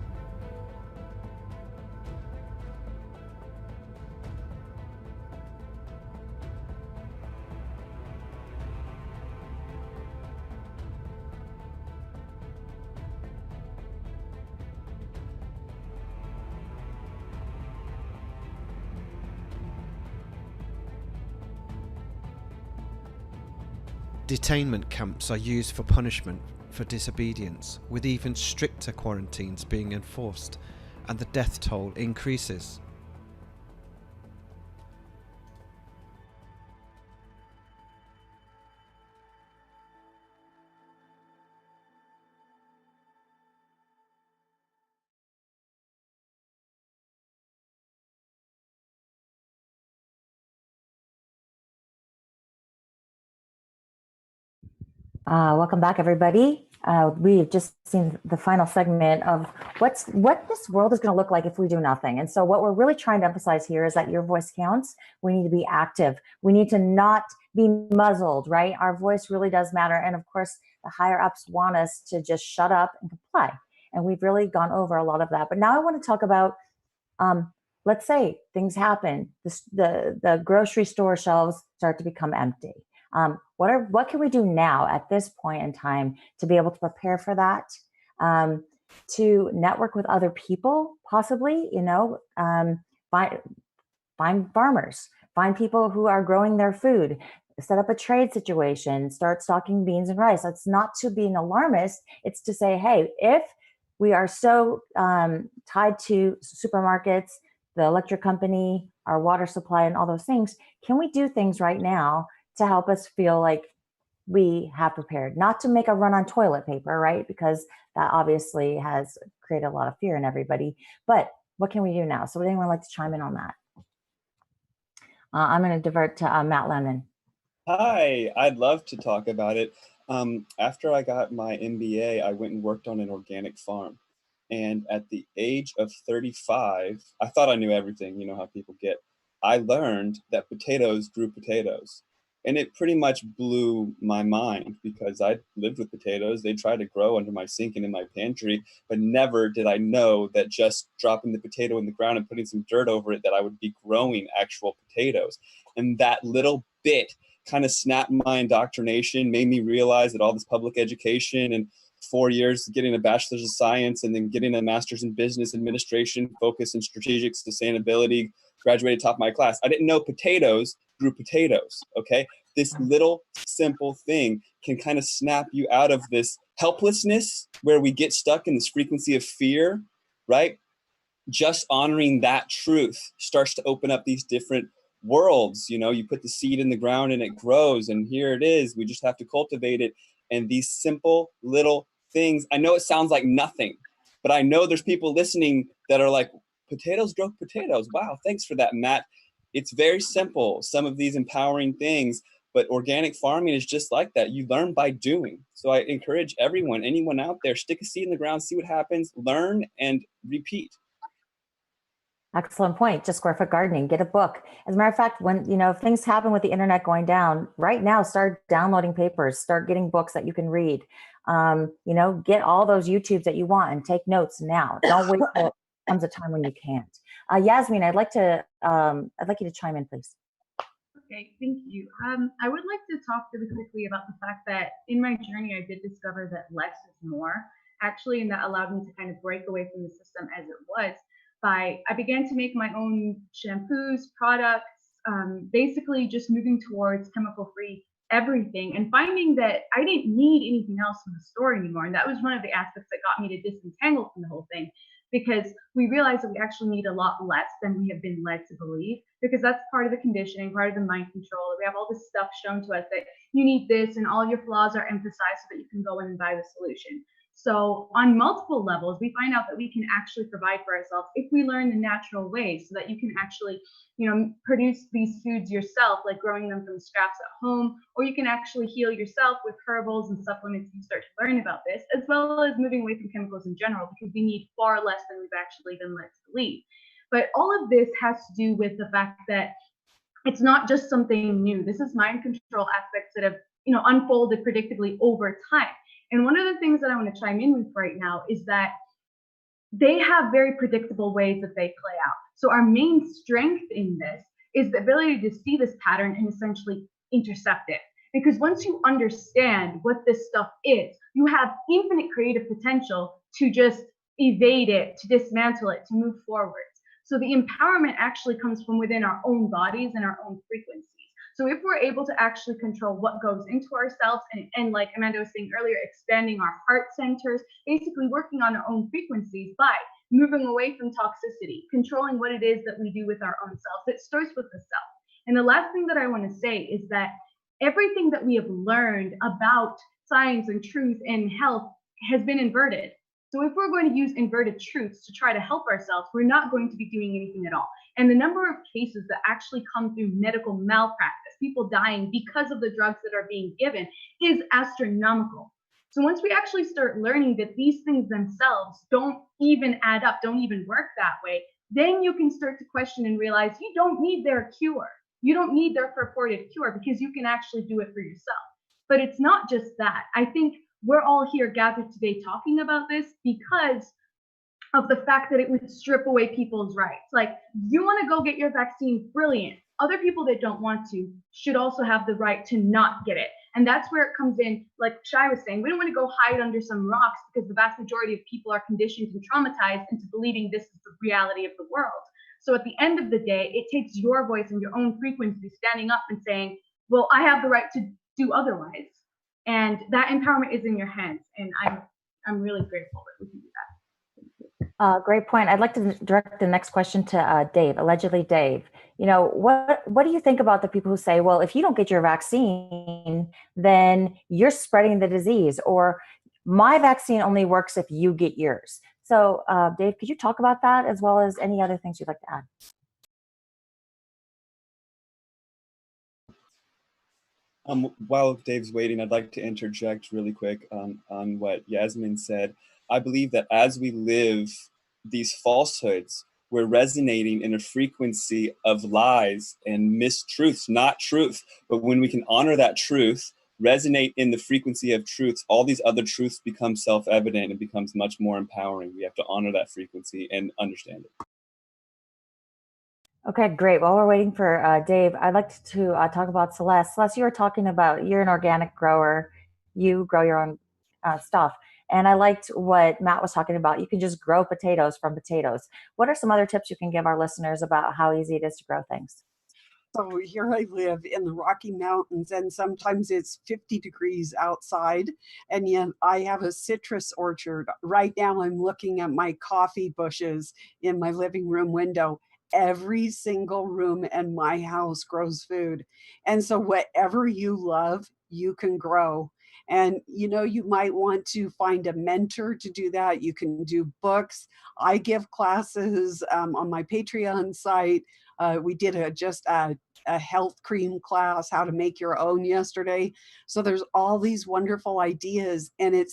Detainment camps are used for punishment for disobedience, with even stricter quarantines being enforced, and the death toll increases. Welcome back, everybody. We've just seen the final segment of what this world is going to look like if we do nothing. And so what we're really trying to emphasize here is that your voice counts. We need to be active. We need to not be muzzled, right? Our voice really does matter. And of course, the higher ups want us to just shut up and comply. And we've really gone over a lot of that. But now I want to talk about, let's say things happen. The grocery store shelves start to become empty. What can we do now at this point in time to be able to prepare for that? To network with other people, possibly, find farmers, find people who are growing their food, set up a trade situation, start stocking beans and rice. It's not to be an alarmist. It's to say, hey, if we are so tied to supermarkets, the electric company, our water supply, and all those things, can we do things right now to help us feel like we have prepared? Not to make a run on toilet paper, right? Because that obviously has created a lot of fear in everybody. But what can we do now? So would anyone like to chime in on that? I'm going to divert to Matt Lemon. Hi, I'd love to talk about it. After I got my MBA, I went and worked on an organic farm. And at the age of 35, I thought I knew everything, you know how people get. I learned that potatoes grew potatoes. And it pretty much blew my mind because I lived with potatoes. They tried to grow under my sink and in my pantry, but never did I know that just dropping the potato in the ground and putting some dirt over it, that I would be growing actual potatoes. And that little bit kind of snapped my indoctrination, made me realize that all this public education and 4 years getting a bachelor's of science and then getting a master's in business administration, focus in strategic sustainability, graduated top of my class. I didn't know potatoes grew potatoes, okay? This little simple thing can kind of snap you out of this helplessness where we get stuck in this frequency of fear, right? Just honoring that truth starts to open up these different worlds. You know, you put the seed in the ground and it grows, and here it is. We just have to cultivate it. And these simple little things, I know it sounds like nothing, but I know there's people listening that are like, potatoes grow potatoes. Wow, thanks for that, Matt. It's very simple, some of these empowering things, but organic farming is just like that. You learn by doing. So I encourage everyone, anyone out there, stick a seed in the ground, see what happens, learn and repeat. Excellent point. Just square foot gardening, get a book. As a matter of fact, when, if things happen with the internet going down right now, start downloading papers, start getting books that you can read, get all those YouTubes that you want and take notes now. Don't wait till it comes a time when you can't. Yasmin, I'd like you to chime in, please. Okay, thank you. I would like to talk really quickly about the fact that in my journey, I did discover that less is more, actually, and that allowed me to kind of break away from the system as it was. I began to make my own shampoos, products, basically just moving towards chemical-free everything and finding that I didn't need anything else from the store anymore. And that was one of the aspects that got me to disentangle from the whole thing, because we realized that we actually need a lot less than we have been led to believe, because that's part of the conditioning, part of the mind control. We have all this stuff shown to us that you need this and all your flaws are emphasized so that you can go in and buy the solution. So on multiple levels, we find out that we can actually provide for ourselves if we learn the natural ways, so that you can actually, produce these foods yourself, like growing them from scraps at home, or you can actually heal yourself with herbals and supplements. You start to learn about this, as well as moving away from chemicals in general, because we need far less than we've actually been led to believe. But all of this has to do with the fact that it's not just something new. This is mind control aspects that have, unfolded predictably over time. And one of the things that I want to chime in with right now is that they have very predictable ways that they play out. So our main strength in this is the ability to see this pattern and essentially intercept it. Because once you understand what this stuff is, you have infinite creative potential to just evade it, to dismantle it, to move forward. So the empowerment actually comes from within our own bodies and our own frequencies. So if we're able to actually control what goes into ourselves and like Amanda was saying earlier, expanding our heart centers, basically working on our own frequencies by moving away from toxicity, controlling what it is that we do with our own selves. It starts with the self. And the last thing that I want to say is that everything that we have learned about science and truth and health has been inverted. So if we're going to use inverted truths to try to help ourselves, we're not going to be doing anything at all. And the number of cases that actually come through medical malpractice, people dying because of the drugs that are being given, is astronomical. So once we actually start learning that these things themselves don't even add up, don't even work that way, then you can start to question and realize you don't need their cure. You don't need their purported cure, because you can actually do it for yourself. But it's not just that. I think we're all here gathered today talking about this because of the fact that it would strip away people's rights. Like, you want to go get your vaccine, brilliant. Other people that don't want to should also have the right to not get it. And that's where it comes in, like Shai was saying, we don't want to go hide under some rocks, because the vast majority of people are conditioned and traumatized into believing this is the reality of the world. So at the end of the day, it takes your voice and your own frequency standing up and saying, well, I have the right to do otherwise. And that empowerment is in your hands. And I'm really grateful that we can do that. Great point. I'd like to direct the next question to Dave, allegedly Dave. What do you think about the people who say, well, if you don't get your vaccine, then you're spreading the disease, or my vaccine only works if you get yours? So Dave, could you talk about that, as well as any other things you'd like to add? While Dave's waiting, I'd like to interject really quick on what Yasmin said. I believe that as we live these falsehoods, we're resonating in a frequency of lies and mistruths, not truth. But when we can honor that truth, resonate in the frequency of truths, all these other truths become self-evident and becomes much more empowering. We have to honor that frequency and understand it. Okay, great. While we're waiting for Dave, I'd like to talk about Celeste. Celeste, you were talking about, you're an organic grower. You grow your own stuff. And I liked what Matt was talking about. You can just grow potatoes from potatoes. What are some other tips you can give our listeners about how easy it is to grow things? So here I live in the Rocky Mountains, and sometimes it's 50 degrees outside, and yet I have a citrus orchard. Right now I'm looking at my coffee bushes in my living room window. Every single room in my house grows food. And so whatever you love, you can grow. And you might want to find a mentor to do that. You can do books. I give classes on my Patreon site. We did just a health cream class, how to make your own, yesterday. So there's all these wonderful ideas, and it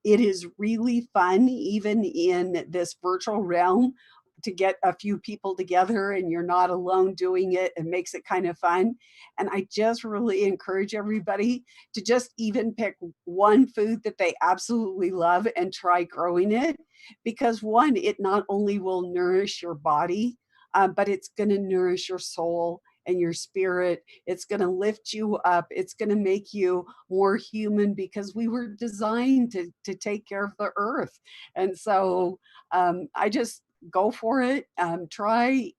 is really fun, even in this virtual realm, to get a few people together and you're not alone doing it. It makes it kind of fun. And I just really encourage everybody to just even pick one food that they absolutely love and try growing it, because one, it not only will nourish your body, but it's going to nourish your soul and your spirit. It's going to lift you up. It's going to make you more human, because we were designed to take care of the earth. And so I just go for it, try.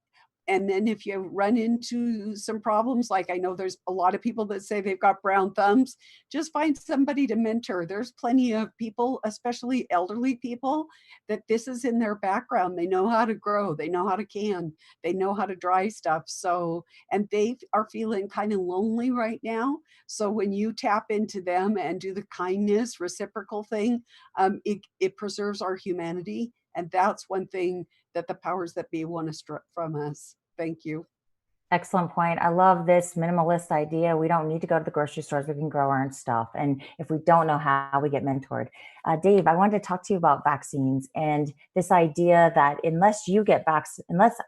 And then if you run into some problems, like I know there's a lot of people that say they've got brown thumbs, just find somebody to mentor. There's plenty of people, especially elderly people, that this is in their background. They know how to grow, they know how to can, they know how to dry stuff. So, and they are feeling kind of lonely right now. So when you tap into them and do the kindness, reciprocal thing, it preserves our humanity. And that's one thing that the powers that be want to strip from us. Thank you. Excellent point. I love this minimalist idea. We don't need to go to the grocery stores. We can grow our own stuff. And if we don't know how, we get mentored. Dave, I wanted to talk to you about vaccines and this idea that unless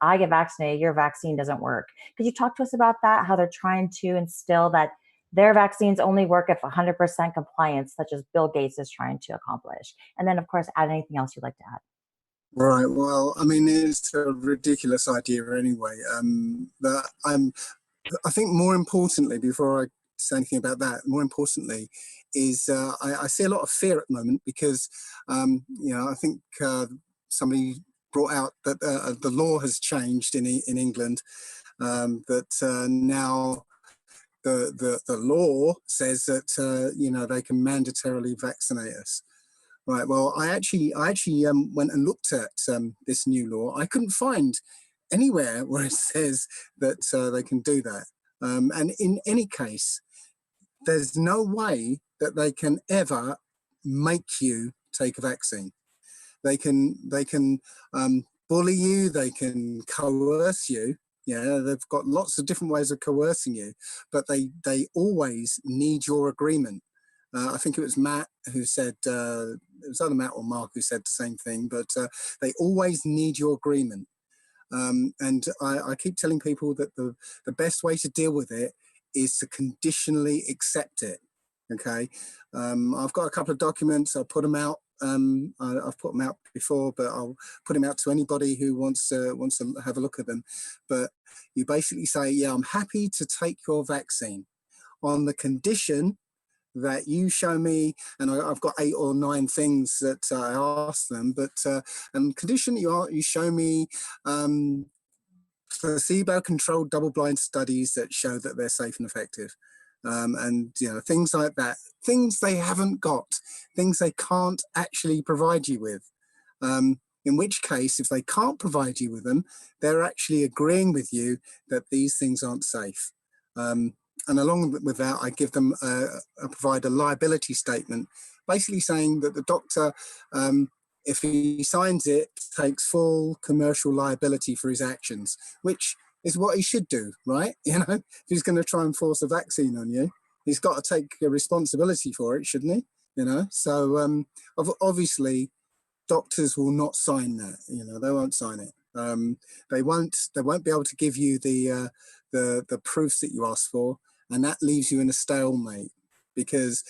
I get vaccinated, your vaccine doesn't work. Could you talk to us about that? How they're trying to instill that their vaccines only work if 100% compliance, such as Bill Gates is trying to accomplish. And then, of course, add anything else you'd like to add. Right. Well, I mean, it's a ridiculous idea anyway. But I think more importantly, before I say anything about that, more importantly, is I see a lot of fear at the moment because, you know, I think somebody brought out that the law has changed in England, that now the law says that you know, they can mandatorily vaccinate us. Right. Well, I actually went and looked at this new law. I couldn't find anywhere where it says that they can do that. And in any case, there's no way that they can ever make you take a vaccine. They can bully you. They can coerce you. Yeah, they've got lots of different ways of coercing you, but they always need your agreement. I think it was Matt who said, it was either Matt or Mark who said the same thing, but they always need your agreement. And I keep telling people that the best way to deal with it is to conditionally accept it. Okay. I've got a couple of documents. I'll put them out. I've put them out before, but I'll put them out to anybody who wants to have a look at them. But you basically say, yeah, I'm happy to take your vaccine on the condition that you show me, and I've got 8 or 9 things that I asked them, but and condition you show me placebo-controlled double-blind studies that show that they're safe and effective, and you know, things like that, things they haven't got, things they can't actually provide you with. In which case, if they can't provide you with them, they're actually agreeing with you that these things aren't safe. And along with that, I give them I provide a liability statement, basically saying that the doctor, if he signs it, takes full commercial liability for his actions, which is what he should do, right? You know, if he's going to try and force a vaccine on you, he's got to take a responsibility for it, shouldn't he? You know, so obviously, doctors will not sign that. You know, they won't sign it. They won't be able to give you the proofs that you asked for. And that leaves you in a stalemate because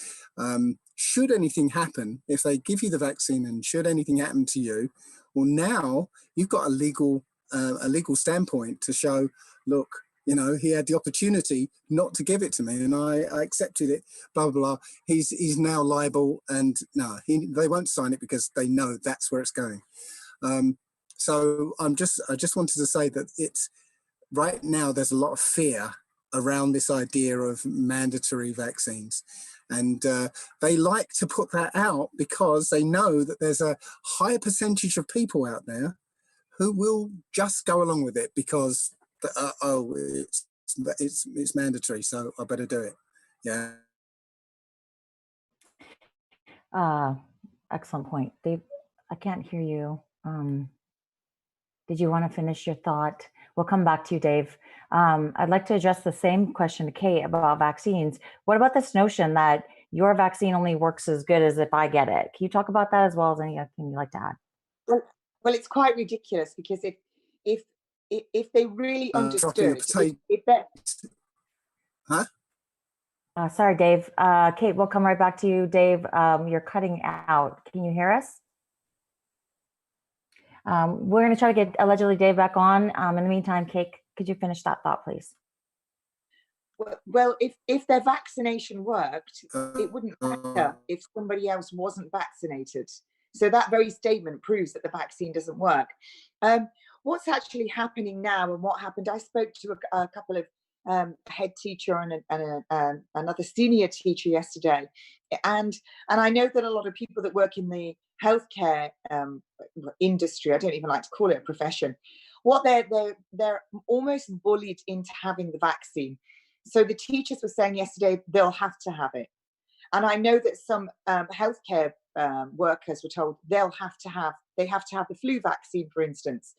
should anything happen, if they give you the vaccine and should anything happen to you, well, now you've got a legal standpoint to show, look, you know, he had the opportunity not to give it to me and I accepted it, blah, blah, blah. He's now liable, and no, they won't sign it because they know that's where it's going. So I just wanted to say that it's right now there's a lot of fear around this idea of mandatory vaccines. And they like to put that out because they know that there's a high percentage of people out there who will just go along with it because, oh, it's mandatory, so I better do it. Yeah. Excellent point. Dave, I can't hear you. Did you want to finish your thought? We'll come back to you, Dave. I'd like to address the same question to Kate about vaccines. What about this notion that your vaccine only works as good as if I get it? Can you talk about that as well as anything you'd like to add? Well, it's quite ridiculous because if they really understood, Huh? Sorry, Dave. Kate, we'll come right back to you. Dave, you're cutting out. Can you hear us? We're going to try to get allegedly Dave back on. In the meantime, Kate, could you finish that thought, please? Well, if their vaccination worked, it wouldn't matter if somebody else wasn't vaccinated. So that very statement proves that the vaccine doesn't work. What's actually happening now and what happened, I spoke to a couple of head teacher and another senior teacher yesterday, and I know that a lot of people that work in the healthcare industry, I don't even like to call it a profession, what they're almost bullied into having the vaccine. So the teachers were saying yesterday they'll have to have it, and I know that some healthcare workers were told they have to have the flu vaccine, for instance.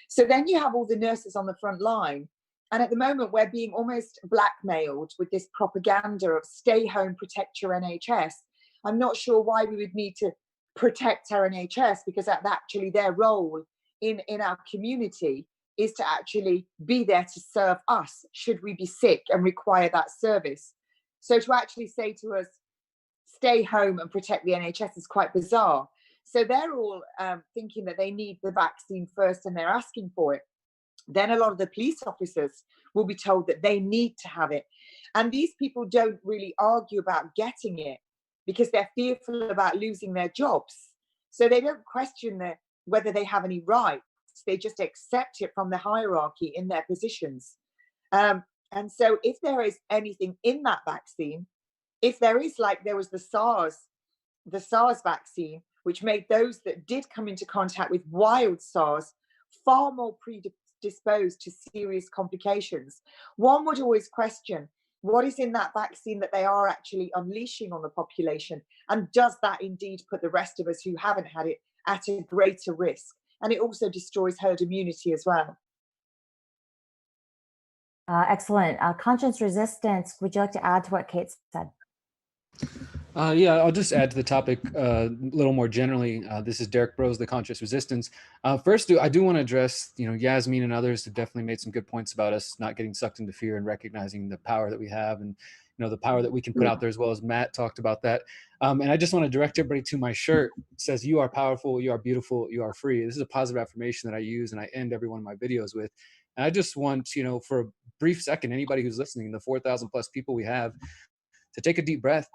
So then you have all the nurses on the front line. And at the moment, we're being almost blackmailed with this propaganda of stay home, protect your NHS. I'm not sure why we would need to protect our NHS, because that's actually their role in our community, is to actually be there to serve us should we be sick and require that service. So to actually say to us, stay home and protect the NHS is quite bizarre. So they're all thinking that they need the vaccine first and they're asking for it. Then a lot of the police officers will be told that they need to have it. And these people don't really argue about getting it because they're fearful about losing their jobs. So they don't question whether they have any rights. They just accept it from the hierarchy in their positions. And so if there is anything in that vaccine, if there is, like there was the SARS vaccine, which made those that did come into contact with wild SARS far more predisposed to serious complications, one would always question what is in that vaccine that they are actually unleashing on the population, and does that indeed put the rest of us who haven't had it at a greater risk? And it also destroys herd immunity as well. Excellent. Conscience resistance, would you like to add to what Kate said? Yeah, I'll just add to the topic a little more generally. This is Derek Bros, the Conscious Resistance. First, I do want to address, Yasmin and others have definitely made some good points about us not getting sucked into fear and recognizing the power that we have, and the power that we can put out there, as well as Matt talked about that. And I just want to direct everybody to my shirt. It says, "You are powerful, you are beautiful, you are free." This is a positive affirmation that I use and I end every one of my videos with. And I just want, for a brief second, anybody who's listening, the 4,000 plus people we have, to take a deep breath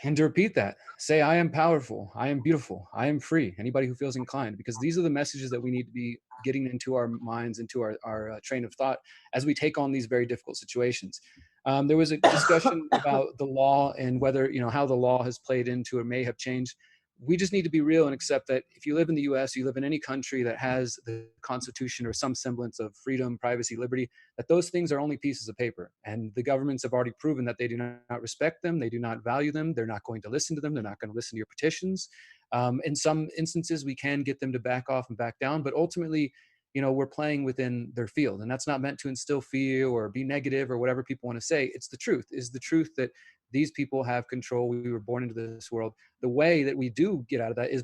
and to repeat that. Say, "I am powerful, I am beautiful, I am free." Anybody who feels inclined, because these are the messages that we need to be getting into our minds, into our train of thought as we take on these very difficult situations. There was a discussion about the law and whether, how the law has played into or may have changed. We just need to be real and accept that if you live in the US, you live in any country that has the Constitution or some semblance of freedom, privacy, liberty, that those things are only pieces of paper. And the governments have already proven that they do not respect them. They do not value them. They're not going to listen to them. They're not going to listen to your petitions. In some instances, we can get them to back off and back down, but ultimately, we're playing within their field. And that's not meant to instill fear or be negative or whatever people want to say. It's the truth. Is the truth that these people have control. We were born into this world. The way that we do get out of that is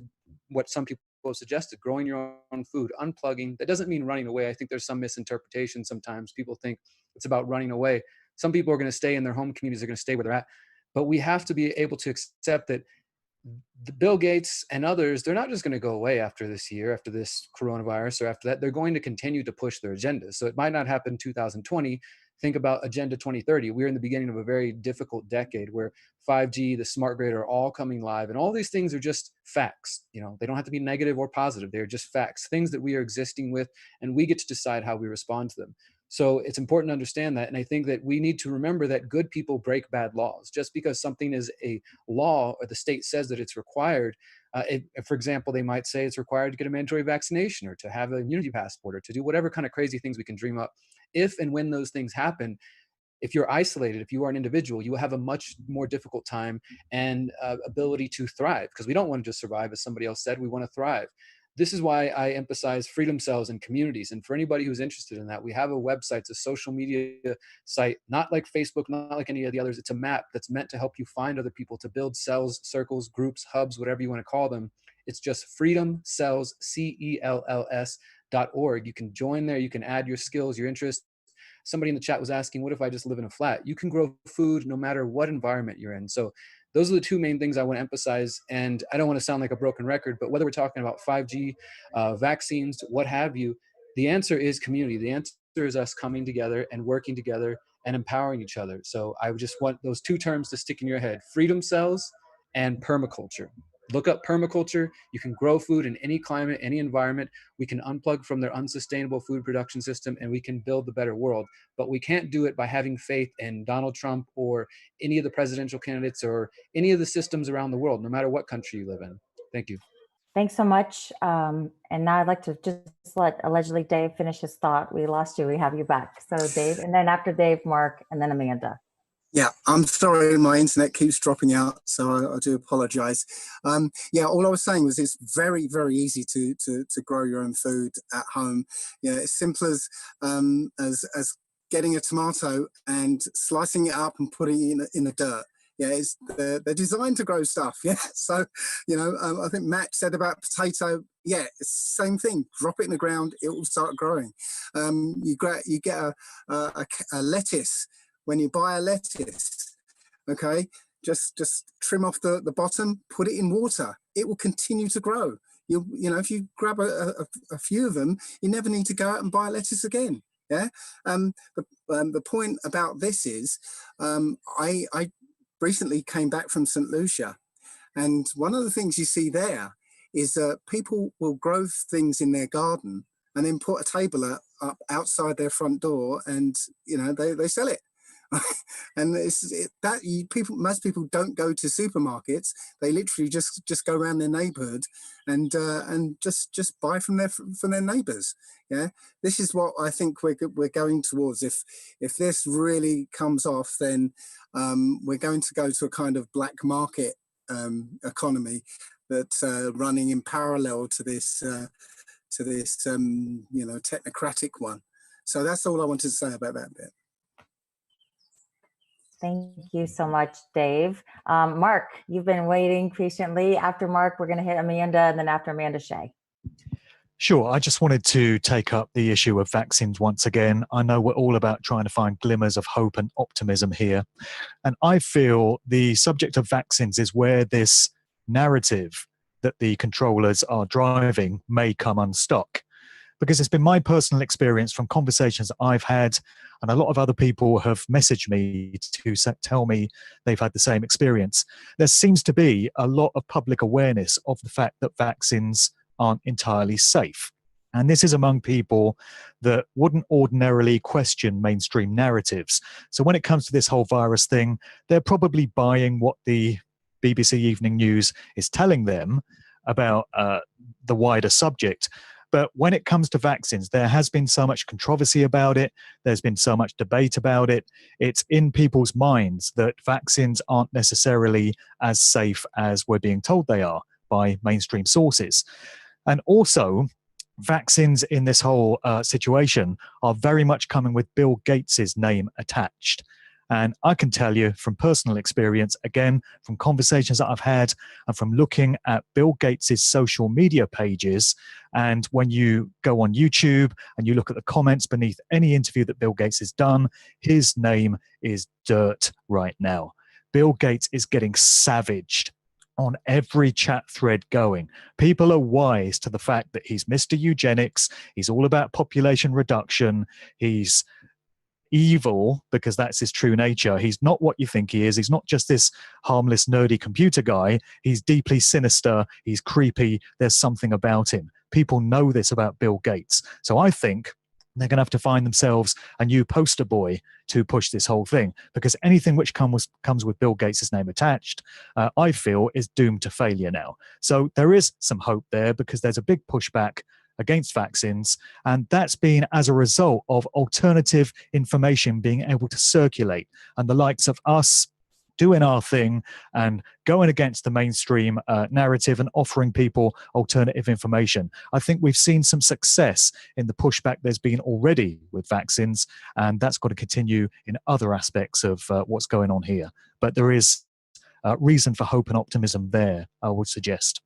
what some people have suggested: growing your own food, unplugging. That doesn't mean running away. I think there's some misinterpretation sometimes. People think it's about running away. Some people are going to stay in their home communities. They're going to stay where they're at. But we have to be able to accept that the Bill Gates and others, they're not just going to go away after this year, after this coronavirus, or after that. They're going to continue to push their agenda. So it might not happen in 2020. Think about Agenda 2030. We're in the beginning of a very difficult decade where 5G, the smart grid are all coming live. And all these things are just facts. They don't have to be negative or positive. They're just facts, things that we are existing with, and we get to decide how we respond to them. So it's important to understand that. And I think that we need to remember that good people break bad laws. Just because something is a law or the state says that it's required, for example, they might say it's required to get a mandatory vaccination or to have an immunity passport or to do whatever kind of crazy things we can dream up. If and when those things happen, if you're isolated, if you are an individual, you will have a much more difficult time and ability to thrive, because we don't want to just survive. As somebody else said, we want to thrive. This is why I emphasize freedom cells and communities. And for anybody who's interested in that, we have a website. It's a social media site, not like Facebook, not like any of the others. It's a map that's meant to help you find other people, to build cells, circles, groups, hubs, whatever you want to call them. It's just freedomcells, CELLS.org. You can join there. You can add your skills, your interests. Somebody in the chat was asking, what if I just live in a flat? You can grow food no matter what environment you're in. So those are the two main things I want to emphasize. And I don't want to sound like a broken record, but whether we're talking about 5G, vaccines, what have you, the answer is community. The answer is us coming together and working together and empowering each other. So I just want those two terms to stick in your head: freedom cells and permaculture. Look up permaculture. You can grow food in any climate, any environment. We can unplug from their unsustainable food production system, and we can build a better world. But we can't do it by having faith in Donald Trump or any of the presidential candidates or any of the systems around the world, no matter what country you live in. Thank you. Thanks so much. And now I'd like to just let allegedly Dave finish his thought. We lost you. We have you back. So Dave, and then after Dave, Mark, and then Amanda. Yeah, I'm sorry, my internet keeps dropping out, so I do apologize. Yeah, all I was saying was it's very, very easy to grow your own food at home. Yeah, it's simple as getting a tomato and slicing it up and putting it in the dirt. Yeah, they're designed to grow stuff. Yeah, so I think Matt said about potato. Yeah, it's the same thing. Drop it in the ground, it will start growing. You get a lettuce. When you buy a lettuce, okay, just trim off the bottom, put it in water. It will continue to grow. You know, if you grab a few of them, you never need to go out and buy lettuce again. Yeah. The point about this is, I recently came back from St. Lucia, and one of the things you see there is that people will grow things in their garden and then put a table up outside their front door, and they sell it. And most people don't go to supermarkets. They literally just go around their neighborhood and just buy from their neighbors. Yeah, this is what I think we're going towards. If this really comes off, then we're going to go to a kind of black market economy that's running in parallel to this technocratic one. So that's all I wanted to say about that bit. Thank you so much, Dave. Mark, you've been waiting patiently. After Mark, we're going to hit Amanda, and then after Amanda, Shay. Sure. I just wanted to take up the issue of vaccines once again. I know we're all about trying to find glimmers of hope and optimism here. And I feel the subject of vaccines is where this narrative that the controllers are driving may come unstuck. Because it's been my personal experience from conversations I've had, and a lot of other people have messaged me to tell me they've had the same experience. There seems to be a lot of public awareness of the fact that vaccines aren't entirely safe. And this is among people that wouldn't ordinarily question mainstream narratives. So when it comes to this whole virus thing, they're probably buying what the BBC Evening News is telling them about the wider subject. But when it comes to vaccines, there has been so much controversy about it. There's been so much debate about it. It's in people's minds that vaccines aren't necessarily as safe as we're being told they are by mainstream sources. And also, vaccines in this whole situation are very much coming with Bill Gates's name attached. And I can tell you from personal experience, again, from conversations that I've had and from looking at Bill Gates's social media pages, and when you go on YouTube and you look at the comments beneath any interview that Bill Gates has done, his name is dirt right now. Bill Gates is getting savaged on every chat thread going. People are wise to the fact that he's Mr. Eugenics, he's all about population reduction, he's evil because that's his true nature. He's not what you think he is. He's not just this harmless, nerdy computer guy. He's deeply sinister. He's creepy. There's something about him. People know this about Bill Gates. So I think they're going to have to find themselves a new poster boy to push this whole thing, because anything which comes with Bill Gates' name attached, I feel is doomed to failure now. So there is some hope there, because there's a big pushback against vaccines, and that's been as a result of alternative information being able to circulate, and the likes of us doing our thing and going against the mainstream narrative and offering people alternative information. I think we've seen some success in the pushback there's been already with vaccines, and that's got to continue in other aspects of what's going on here. But there is reason for hope and optimism there, I would suggest.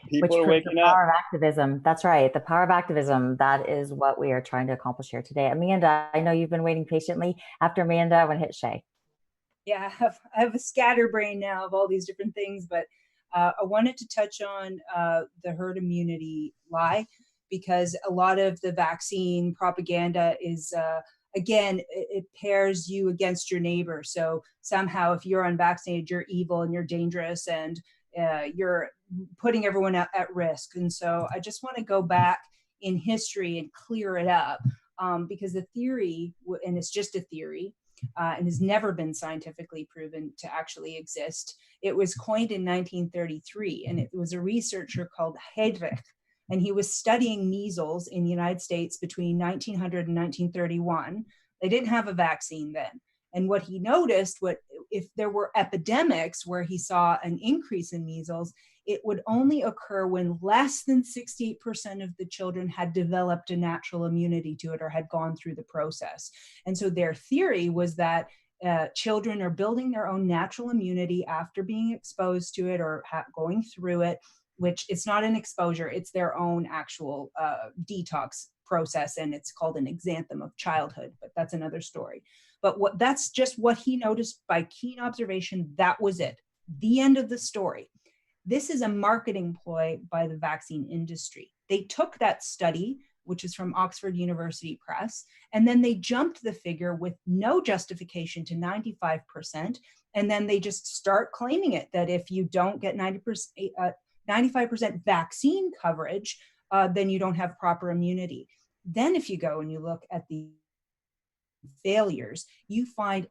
People are waking up. The power of activism. That's right. The power of activism. That is what we are trying to accomplish here today. Amanda, I know you've been waiting patiently. After Amanda, I want to hit Shay. Yeah, I have a scatterbrain now of all these different things, but I wanted to touch on the herd immunity lie, because a lot of the vaccine propaganda is, again, it pairs you against your neighbor. So somehow if you're unvaccinated, you're evil and you're dangerous, and you're putting everyone at risk. And so I just want to go back in history and clear it up, because the theory, and it's just a theory, and has never been scientifically proven to actually exist. It was coined in 1933, and it was a researcher called Heydrich, and he was studying measles in the United States between 1900 and 1931. They didn't have a vaccine then. And what he noticed, if there were epidemics where he saw an increase in measles, it would only occur when less than 68% of the children had developed a natural immunity to it or had gone through the process. And so their theory was that children are building their own natural immunity after being exposed to it or going through it, which it's not an exposure, it's their own actual detox process, and it's called an exanthem of childhood, but that's another story. But that's just what he noticed by keen observation. That was it, the end of the story. This is a marketing ploy by the vaccine industry. They took that study, which is from Oxford University Press, and then they jumped the figure with no justification to 95%, and then they just start claiming it, that if you don't get 95% vaccine coverage, then you don't have proper immunity. Then if you go and you look at the failures, you find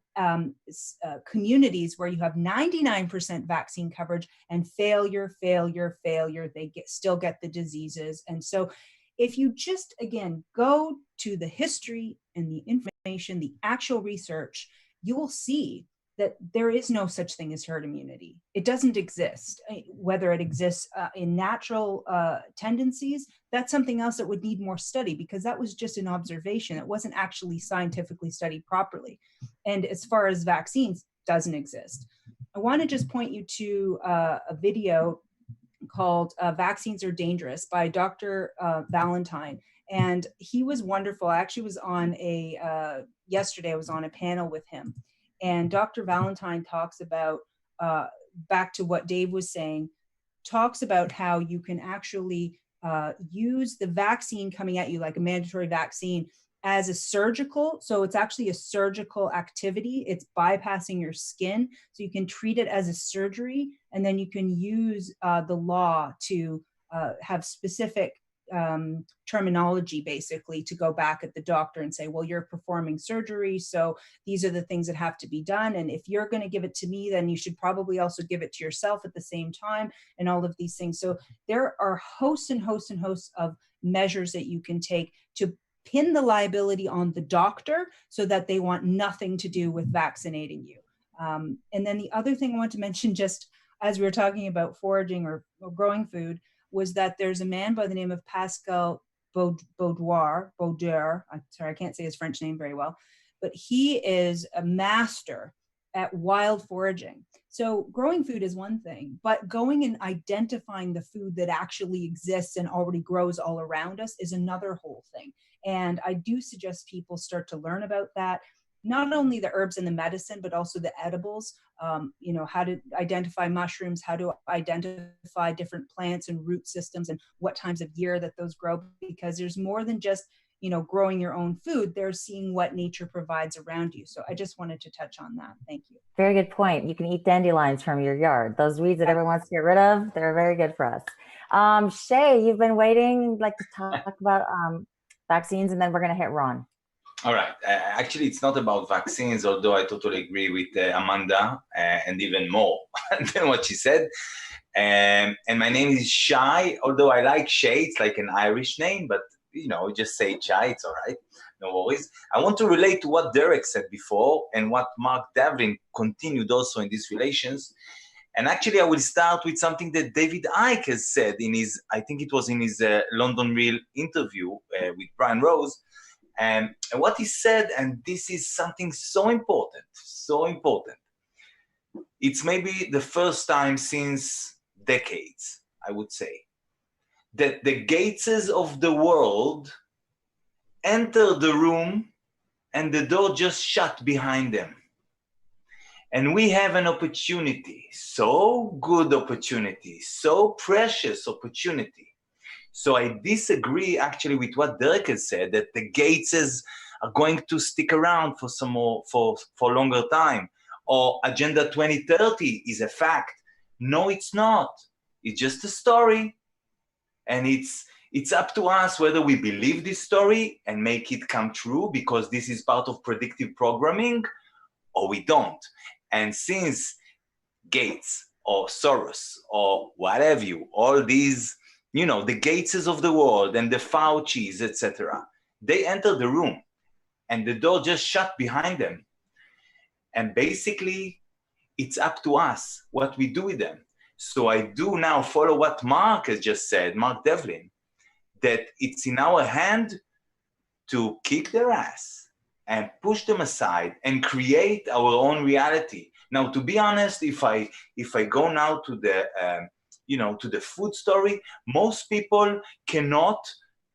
communities where you have 99% vaccine coverage and failure, they still get the diseases. And so if you just, again, go to the history and the information, the actual research, you will see that there is no such thing as herd immunity. It doesn't exist. Whether it exists in natural tendencies, that's something else that would need more study, because that was just an observation. It wasn't actually scientifically studied properly. And as far as vaccines, doesn't exist. I want to just point you to a video called Vaccines Are Dangerous by Dr. Valentine. And he was wonderful. I actually was on yesterday I was on a panel with him. And Dr. Valentine talks about, back to what Dave was saying, talks about how you can actually use the vaccine coming at you, like a mandatory vaccine, as a surgical. So it's actually a surgical activity. It's bypassing your skin. So you can treat it as a surgery, and then you can use the law to have specific terminology, basically, to go back at the doctor and say, well, you're performing surgery, so these are the things that have to be done, and if you're going to give it to me, then you should probably also give it to yourself at the same time, and all of these things. So there are hosts and hosts and hosts of measures that you can take to pin the liability on the doctor so that they want nothing to do with vaccinating you. And then the other thing I want to mention, just as we were talking about foraging or growing food, was that there's a man by the name of Pascal Baudouin. Sorry, I can't say his French name very well, but he is a master at wild foraging. So growing food is one thing, but going and identifying the food that actually exists and already grows all around us is another whole thing. And I do suggest people start to learn about that. Not only the herbs and the medicine, but also the edibles, how to identify mushrooms, how to identify different plants and root systems, and what times of year that those grow, because there's more than just, growing your own food. They're seeing what nature provides around you. So I just wanted to touch on that. Thank you. Very good point. You can eat dandelions from your yard. Those weeds that everyone wants to get rid of, they're very good for us. Shay, you've been waiting, like, to talk about vaccines, and then we're going to hit Ron. All right. Actually, it's not about vaccines, although I totally agree with Amanda, and even more than what she said. And my name is Shai, although I like Shay. It's like an Irish name, but, just say Shai. It's all right. No worries. I want to relate to what Derek said before and what Mark Devlin continued also in these relations. And actually, I will start with something that David Icke has said in his, I think it was in his London Real interview with Brian Rose. And what he said, and this is something so important, it's maybe the first time since decades, I would say, that the Gateses of the world enter the room and the door just shut behind them. And we have an opportunity, so good opportunity, so precious opportunity. So I disagree actually with what Derek has said, that the Gateses are going to stick around for some more, for longer time, or Agenda 2030 is a fact. No, it's not. It's just a story. And it's up to us whether we believe this story and make it come true because this is part of predictive programming, or we don't. And since Gates or Soros or whatever you, all these, you know, the Gateses of the world and the Faucis, etc., they enter the room and the door just shut behind them. And basically, it's up to us what we do with them. So I do now follow what Mark has just said, Mark Devlin, that it's in our hand to kick their ass and push them aside and create our own reality. Now, to be honest, if I go now to the to the food story, most people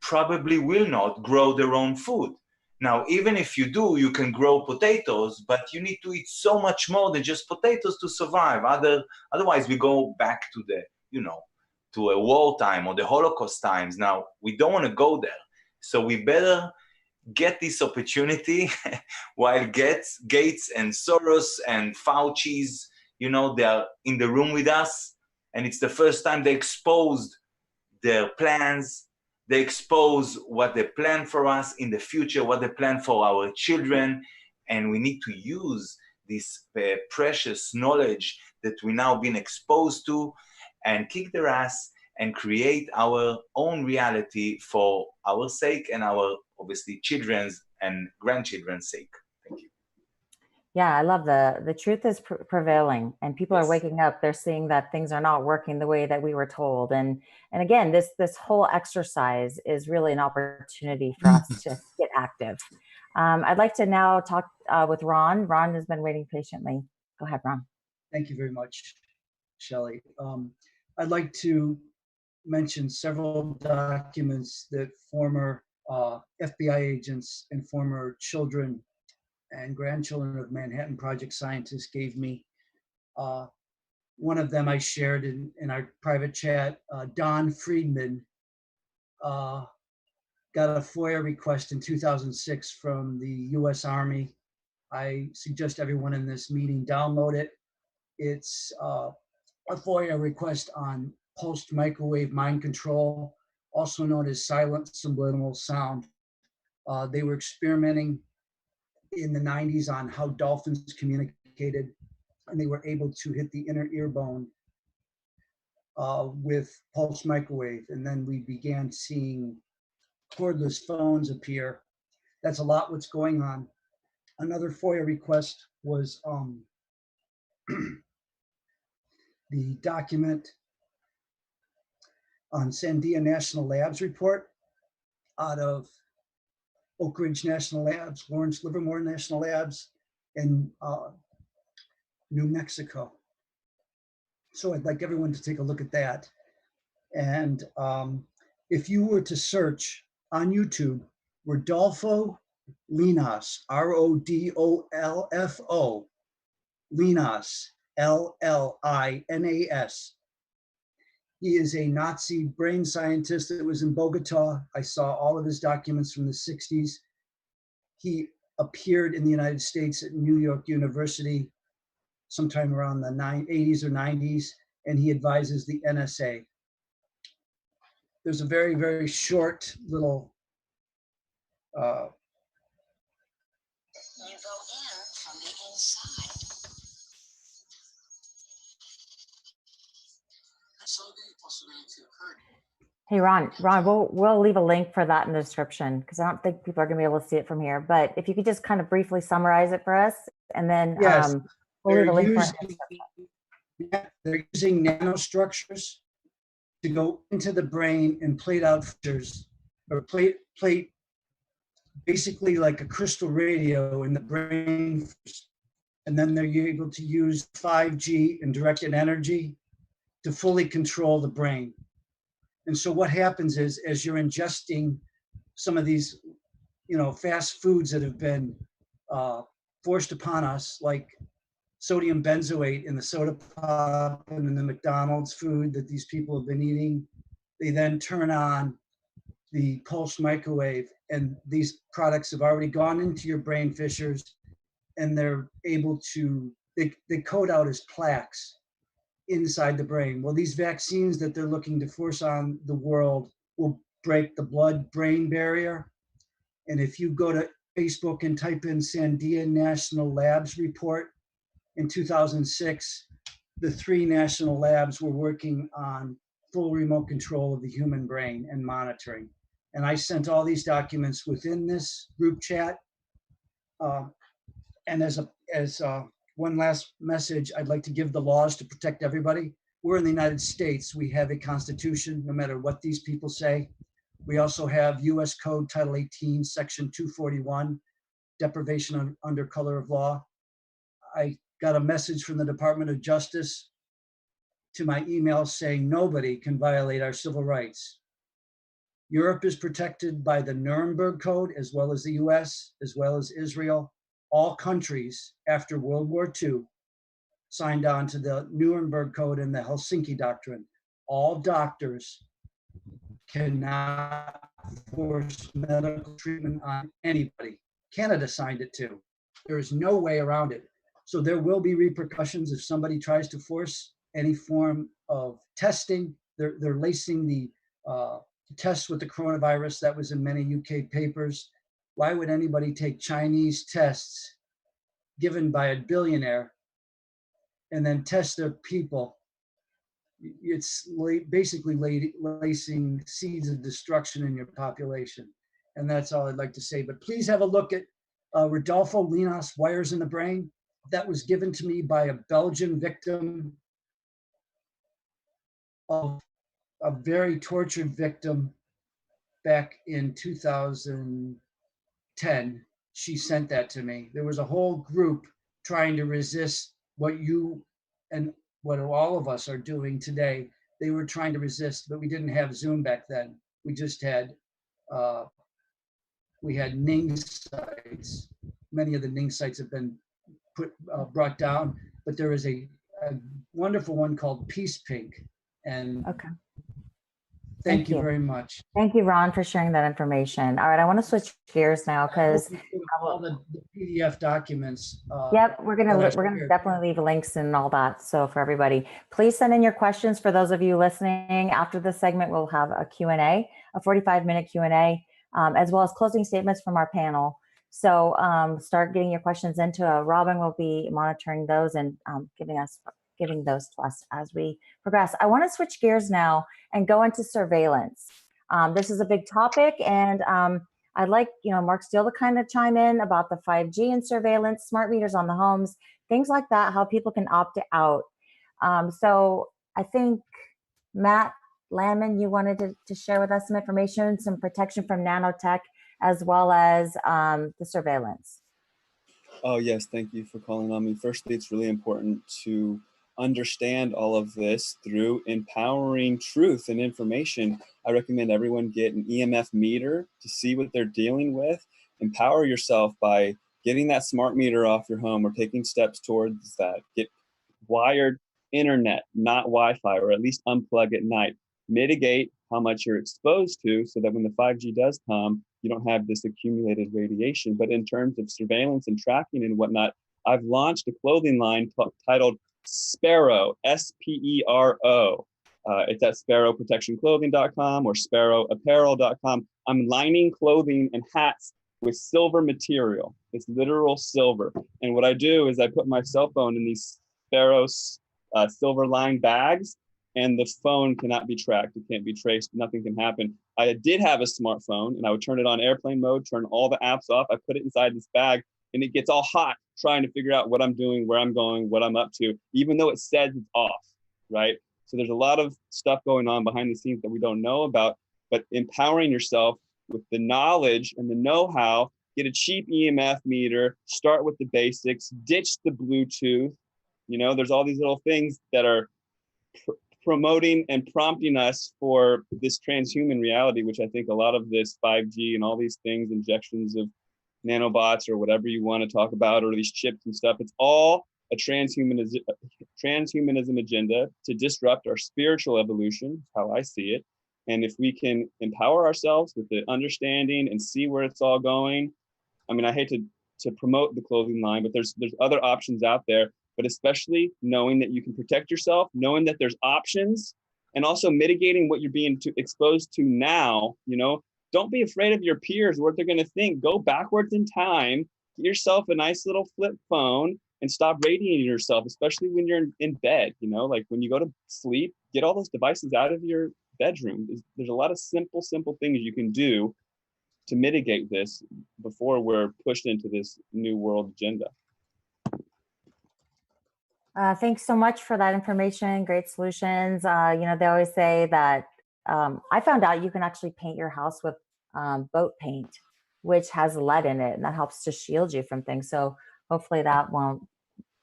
probably will not grow their own food. Now, even if you do, you can grow potatoes, but you need to eat so much more than just potatoes to survive. Otherwise, we go back to the, to a wartime or the Holocaust times. Now, we don't want to go there. So we better get this opportunity while Gates and Soros and Fauci's, they are in the room with us. And it's the first time they exposed their plans. They expose what they plan for us in the future, what they plan for our children. And we need to use this precious knowledge that we now been exposed to and kick their ass and create our own reality for our sake and our, obviously, children's and grandchildren's sake. Thank you. Yeah, I love the truth is prevailing, and people are waking up. They're seeing that things are not working the way that we were told. And again, this whole exercise is really an opportunity for us to get active. I'd like to now talk with Ron. Ron has been waiting patiently. Go ahead, Ron. Thank you very much, Shelley. I'd like to mention several documents that former FBI agents and former children and grandchildren of Manhattan Project scientists gave me. One of them I shared in our private chat. Don Friedman got a FOIA request in 2006 from the US Army. I suggest everyone in this meeting download it. It's a FOIA request on pulsed microwave mind control, also known as silent subliminal sound. They were experimenting in the 90s on how dolphins communicated, and they were able to hit the inner ear bone with pulse microwave. And then we began seeing cordless phones appear. That's a lot what's going on. Another FOIA request was the document on Sandia National Labs report out of Oak Ridge National Labs, Lawrence Livermore National Labs, and New Mexico. So I'd like everyone to take a look at that. And if you were to search on YouTube, Rodolfo Linas, R-O-D-O-L-F-O, Linas, L-L-I-N-A-S. He is a Nazi brain scientist that was in Bogota. I saw all of his documents from the 60s. He appeared in the United States at New York University sometime around the 80s or 90s, and he advises the NSA. There's a very, very short little you go in from the inside. Hey, Ron, we'll leave a link for that in the description because I don't think people are going to be able to see it from here. But if you could just kind of briefly summarize it for us, and then yes, we'll leave a link for it. They're using nanostructures to go into the brain and plate out features, or plate basically like a crystal radio in the brain. And then they're able to use 5G and directed energy to fully control the brain. And so what happens is, as you're ingesting some of these, fast foods that have been forced upon us, like sodium benzoate in the soda pop and in the McDonald's food that these people have been eating, they then turn on the pulse microwave, and these products have already gone into your brain fissures, and they're able to, they code out as plaques inside the brain. Well, these vaccines that they're looking to force on the world will break the blood-brain barrier. And if you go to Facebook and type in Sandia National Labs report in 2006, the 3 national labs were working on full remote control of the human brain and monitoring. And I sent all these documents within this group chat. And as one last message, I'd like to give the laws to protect everybody. We're in the United States. We have a constitution, no matter what these people say. We also have US Code Title 18, Section 241, deprivation under color of law. I got a message from the Department of Justice to my email saying nobody can violate our civil rights. Europe is protected by the Nuremberg Code, as well as the US, as well as Israel. All countries after World War II signed on to the Nuremberg Code and the Helsinki Doctrine. All doctors cannot force medical treatment on anybody. Canada signed it too. There is no way around it. So there will be repercussions if somebody tries to force any form of testing. They're lacing the tests with the coronavirus. That was in many UK papers. Why would anybody take Chinese tests given by a billionaire and then test their people? It's basically lacing seeds of destruction in your population. And that's all I'd like to say. But please have a look at Rodolfo Linas' Wires in the Brain. That was given to me by a Belgian victim of a very tortured victim back in 2010. She sent that to me. There was a whole group trying to resist what you and what all of us are doing today. They were trying to resist, but we didn't have Zoom back then. We just had, we had Ning sites. Many of the Ning sites have been brought down, but there is a wonderful one called Peace Pink. And okay. Thank you very much. Thank you, Ron, for sharing that information. All right, I want to switch gears now because all the PDF documents. Yep, we're gonna definitely leave links and all that. So for everybody, please send in your questions. For those of you listening, after this segment, we'll have a Q&A, a 45-minute Q&A, as well as closing statements from our panel. So start getting your questions into. Robin will be monitoring those and giving those to us as we progress. I want to switch gears now and go into surveillance. This is a big topic, and I'd like Mark Steele to kind of chime in about the 5G and surveillance, smart meters on the homes, things like that, how people can opt out. So I think, Matt Landman, you wanted to share with us some information, some protection from nanotech, as well as the surveillance. Oh, yes. Thank you for calling on me. Firstly, it's really important to understand all of this through empowering truth and information. I recommend everyone get an EMF meter to see what they're dealing with. Empower yourself by getting that smart meter off your home or taking steps towards that. Get wired internet, not Wi-Fi, or at least unplug at night. Mitigate how much you're exposed to so that when the 5G does come, you don't have this accumulated radiation. But in terms of surveillance and tracking and whatnot, I've launched a clothing line titled Sparrow, S-P-E-R-O. It's at sparrowprotectionclothing.com or sparrowapparel.com. I'm lining clothing and hats with silver material. It's literal silver. And what I do is I put my cell phone in these Sparrow silver lined bags, and the phone cannot be tracked. It can't be traced. Nothing can happen. I did have a smartphone, and I would turn it on airplane mode, turn all the apps off. I put it inside this bag, and it gets all hot trying to figure out what I'm doing, where I'm going, what I'm up to, even though it says it's off, right? So there's a lot of stuff going on behind the scenes that we don't know about, but empowering yourself with the knowledge and the know-how, get a cheap EMF meter, start with the basics, ditch the Bluetooth. There's all these little things that are promoting and prompting us for this transhuman reality, which I think a lot of this 5G and all these things, injections of nanobots or whatever you want to talk about, or these chips and stuff, it's all a transhumanism agenda to disrupt our spiritual evolution, how I see it. And if we can empower ourselves with the understanding and see where it's all going, I mean, I hate to promote the clothing line, but there's other options out there. but especially knowing that you can protect yourself, knowing that there's options, and also mitigating what you're being exposed to now. You know, don't be afraid of your peers, what they're going to think. Go backwards in time, get yourself a nice little flip phone, and stop radiating yourself, especially when you're in bed. You know, like when you go to sleep, get all those devices out of your bedroom. There's a lot of simple things you can do to mitigate this before we're pushed into this new world agenda. Thanks so much for that information. Great solutions. You know, they always say that I found out you can actually paint your house with boat paint, which has lead in it, and that helps to shield you from things. So hopefully that won't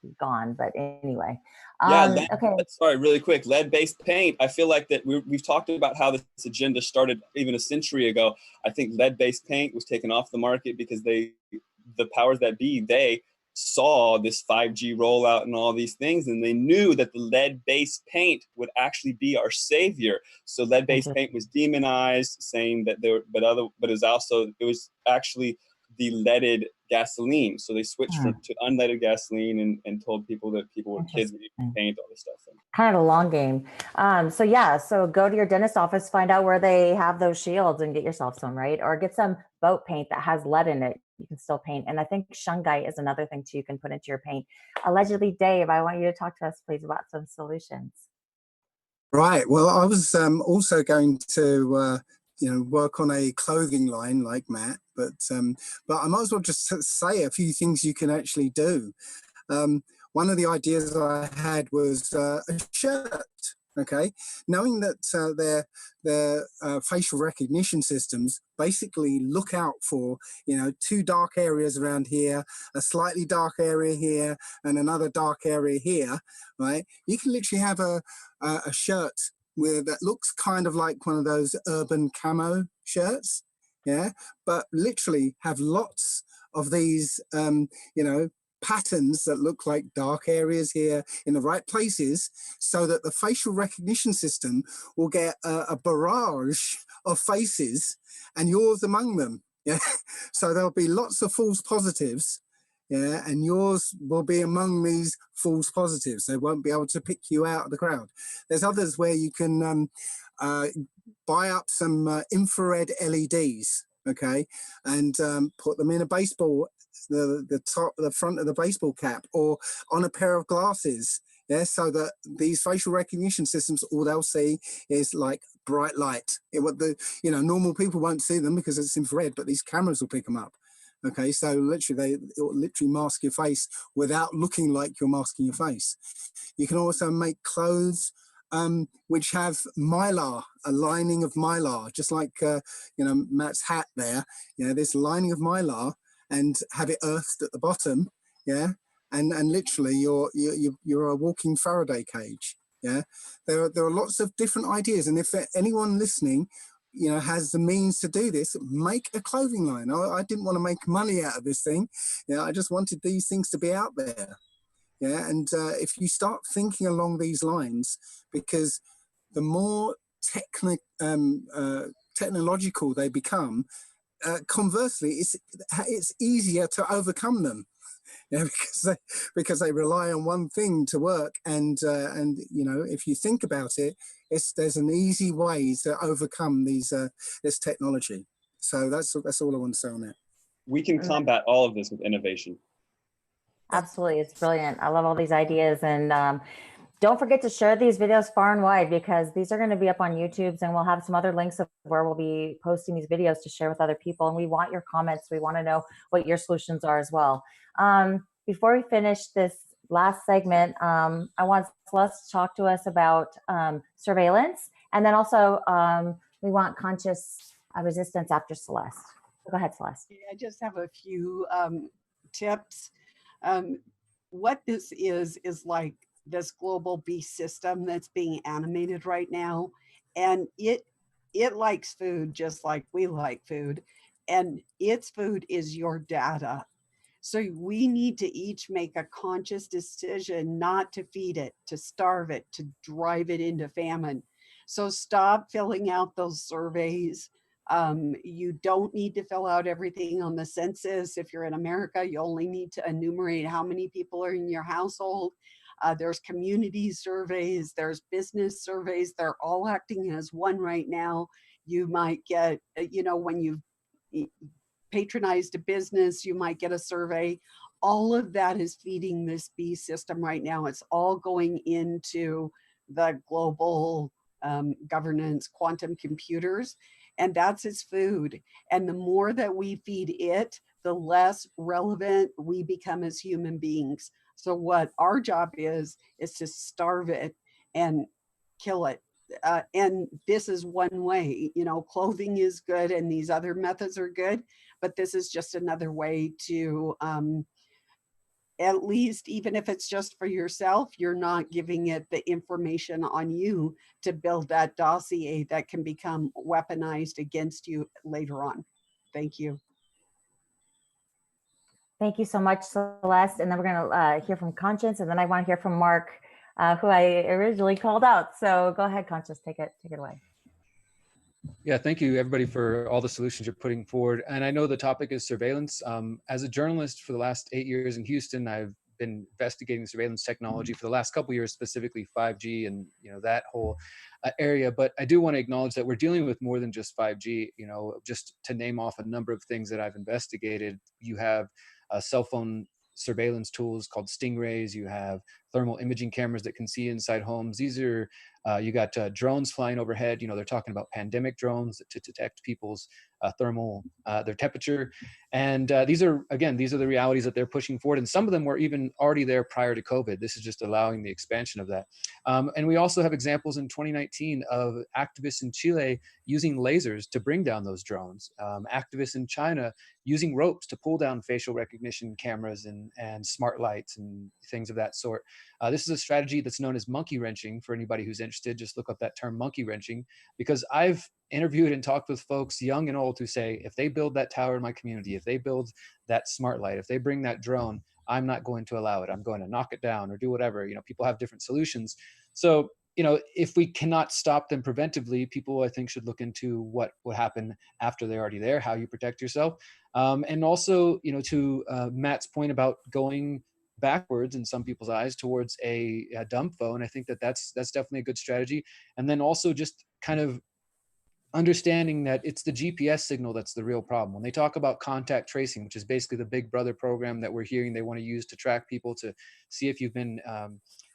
be gone. But anyway, okay. Sorry, really quick. Lead-based paint. I feel like that we've talked about how this agenda started even a century ago. I think lead-based paint was taken off the market because the powers that be, they saw this 5G rollout and all these things, and they knew that the lead-based paint would actually be our savior. So lead-based paint was demonized, saying that but it was actually the leaded gasoline. So they switched to unleaded gasoline and told people that kids would paint all this stuff. Kind of a long game. So yeah, so go to your dentist office, find out where they have those shields and get yourself some, right? Or get some boat paint that has lead in it. You can still paint. And I think shungite is another thing too you can put into your paint. Allegedly, Dave, I want you to talk to us, please, about some solutions. Right. Well, I was also going to work on a clothing line like Matt, but I might as well just say a few things you can actually do. One of the ideas I had was a shirt. Okay, knowing that their facial recognition systems basically look out for, you know, 2 dark areas around here, a slightly dark area here, and another dark area here, right? You can literally have a shirt that looks kind of like one of those urban camo shirts, yeah, but literally have lots of these, patterns that look like dark areas here in the right places, so that the facial recognition system will get a barrage of faces and yours among them. Yeah, so there'll be lots of false positives. Yeah, and yours will be among these false positives. They won't be able to pick you out of the crowd. There's others where you can buy up some infrared LEDs, okay, and put them in a baseball, the front of the baseball cap, or on a pair of glasses. Yeah, so that these facial recognition systems, all they'll see is like bright light. Normal people won't see them because it's infrared, but these cameras will pick them up. Okay, so literally it'll literally mask your face without looking like you're masking your face. You can also make clothes which have mylar, a lining of mylar, just like Matt's hat there. You know, this lining of mylar, and have it earthed at the bottom. Yeah, and literally you're a walking Faraday cage. Yeah, there are lots of different ideas, and if anyone listening, you know, has the means to do this, make a clothing line. I didn't want to make money out of this thing. You know, I just wanted these things to be out there. Yeah, and if you start thinking along these lines, because the more technological they become, conversely, it's easier to overcome them. Yeah, because they rely on one thing to work, and you know, if you think about it, there's an easy way to overcome this technology. So that's all I want to say on that. We can combat all of this with innovation. Absolutely, it's brilliant. I love all these ideas, and don't forget to share these videos far and wide, because these are going to be up on YouTube, and we'll have some other links of where we'll be posting these videos to share with other people. And we want your comments. We want to know what your solutions are as well. Before we finish this last segment, I want Celeste to talk to us about surveillance, and then also we want conscious resistance after Celeste. Go ahead, Celeste. I just have a few tips. What this is like this global beast system that's being animated right now, and it likes food just like we like food, and its food is your data. So we need to each make a conscious decision not to feed it, to starve it, to drive it into famine. So stop filling out those surveys You don't need to fill out everything on the census. If you're in America, you only need to enumerate how many people are in your household. There's community surveys, there's business surveys. They're all acting as one right now. You might get, when you've patronized a business, you might get a survey. All of that is feeding this B system right now. It's all going into the global governance quantum computers, and that's its food. And the more that we feed it, the less relevant we become as human beings. So what our job is to starve it and kill it. And this is one way. Clothing is good and these other methods are good, but this is just another way to at least, even if it's just for yourself, you're not giving it the information on you to build that dossier that can become weaponized against you later on. Thank you. Thank you so much, Celeste. And then we're going to hear from Conscience, and then I want to hear from Mark, who I originally called out. So go ahead, Conscience, take it away. Yeah, thank you everybody for all the solutions you're putting forward. And I know the topic is surveillance. As a journalist for the last 8 years in Houston, I've been investigating surveillance technology for the last couple of years, specifically 5G and that whole area. But I do want to acknowledge that we're dealing with more than just 5G. Just to name off a number of things that I've investigated, you have cell phone surveillance tools called stingrays. You have thermal imaging cameras that can see inside homes. These are you got drones flying overhead. They're talking about pandemic drones to detect people's their temperature. And these are the realities that they're pushing forward. And some of them were even already there prior to COVID. This is just allowing the expansion of that. And we also have examples in 2019 of activists in Chile using lasers to bring down those drones. Activists in China using ropes to pull down facial recognition cameras and smart lights and things of that sort. This is a strategy that's known as monkey wrenching. For anybody who's interested, just look up that term, monkey wrenching, because I've interviewed and talked with folks young and old who say, if they build that tower in my community, if they build that smart light, if they bring that drone, I'm not going to allow it. I'm going to knock it down or do whatever. People have different solutions. So, if we cannot stop them preventively, people, I think, should look into what would happen after they're already there, how you protect yourself. And also, to Matt's point about going backwards in some people's eyes towards a dumb phone. I think that's definitely a good strategy. And then also just kind of understanding that it's the GPS signal that's the real problem. When they talk about contact tracing, which is basically the Big Brother program that we're hearing they want to use to track people to see if you've been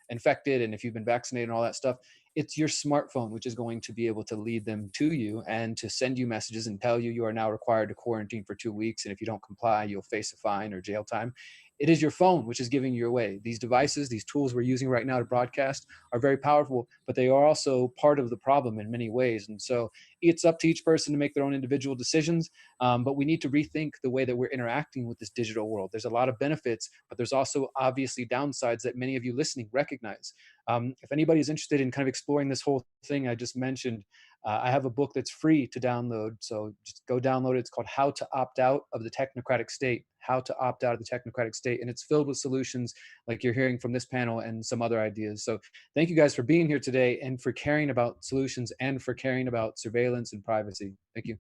infected and if you've been vaccinated and all that stuff, it's your smartphone which is going to be able to lead them to you and to send you messages and tell you are now required to quarantine for 2 weeks, and if you don't comply, you'll face a fine or jail time. It is your phone which is giving you away. These devices, these tools we're using right now to broadcast are very powerful, but they are also part of the problem in many ways. And so it's up to each person to make their own individual decisions, but we need to rethink the way that we're interacting with this digital world. There's a lot of benefits, but there's also obviously downsides that many of you listening recognize. If anybody's interested in kind of exploring this whole thing I just mentioned, I have a book that's free to download. So just go download it. It's called How to Opt Out of the Technocratic State, How to Opt Out of the Technocratic State. And it's filled with solutions like you're hearing from this panel and some other ideas. So thank you guys for being here today and for caring about solutions and for caring about surveillance and privacy. Thank you.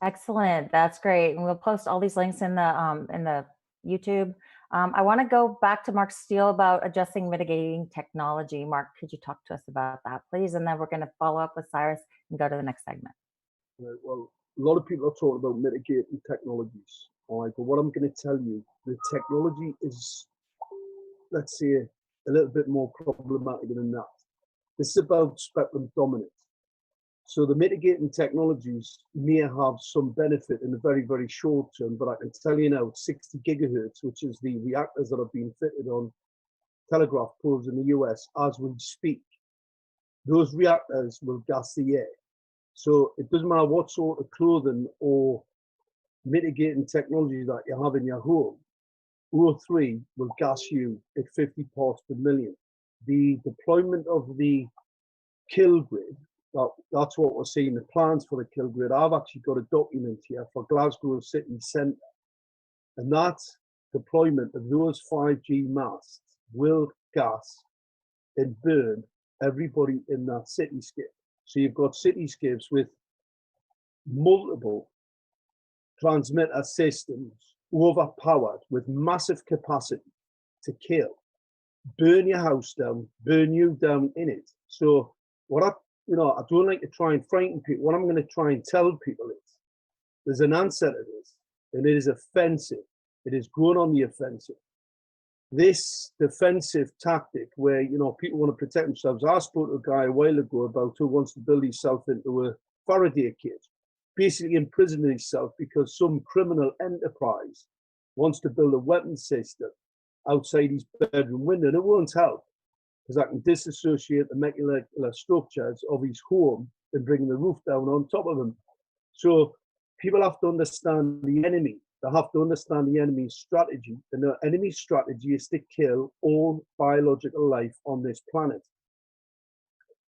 Excellent. That's great. And we'll post all these links in the YouTube. I want to go back to Mark Steele about adjusting mitigating technology. Mark, could you talk to us about that, please? And then we're going to follow up with Cyrus and go to the next segment. Right, well, a lot of people are talking about mitigating technologies. All right, but what I'm going to tell you, the technology is, let's say, a little bit more problematic than that. This is about spectrum dominance. So the mitigating technologies may have some benefit in the very, very short term, but I can tell you now, 60 gigahertz, which is the reactors that are being fitted on telegraph poles in the US as we speak, those reactors will gas the air. So it doesn't matter what sort of clothing or mitigating technology that you have in your home, O3 will gas you at 50 parts per million. The deployment of the kill grid, that's what we're seeing, the plans for the kill grid. I've actually got a document here for Glasgow City Centre, and that deployment of those 5G masts will gas and burn everybody in that cityscape. So you've got cityscapes with multiple transmitter systems overpowered with massive capacity to kill, burn your house down, burn you down in it. So what I don't like to try and frighten people. What I'm going to try and tell people is there's an answer to this, and it is offensive. It is going on the offensive. This defensive tactic where, people want to protect themselves. I spoke to a guy a while ago about who wants to build himself into a Faraday cage, basically imprison himself because some criminal enterprise wants to build a weapon system outside his bedroom window. And it won't help because I can disassociate the molecular structures of his home and bring the roof down on top of him. So people have to understand the enemy. They have to understand the enemy's strategy. And the enemy's strategy is to kill all biological life on this planet.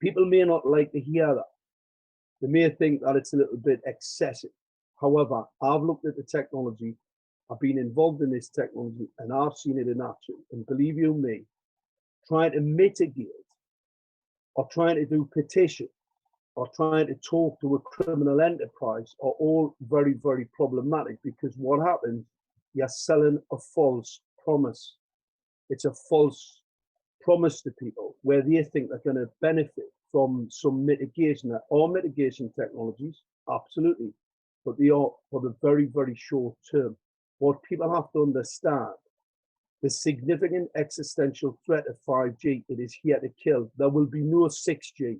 People may not like to hear that. They may think that it's a little bit excessive. However, I've looked at the technology, I've been involved in this technology, and I've seen it in action. And believe you me, trying to mitigate or trying to do petition or trying to talk to a criminal enterprise are all very, very problematic, because what happens, you're selling a false promise. It's a false promise to people where they think they're going to benefit from some mitigation. There are mitigation technologies, absolutely, but they are for the very, very short term. What people have to understand, the significant existential threat of 5G, it is here to kill. There will be no 6G.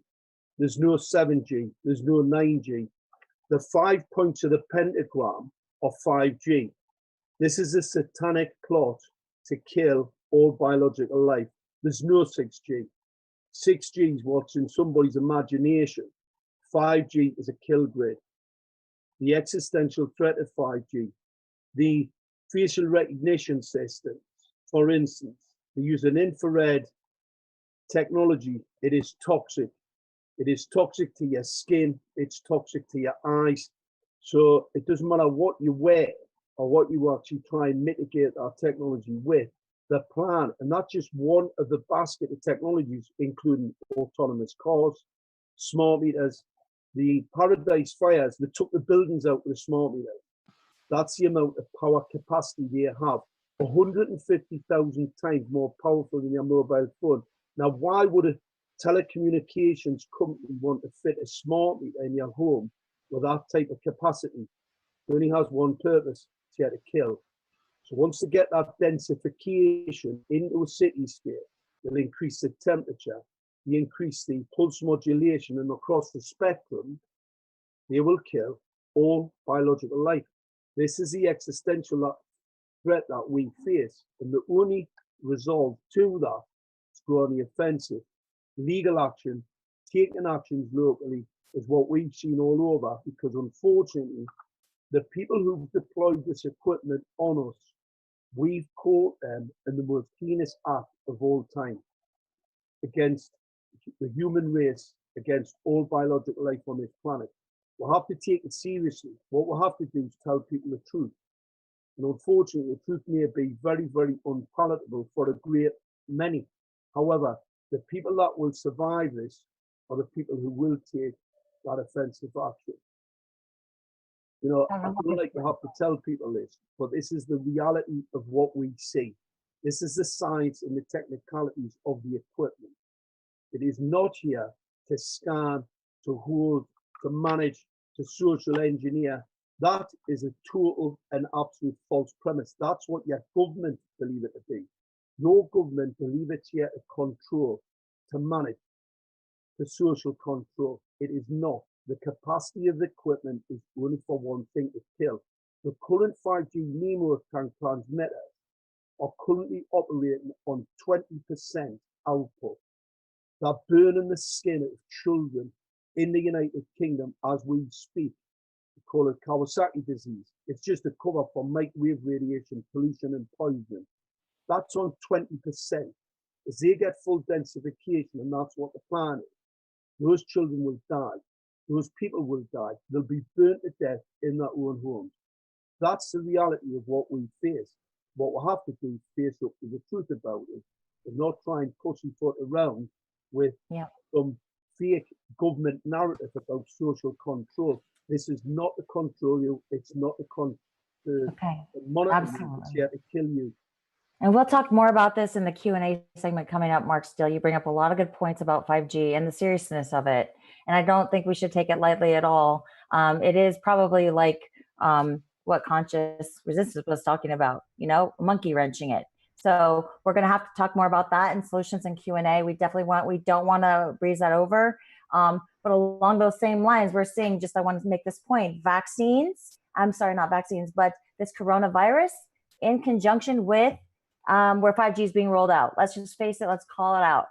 There's no 7G. There's no 9G. The 5 points of the pentagram are 5G. This is a satanic plot to kill all biological life. There's no 6G. 6G is what's in somebody's imagination. 5G is a kill grid. The existential threat of 5G, the facial recognition systems, for instance, they use an infrared technology. It is toxic. It is toxic to your skin. It's toxic to your eyes. So it doesn't matter what you wear or what you actually try and mitigate our technology with. The plan, and not just one of the basket of technologies, including autonomous cars, smart meters, the Paradise fires that took the buildings out with the smart meters. That's the amount of power capacity they have. 150,000 times more powerful than your mobile phone. Now, why would a telecommunications company want to fit a smart meter in your home with that type of capacity? It only has one purpose: it's here to kill. So once they get that densification into a cityscape, they'll increase the temperature, they increase the pulse modulation, and across the spectrum, they will kill all biological life. This is the existential threat that we face, and the only resolve to that is to go on the offensive. Legal action, taking actions locally, is what we've seen all over, because unfortunately, the people who've deployed this equipment on us, we've caught them in the most heinous act of all time against the human race, against all biological life on this planet. We'll have to take it seriously. What we'll have to do is tell people the truth. And unfortunately, the truth may be very, very unpalatable for a great many. However, the people that will survive this are the people who will take that offensive action. I don't like to have to tell people this, but this is the reality of what we see. This is the science and the technicalities of the equipment. It is not here to scan, to hold, to manage, to social engineer. That is a total and absolute false premise. That's what your government believe it to be. Your government believe it's here to control, to manage, to social control. It is not. The capacity of the equipment is only for one thing: to kill. The current 5G NEMO transmitters are currently operating on 20% output. They're burning the skin of children in the United Kingdom as we speak. We call it Kawasaki disease. It's just a cover for microwave radiation, pollution, and poisoning. That's on 20%. As they get full densification, and that's what the plan is, those children will die. Those people will die. They'll be burnt to death in their own homes. That's the reality of what we face. What we'll have to do is face up to the truth about it, and not try and pussyfoot around with some fake government narrative about social control. This is not to control you. It's not to Okay, monitor you. It's absolutely. here to kill you. And we'll talk more about this in the Q&A segment coming up, Mark Steele. You bring up a lot of good points about 5G and the seriousness of it. And I don't think we should take it lightly at all. It is probably like what conscious resistance was talking about, you know, monkey wrenching it. So we're going to have to talk more about that in solutions and Q&A. We don't want to breeze that over. But along those same lines, we're seeing, I want to make this point, not vaccines, but this coronavirus in conjunction with where 5G is being rolled out. Let's just face it, let's call it out.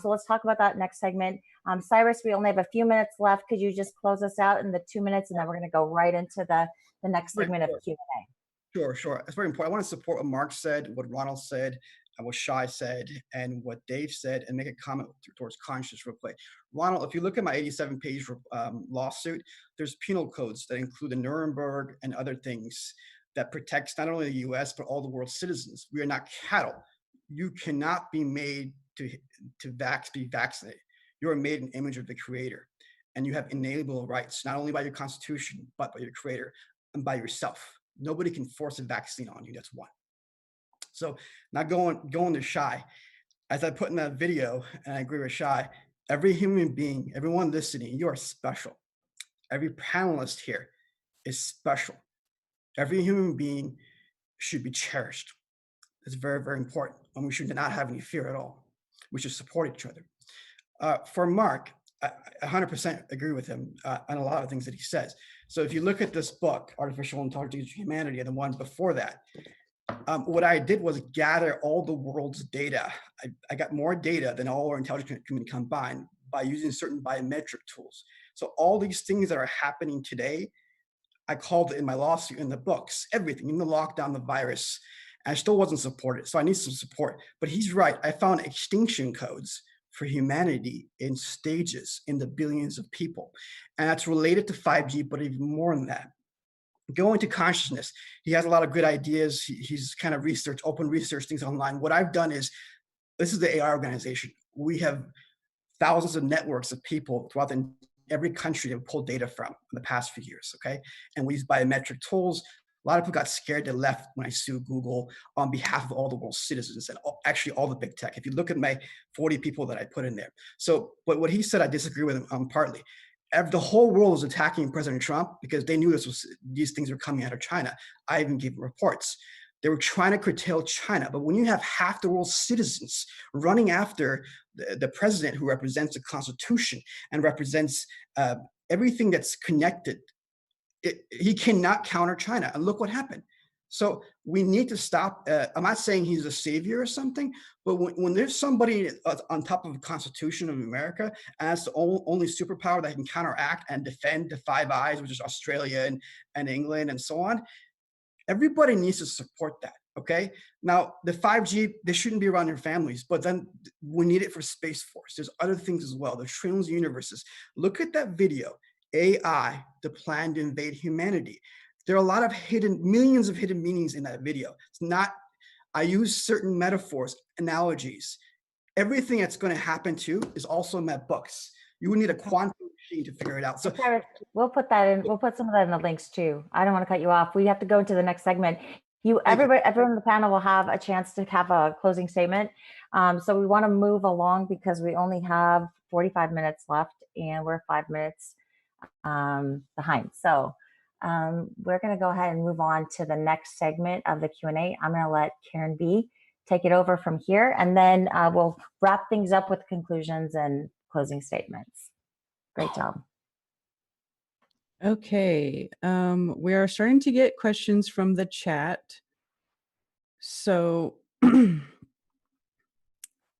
So let's talk about that next segment. Cyrus, we only have a few minutes left. Could you just close us out in the 2 minutes, and then we're going to go right into the next segment of Q&A. Sure. It's very important. I want to support what Mark said, what Ronald said, and what Shai said, and what Dave said, and make a comment towards conscious real quick. Ronald, if you look at my 87-page lawsuit, there's penal codes that include the Nuremberg and other things that protects not only the U.S., but all the world's citizens. We are not cattle. You cannot be made to be vaccinated. You are made in the image of the Creator, and you have inalienable rights, not only by your Constitution, but by your Creator and by yourself. Nobody can force a vaccine on you. That's one. So now going to Shai, as I put in that video, and I agree with Shai, every human being, everyone listening, you are special. Every panelist here is special. Every human being should be cherished. It's very, very important. And we should not have any fear at all. We should support each other. For Mark, I 100% agree with him on a lot of things that he says. So if you look at this book, Artificial Intelligence and Humanity, and the one before that, what I did was gather all the world's data. I got more data than all our intelligence community combined by using certain biometric tools. So all these things that are happening today, I called it in my lawsuit, in the books, everything, in the lockdown, the virus. I still wasn't supported, so I need some support. But he's right. I found extinction codes for humanity in stages in the billions of people. And that's related to 5G, but even more than that. Go into consciousness. He has a lot of good ideas. He's kind of open research things online. What I've done is, this is the AI organization. We have thousands of networks of people throughout every country to pull data from in the past few years, okay? And we use biometric tools. A lot of people got scared. They left when I sued Google on behalf of all the world's citizens and actually all the big tech. If you look at my 40 people that I put in there. So, but what he said, I disagree with him partly. The whole world was attacking President Trump because they knew these things were coming out of China. I even gave reports. They were trying to curtail China. But when you have half the world's citizens running after the president who represents the Constitution and represents everything that's connected, he cannot counter China. And look what happened. So we need to stop. I'm not saying he's a savior or something, but when there's somebody on top of the Constitution of America, and that's the only superpower that can counteract and defend the Five Eyes, which is Australia and England and so on, everybody needs to support that, okay? Now, the 5G, they shouldn't be around your families, but then we need it for Space Force. There's other things as well. There's trillions of universes. Look at that video, AI, the plan to invade humanity. There are a lot of millions of hidden meanings in that video. It's not, I use certain metaphors, analogies. Everything that's going to happen too is also in my books. You would need a quantum machine to figure it out. So we'll put that in. We'll put some of that in the links too. I don't want to cut you off. We have to go into the next segment. Everyone on the panel will have a chance to have a closing statement. So we want to move along because we only have 45 minutes left and we're 5 minutes behind. So we're going to go ahead and move on to the next segment of the Q&A. I'm going to let Karen B take it over from here, and then we'll wrap things up with conclusions and closing statements. Great job. Okay, we are starting to get questions from the chat. So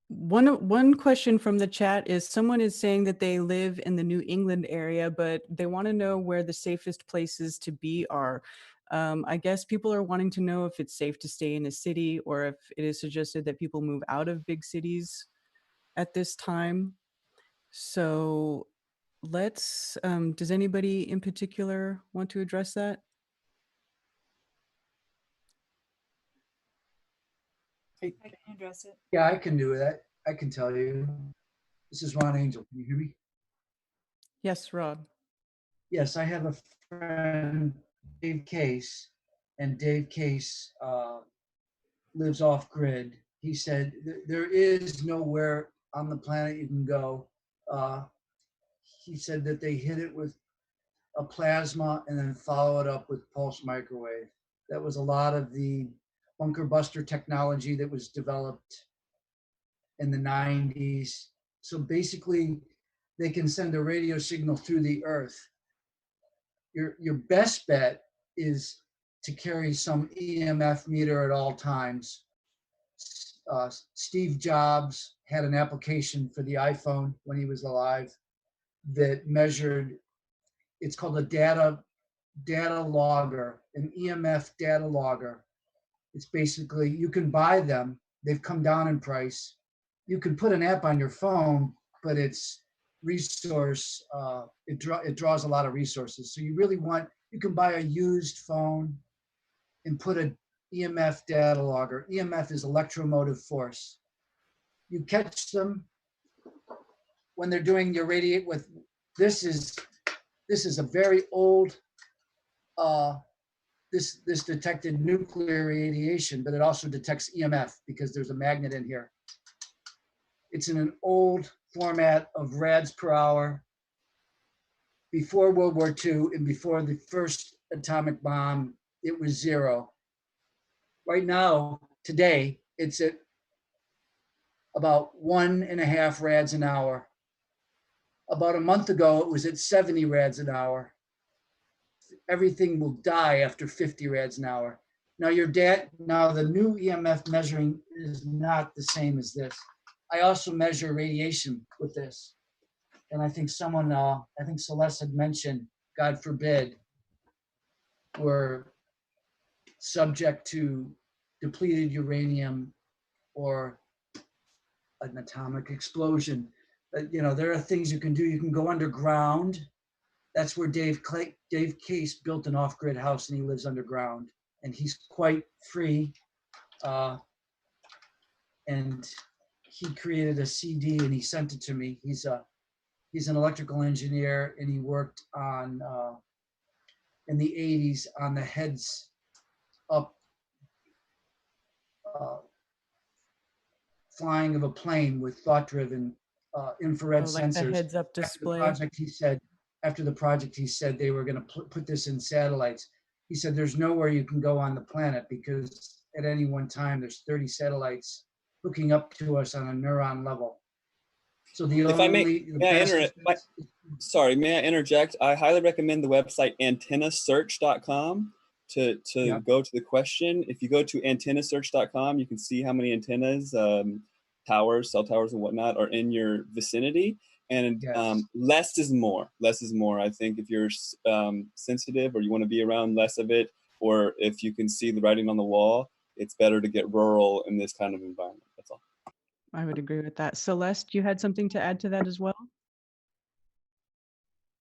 one question from the chat is, someone is saying that they live in the New England area, but they want to know where the safest places to be are. I guess people are wanting to know if it's safe to stay in a city or if it is suggested that people move out of big cities at this time. So let's, does anybody in particular want to address that? I can address it. Yeah, I can do that. I can tell you. This is Ron Angel. Can you hear me? Yes, Rod. Yes, I have a friend, Dave Case, and Dave Case lives off grid. He said there is nowhere on the planet you can go. He said that they hit it with a plasma and then follow it up with pulse microwave. That was a lot of the bunker buster technology that was developed in the 90s. So basically, they can send a radio signal through the earth. Your best bet is to carry some EMF meter at all times. Steve Jobs had an application for the iPhone when he was alive that measured, it's called a data logger, an EMF data logger. It's basically, you can buy them. They've come down in price. You can put an app on your phone, but it's resource, it draws a lot of resources. So you really want, you can buy a used phone and put an EMF data logger. EMF is electromotive force. You catch them when they're doing your radiate with, this is a very old, this detected nuclear radiation, but it also detects EMF because there's a magnet in here. It's in an old format of rads per hour. Before World War II and before the first atomic bomb, it was 0. Right now, today, it's at about 1.5 rads an hour. About a month ago, it was at 70 rads an hour. Everything will die after 50 rads an hour. Now the new EMF measuring is not the same as this. I also measure radiation with this. And I think I think Celeste had mentioned, God forbid, we're subject to depleted uranium or an atomic explosion. But, there are things you can do. You can go underground. That's where Dave Case built an off-grid house, and he lives underground. And he's quite free. And he created a CD and he sent it to me. He's an electrical engineer, and he worked on in the 80s on the heads up flying of a plane with thought-driven infrared like sensors. the heads-up display. After the project, he said they were going to put this in satellites. He said there's nowhere you can go on the planet because at any one time there's 30 satellites hooking up to us on a neuron level. So may I interject? I highly recommend the website antennasearch.com to go to the question. If you go to antennasearch.com, you can see how many antennas, towers, cell towers and whatnot are in your vicinity. And less is more. Less is more. I think if you're sensitive or you want to be around less of it, or if you can see the writing on the wall, it's better to get rural in this kind of environment. That's all. I would agree with that. Celeste, you had something to add to that as well?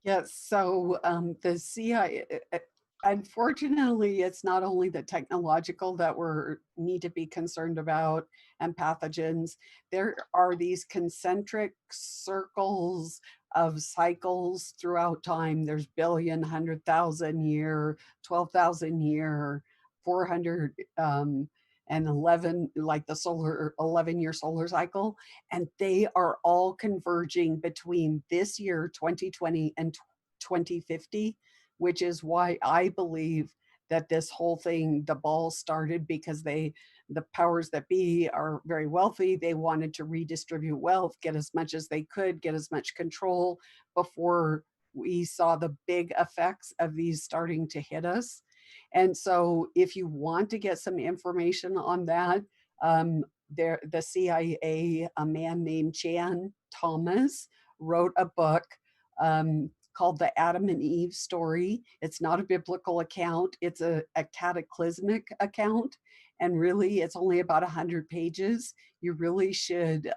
Yes, so the CIA, unfortunately, it's not only the technological that we need to be concerned about and pathogens. There are these concentric circles of cycles throughout time. There's billion, 100,000 year, 12,000 year, 400 and 11, like the 11-year solar cycle. And they are all converging between this year, 2020, and 2050, which is why I believe that this whole thing, the ball started because the powers that be are very wealthy. They wanted to redistribute wealth, get as much as they could, get as much control before we saw the big effects of these starting to hit us. And so if you want to get some information on that, the CIA, a man named Jan Thomas, wrote a book called The Adam and Eve Story. It's not a biblical account. It's a cataclysmic account. And really, it's only about 100 pages. You really should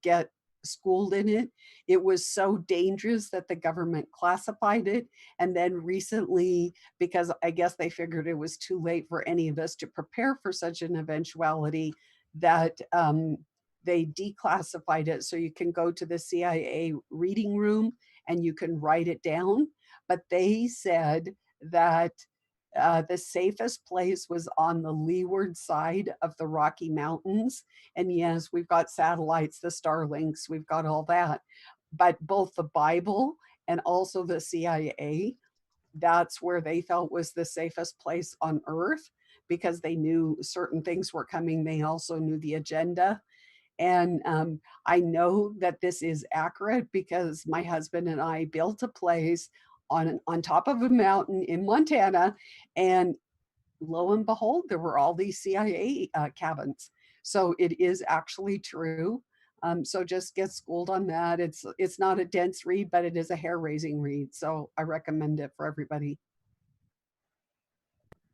get schooled in it. It was so dangerous that the government classified it. And then recently, because I guess they figured it was too late for any of us to prepare for such an eventuality, that they declassified it. So you can go to the CIA reading room and you can write it down. but they said that the safest place was on the leeward side of the Rocky Mountains. And yes, we've got satellites, the Starlinks, we've got all that. But both the Bible and also the CIA, that's where they felt was the safest place on Earth, because they knew certain things were coming. They also knew the agenda. And I know that this is accurate because my husband and I built a place on top of a mountain in Montana, and lo and behold, there were all these CIA cabins. So it is actually true. So just get schooled on that. It's not a dense read, but it is a hair-raising read. So I recommend it for everybody.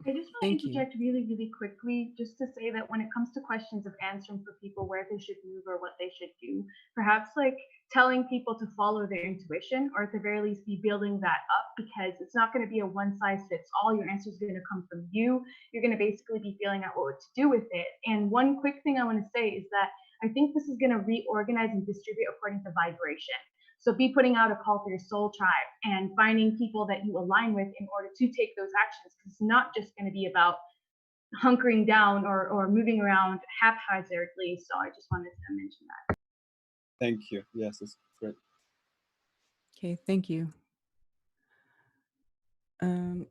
I just want to interject really, really quickly just to say that when it comes to questions of answering for people where they should move or what they should do, perhaps like telling people to follow their intuition, or at the very least be building that up, because it's not going to be a one size fits all. Your answer is going to come from you. You're going to basically be feeling out what to do with it. And one quick thing I want to say is that I think this is going to reorganize and distribute according to vibration. So be putting out a call for your soul tribe and finding people that you align with in order to take those actions. Because it's not just going to be about hunkering down or moving around haphazardly. So I just wanted to mention that. Thank you. Yes, that's great. Okay, thank you.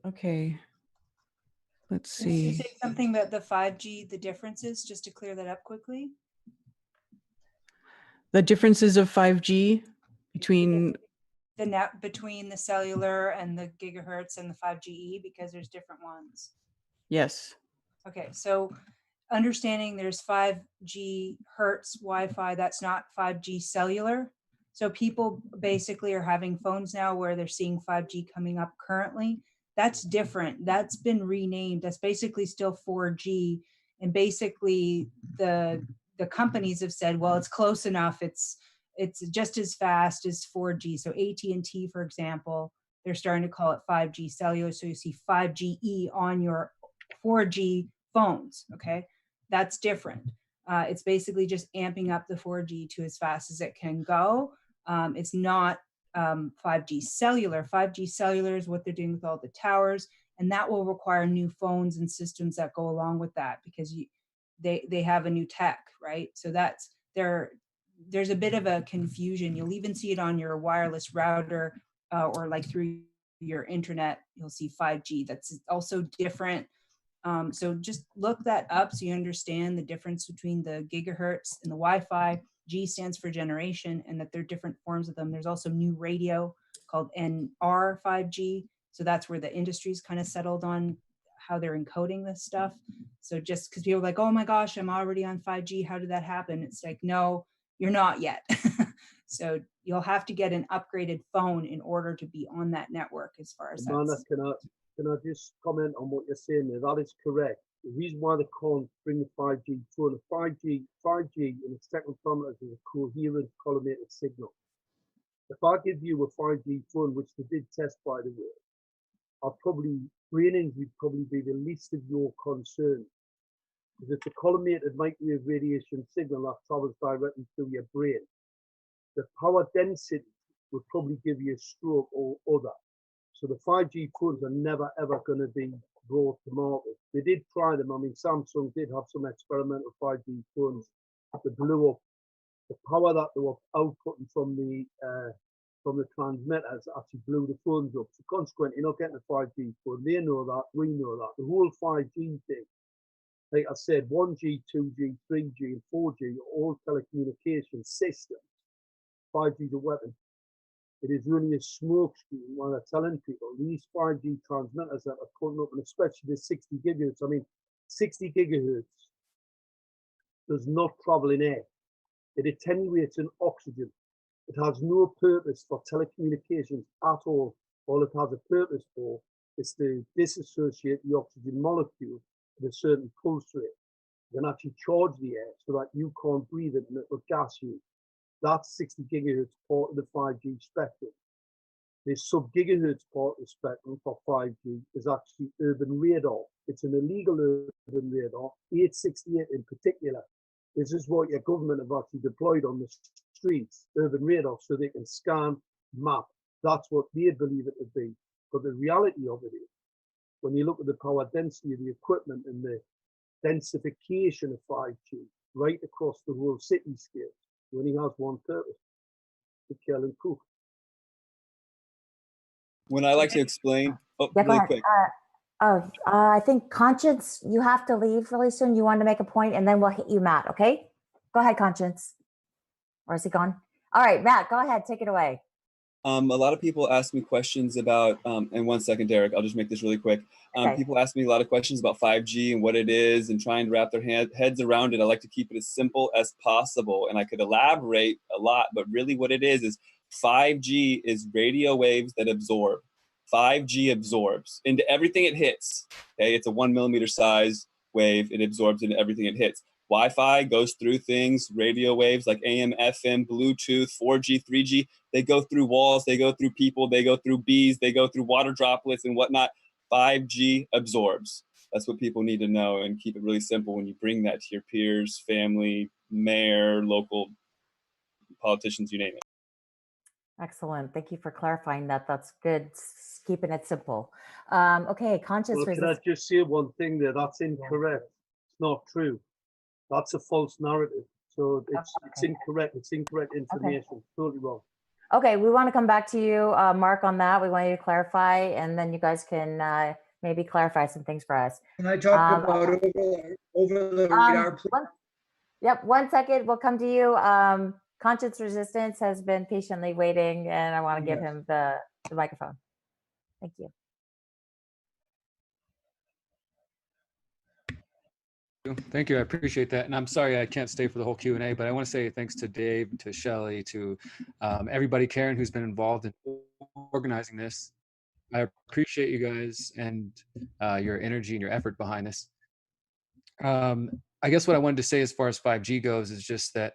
Okay. Let's see. Can you say something about the 5G, the differences, just to clear that up quickly? The differences of 5G between The net between the cellular and the gigahertz and the 5GE, because there's different ones. yes. Okay, so understanding there's 5G hertz Wi-Fi, that's not 5G cellular. So people basically are having phones now where they're seeing 5G coming up currently. That's different. That's been renamed. That's basically still 4G. And basically the companies have said, well, it's close enough. It's just as fast as 4G. So AT&T, for example, they're starting to call it 5G cellular. So you see 5GE on your 4G phones, okay? That's different. It's basically just amping up the 4G to as fast as it can go. It's not 5G cellular. 5G cellular is what they're doing with all the towers, and that will require new phones and systems that go along with that, because they have a new tech, right? So there's a bit of a confusion. You'll even see it on your wireless router or like through your internet, you'll see 5G. That's also different. So just look that up so you understand the difference between the gigahertz and the Wi-Fi. G stands for generation, and that there are different forms of them. There's also new radio called NR 5G. So that's where the industry's kind of settled on how they're encoding this stuff. So just because people are like, oh my gosh, I'm already on 5G, how did that happen? It's like, no, you're not yet. So you'll have to get an upgraded phone in order to be on that network, as far as Amanda, that's. can I just comment on what you're saying there? That is correct. The reason why they can't bring the 5G phone, 5G in its technical parameters is a coherent collimated signal. If I give you a 5G phone, which they did test, by the way, brain injury would probably be the least of your concern. Because it's a collimated microwave radiation signal that travels directly through your brain. The power density would probably give you a stroke or other. So the 5G phones are never ever going to be brought to market. They did try them. I mean, Samsung did have some experimental 5G phones that blew up. The power that they were outputting from the transmitters actually blew the phones up. So consequently, you're not getting a 5G phone. They know that. We know that. The whole 5G thing, like I said, 1G, 2G, 3G, and 4G are all telecommunication systems. 5G is a weapon. It is really a smoke screen while they're telling people these 5G transmitters that are putting up, and especially the 60 gigahertz. I mean, 60 gigahertz does not travel in air. It attenuates in oxygen. It has no purpose for telecommunications at all. All it has a purpose for is to disassociate the oxygen molecule at a certain pulse rate. You can actually charge the air so that you can't breathe it and it will gas you. That's 60 gigahertz part of the 5G spectrum. The sub-gigahertz part of the spectrum for 5G is actually urban radar. It's an illegal urban radar, 868 in particular. This is what your government have actually deployed on the streets, urban radar, so they can scan, map. That's what they believe it to be. But the reality of it is, when you look at the power density of the equipment and the densification of 5G right across the world cityscape, it only has one purpose: to kill and cook. When I like to explain, Yeah, go really ahead. quick. I think Conscience, you have to leave really soon. You wanted to make a point, and then we'll hit you, Matt. Okay, go ahead, Conscience. Or is he gone? All right, Matt, go ahead. Take it away. A lot of people ask me questions about, and 1 second, Derek, I'll just make this really quick. Okay. People ask me a lot of questions about 5G and what it is and trying to wrap their heads around it. I like to keep it as simple as possible, and I could elaborate a lot, but really what it is 5G is radio waves that absorb. 5G absorbs into everything it hits. Okay, it's a 1 millimeter size wave. It absorbs into everything it hits. Wi-Fi goes through things, radio waves like AM, FM, Bluetooth, 4G, 3G. They go through walls, they go through people, they go through bees, they go through water droplets and whatnot. 5G absorbs. That's what people need to know, and keep it really simple when you bring that to your peers, family, mayor, local politicians, you name it. Excellent. Thank you for clarifying that. That's good. Keeping it simple. Okay, Conscious. Well, can I just say one thing there? That's incorrect. It's not true. That's a false narrative. So it's incorrect. It's incorrect information. Okay. Totally wrong. Okay, we want to come back to you, Mark, on that. We want you to clarify, and then you guys can maybe clarify some things for us. Can I talk about over the radar? Yep, 1 second. We'll come to you. Conscience Resistance has been patiently waiting, and I want to give him the microphone. Thank you. Thank you. I appreciate that. And I'm sorry I can't stay for the whole Q&A, but I want to say thanks to Dave, to Shelley, to everybody, Karen, who's been involved in organizing this. I appreciate you guys and your energy and your effort behind this. I guess what I wanted to say as far as 5G goes is just that,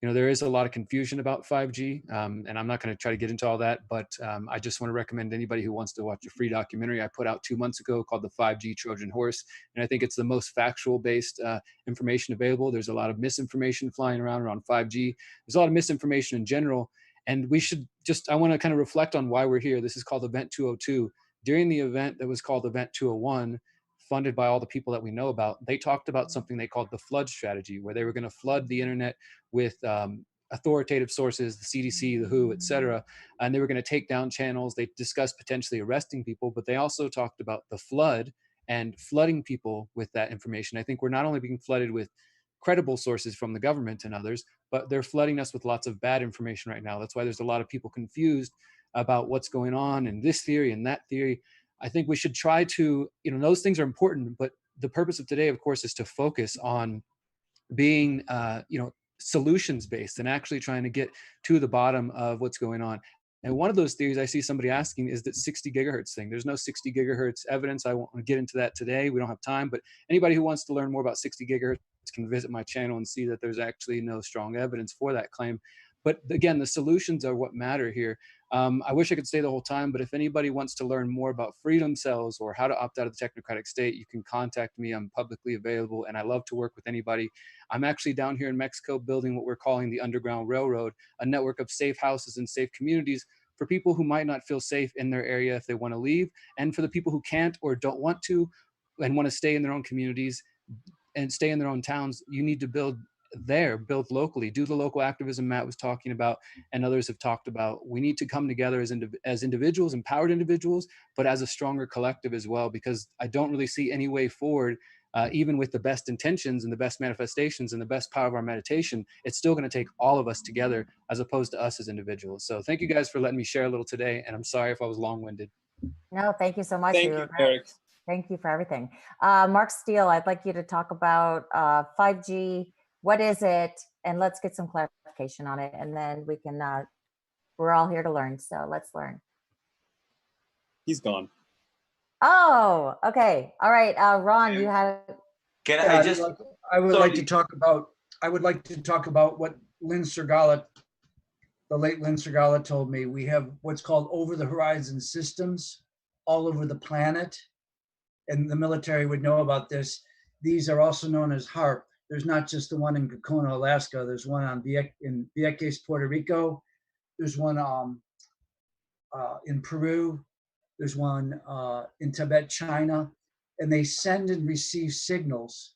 there is a lot of confusion about 5G, and I'm not going to try to get into all that, but I just want to recommend anybody who wants to watch a free documentary I put out 2 months ago called The 5G Trojan Horse, and I think it's the most factual-based information available. There's a lot of misinformation flying around 5G. There's a lot of misinformation in general, and we should I want to kind of reflect on why we're here. This is called Event 202. During the event that was called Event 201, funded by all the people that we know about, they talked about something they called the flood strategy, where they were going to flood the internet with authoritative sources, the CDC, the WHO, et cetera, and they were going to take down channels. They discussed potentially arresting people, but they also talked about the flood and flooding people with that information. I think we're not only being flooded with credible sources from the government and others, but they're flooding us with lots of bad information right now. That's why there's a lot of people confused about what's going on and this theory and that theory. I think we should try to, those things are important, but the purpose of today, of course, is to focus on being, solutions-based and actually trying to get to the bottom of what's going on. And one of those theories I see somebody asking is that 60 gigahertz thing. There's no 60 gigahertz evidence. I won't get into that today. We don't have time, but anybody who wants to learn more about 60 gigahertz can visit my channel and see that there's actually no strong evidence for that claim. But again, the solutions are what matter here. I wish I could stay the whole time, but if anybody wants to learn more about freedom cells or how to opt out of the technocratic state, you can contact me. I'm publicly available, and I love to work with anybody. I'm actually down here in Mexico building what we're calling the Underground Railroad, a network of safe houses and safe communities for people who might not feel safe in their area if they want to leave, and for the people who can't or don't want to and want to stay in their own communities and stay in their own towns. You need to build locally, do the local activism Matt was talking about and others have talked about. We need to come together as individuals, empowered individuals, but as a stronger collective as well, because I don't really see any way forward, even with the best intentions and the best manifestations and the best power of our meditation. It's still going to take all of us together as opposed to us as individuals. So thank you guys for letting me share a little today, and I'm sorry if I was long-winded. No, thank you so much. Thank you, Eric. Thank you for everything. Mark Steele, I'd like you to talk about 5G. What is it? And let's get some clarification on it. And then we can, we're all here to learn. So let's learn. He's gone. Oh, okay. All right. Ron, you had. I would like to talk about what Lynn Sergala, the late Lynn Sergala, told me. We have what's called over the horizon systems all over the planet. And the military would know about this. These are also known as HARP. There's not just the one in Gacona, Alaska. There's one in Vieques, Puerto Rico. There's one in Peru. There's one in Tibet, China, and they send and receive signals.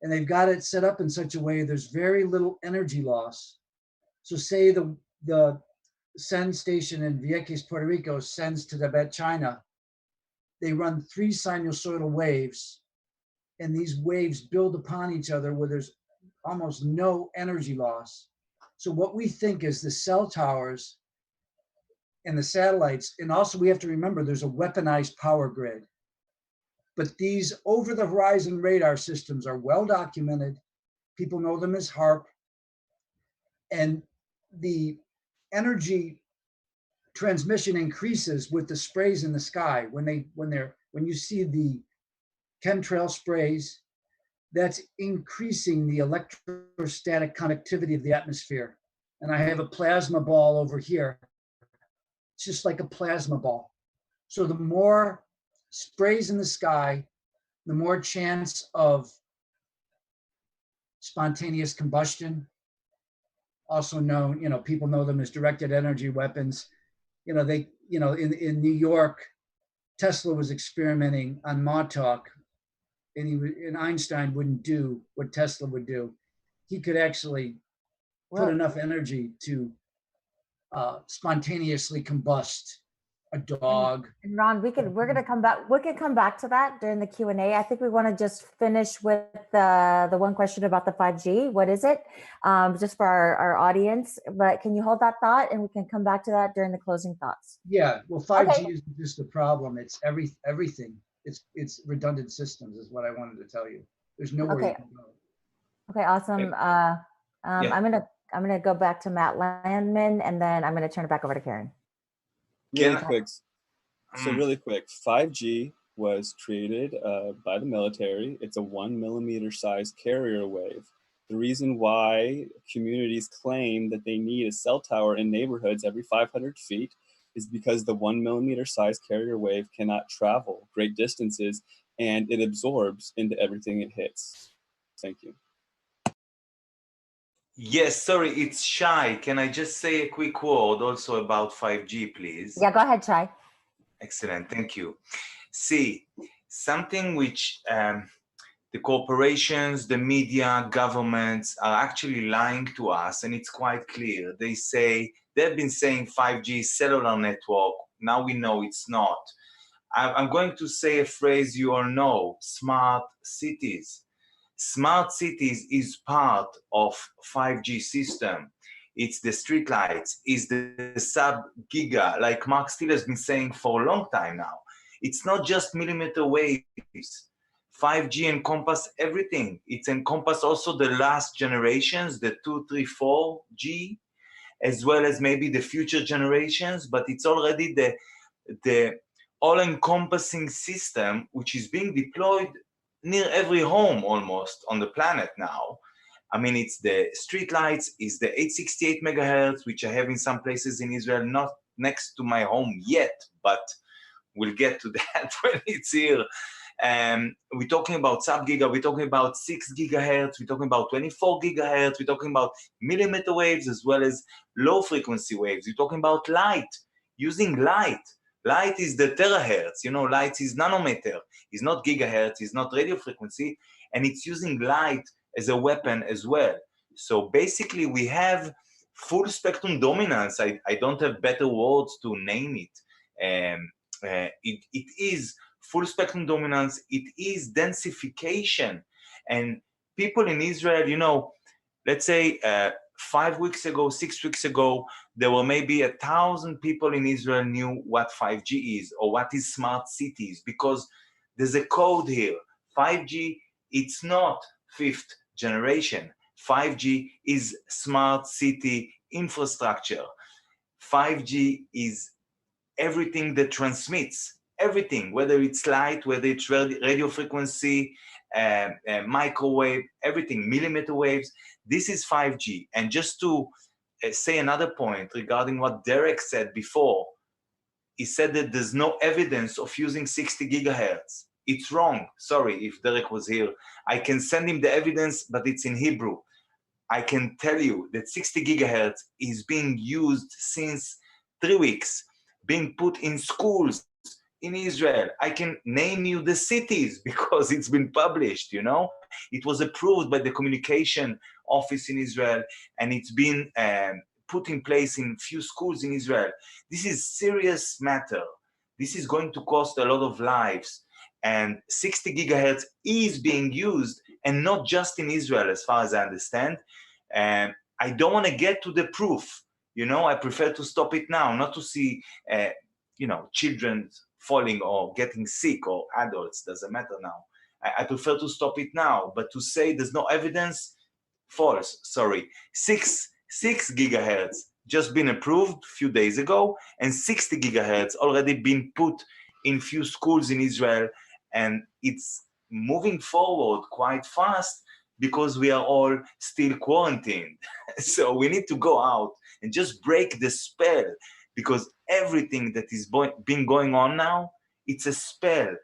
And they've got it set up in such a way there's very little energy loss. So say the send station in Vieques, Puerto Rico sends to Tibet, China. They run 3 sinusoidal waves, and these waves build upon each other where there's almost no energy loss. So what we think is the cell towers and the satellites, and also we have to remember there's a weaponized power grid. But these over-the-horizon radar systems are well documented. People know them as HARP. And the energy transmission increases with the sprays in the sky. When you see the chemtrail sprays, that's increasing the electrostatic conductivity of the atmosphere. And I have a plasma ball over here. It's just like a plasma ball. So the more sprays in the sky, the more chance of spontaneous combustion, also known, people know them as directed energy weapons. In New York, Tesla was experimenting on Montauk, and Einstein wouldn't do what Tesla would do. He could actually put enough energy to spontaneously combust a dog. And Ron, we're going to come back. We can come back to that during the Q&A. I think we want to just finish with the one question about the 5G. What is it? Just for our audience. But can you hold that thought, and we can come back to that during the closing thoughts? Yeah. Well, 5G isn't just a problem. It's everything. It's redundant systems is what I wanted to tell you. There's nowhere you can go. Okay. Awesome. Yeah. I'm gonna go back to Matt Landman, and then I'm gonna turn it back over to Karen. Really quick. So really quick, 5G was created by the military. It's a 1 millimeter size carrier wave. The reason why communities claim that they need a cell tower in neighborhoods every 500 feet is because the 1 millimeter size carrier wave cannot travel great distances, and it absorbs into everything it hits. Thank you. Yes, sorry, it's Shai. Can I just say a quick word also about 5G, please? Yeah, go ahead, Shai. Excellent, thank you. See, something which the corporations, the media, governments are actually lying to us, and it's quite clear. They've been saying 5G cellular network. Now we know it's not. I'm going to say a phrase you all know: smart cities. Smart cities is part of 5G system. It's the streetlights, it's the sub-giga, like Mark Steele has been saying for a long time now. It's not just millimeter waves. 5G encompass everything. It encompass also the last generations, the 2, 3, 4G, as well as maybe the future generations, but it's already the all-encompassing system which is being deployed near every home almost on the planet now. I mean, it's the streetlights, it's the 868 megahertz, which I have in some places in Israel, not next to my home yet, but we'll get to that when it's here. We're talking about sub-giga, we're talking about 6 gigahertz, we're talking about 24 gigahertz, we're talking about millimeter waves as well as low frequency waves. We're talking about light, using light. Light is the terahertz, light is nanometer. It's not gigahertz, it's not radio frequency, and it's using light as a weapon as well. So basically we have full spectrum dominance. I don't have better words to name it. It is full spectrum dominance, it is densification. And people in Israel, let's say 5 weeks ago, 6 weeks ago, there were maybe 1,000 people in Israel knew what 5G is or what is smart cities, because there's a code here. 5G, it's not 5th generation. 5G is smart city infrastructure. 5G is everything that transmits, everything, whether it's light, whether it's radio frequency, microwave, everything, millimeter waves. This is 5G. And just to say another point regarding what Derek said before, he said that there's no evidence of using 60 gigahertz. It's wrong. Sorry if Derek was here. I can send him the evidence, but it's in Hebrew. I can tell you that 60 gigahertz is being used since 3 weeks, being put in schools, in Israel. I can name you the cities because it's been published, you know. It was approved by the communication office in Israel, and it's been put in place in few schools in Israel. This is serious matter. This is going to cost a lot of lives. And 60 gigahertz is being used, and not just in Israel, as far as I understand. And I don't want to get to the proof. You know, I prefer to stop it now, not to see, you know, children falling or getting sick, or adults, doesn't matter now. I prefer to stop it now, but to say there's no evidence, false, sorry. 6 gigahertz just been approved a few days ago, and 60 gigahertz already been put in few schools in Israel, and it's moving forward quite fast because we are all still quarantined. So we need to go out and just break the spell, because everything that is been going on now, it's a spell.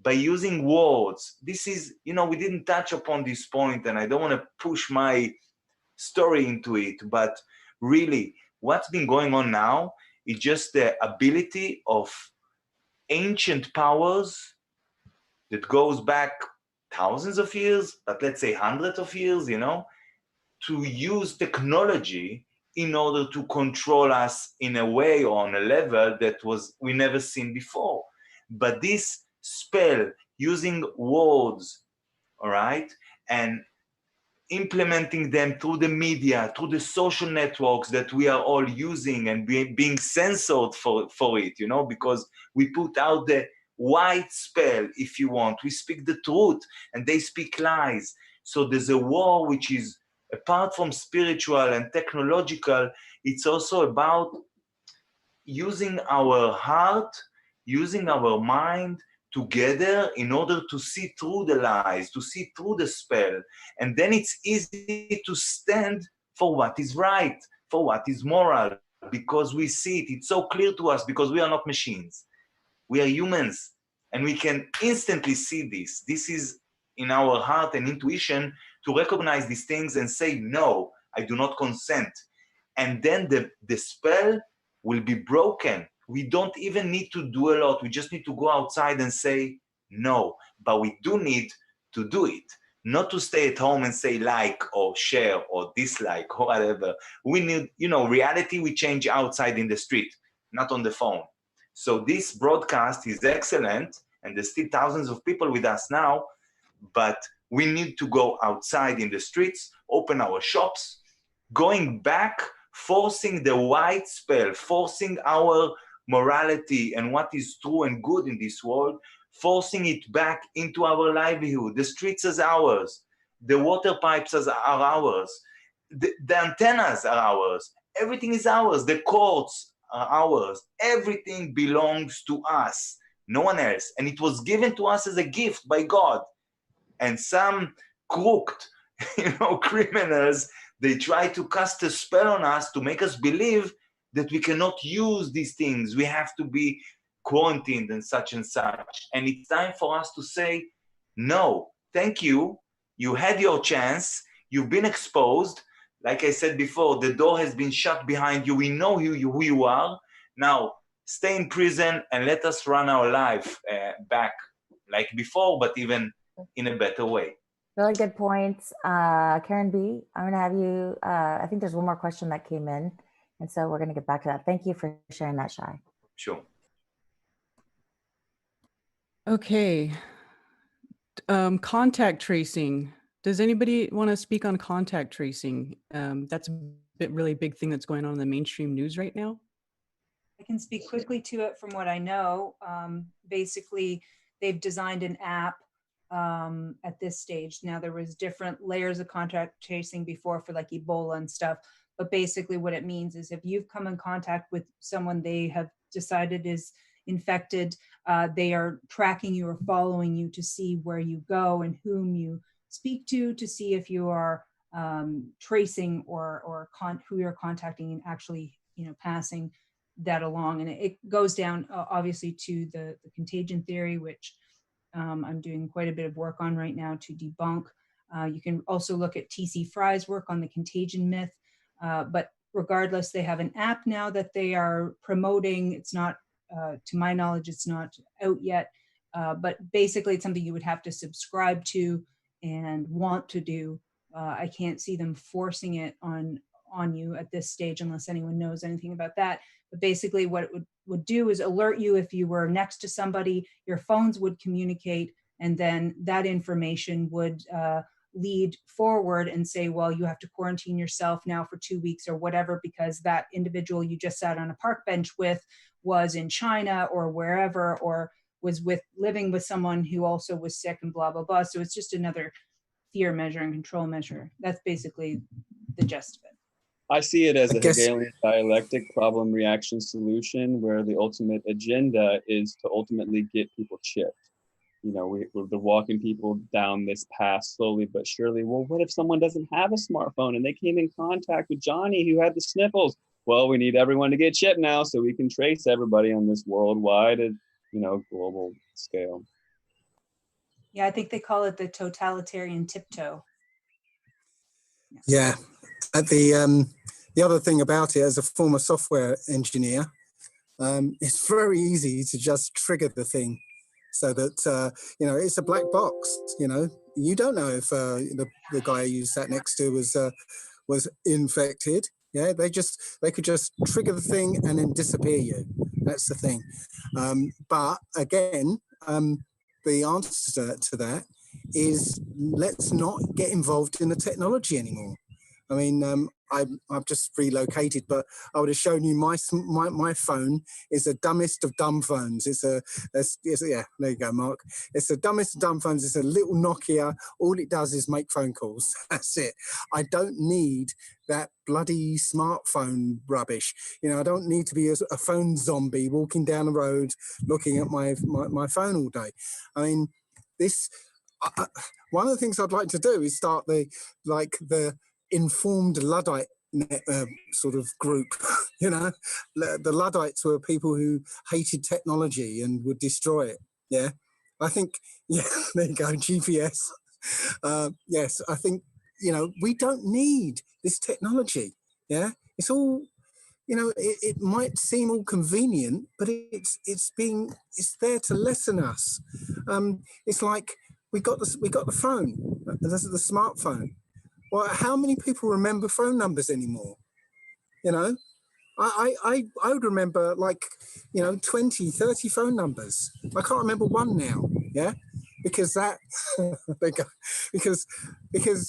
By using words, this is, you know, we didn't touch upon this point, and I don't want to push my story into it, but really, what's been going on now is just the ability of ancient powers that goes back thousands of years, but let's say hundreds of years, you know, to use technology in order to control us in a way or on a level that we never seen before. But this spell, using words, all right, and implementing them through the media, through the social networks that we are all using, and being censored for it, you know, because we put out the white spell, if you want. We speak the truth, and they speak lies. So there's a war which is, apart from spiritual and technological, it's also about using our heart, using our mind together in order to see through the lies, to see through the spell. And then it's easy to stand for what is right, for what is moral, because we see it. It's so clear to us because we are not machines. We are humans, and we can instantly see this. This is in our heart and intuition to recognize these things and say, no, I do not consent. And then the spell will be broken. We don't even need to do a lot. We just need to go outside and say no. But we do need to do it, not to stay at home and say like or share or dislike or whatever. We need, you know, reality we change outside in the street, not on the phone. So this broadcast is excellent, and there's still thousands of people with us now, but we need to go outside in the streets, open our shops, going back, forcing the white spell, forcing our morality and what is true and good in this world, forcing it back into our livelihood. The streets are ours. The water pipes are ours. The antennas are ours. Everything is ours. The courts are ours. Everything belongs to us, no one else. And it was given to us as a gift by God. And some crooked, criminals, they try to cast a spell on us to make us believe that we cannot use these things. We have to be quarantined and such and such. And it's time for us to say, no, thank you. You had your chance. You've been exposed. Like I said before, the door has been shut behind you. We know who you are. Now, stay in prison and let us run our life back like before, but even in a better way. Really good points. Karen B., I'm going to have you, I think there's one more question that came in, and so we're going to get back to that. Thank you for sharing that, Shai. Sure. Okay. Contact tracing. Does anybody want to speak on contact tracing? That's a really big thing that's going on in the mainstream news right now. I can speak quickly to it from what I know. Basically, they've designed an app at this stage. Now, there was different layers of contact tracing before for like Ebola and stuff, but basically what it means is if you've come in contact with someone they have decided is infected, they are tracking you or following you to see where you go and whom you speak to see if you are tracing or who you're contacting and actually passing that along. And it goes down obviously to the contagion theory, which I'm doing quite a bit of work on right now to debunk. You can also look at T.C. Fry's work on the contagion myth, but regardless, they have an app now that they are promoting. It's not to my knowledge, it's not out yet. But basically, it's something you would have to subscribe to and want to do. I can't see them forcing it on you at this stage unless anyone knows anything about that. But basically what it would do is alert you if you were next to somebody, your phones would communicate, and then that information would lead forward and say, well, you have to quarantine yourself now for 2 weeks or whatever, because that individual you just sat on a park bench with was in China or wherever, or was living with someone who also was sick and blah, blah, blah. So it's just another fear measure and control measure. That's basically the gist of it. I see it as a Hegelian dialectic problem reaction solution, where the ultimate agenda is to ultimately get people chipped. You know, we're walking people down this path slowly but surely. Well, what if someone doesn't have a smartphone and they came in contact with Johnny who had the sniffles? Well, we need everyone to get chipped now so we can trace everybody on this worldwide, global scale. Yeah, I think they call it the totalitarian tiptoe. Yeah. The other thing about it, as a former software engineer, it's very easy to just trigger the thing so that, it's a black box. You don't know if the guy you sat next to was infected. Yeah, they could just trigger the thing and then disappear you. That's the thing. But again, the answer to that is, let's not get involved in the technology anymore. I mean, I've just relocated, but I would have shown you my phone is the dumbest of dumb phones. Yeah, there you go, Mark. It's the dumbest of dumb phones. It's a little Nokia. All it does is make phone calls. That's it. I don't need that bloody smartphone rubbish. I don't need to be a phone zombie walking down the road looking at my phone all day. I mean, one of the things I'd like to do is start the informed Luddite sort of group. The Luddites were people who hated technology and would destroy it. Yeah, I think. Yeah, there you go. GPS. Yes, I think we don't need this technology. Yeah, it's all. It might seem all convenient, but it's there to lessen us. It's like we got the phone, the smartphone. Well, how many people remember phone numbers anymore? I would remember 20, 30 phone numbers. I can't remember one now. Yeah, because that because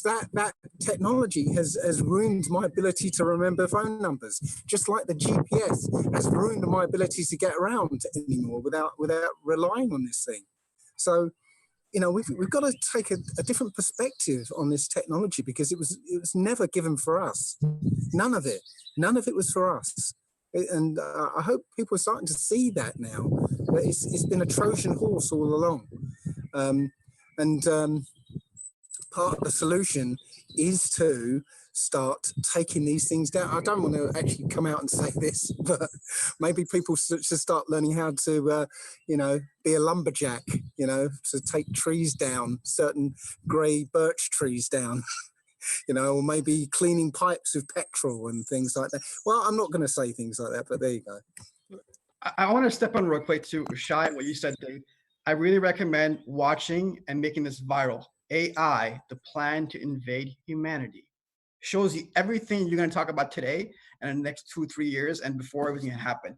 that technology has ruined my ability to remember phone numbers. Just like the GPS has ruined my ability to get around anymore without relying on this thing. So, we've got to take a different perspective on this technology, because it was never given for us. None of it was for us. And I hope people are starting to see that now. That it's been a Trojan horse all along. Part of the solution is to start taking these things down. I don't want to actually come out and say this, but maybe people should start learning how to, be a lumberjack, to take trees down, certain grey birch trees down, or maybe cleaning pipes with petrol and things like that. Well, I'm not going to say things like that, but there you go. I want to step on real quick to Shai, what you said, Dave. I really recommend watching and making this viral. AI, the plan to invade humanity. Shows you everything you're going to talk about today and in the next 2-3 years and before everything can happen.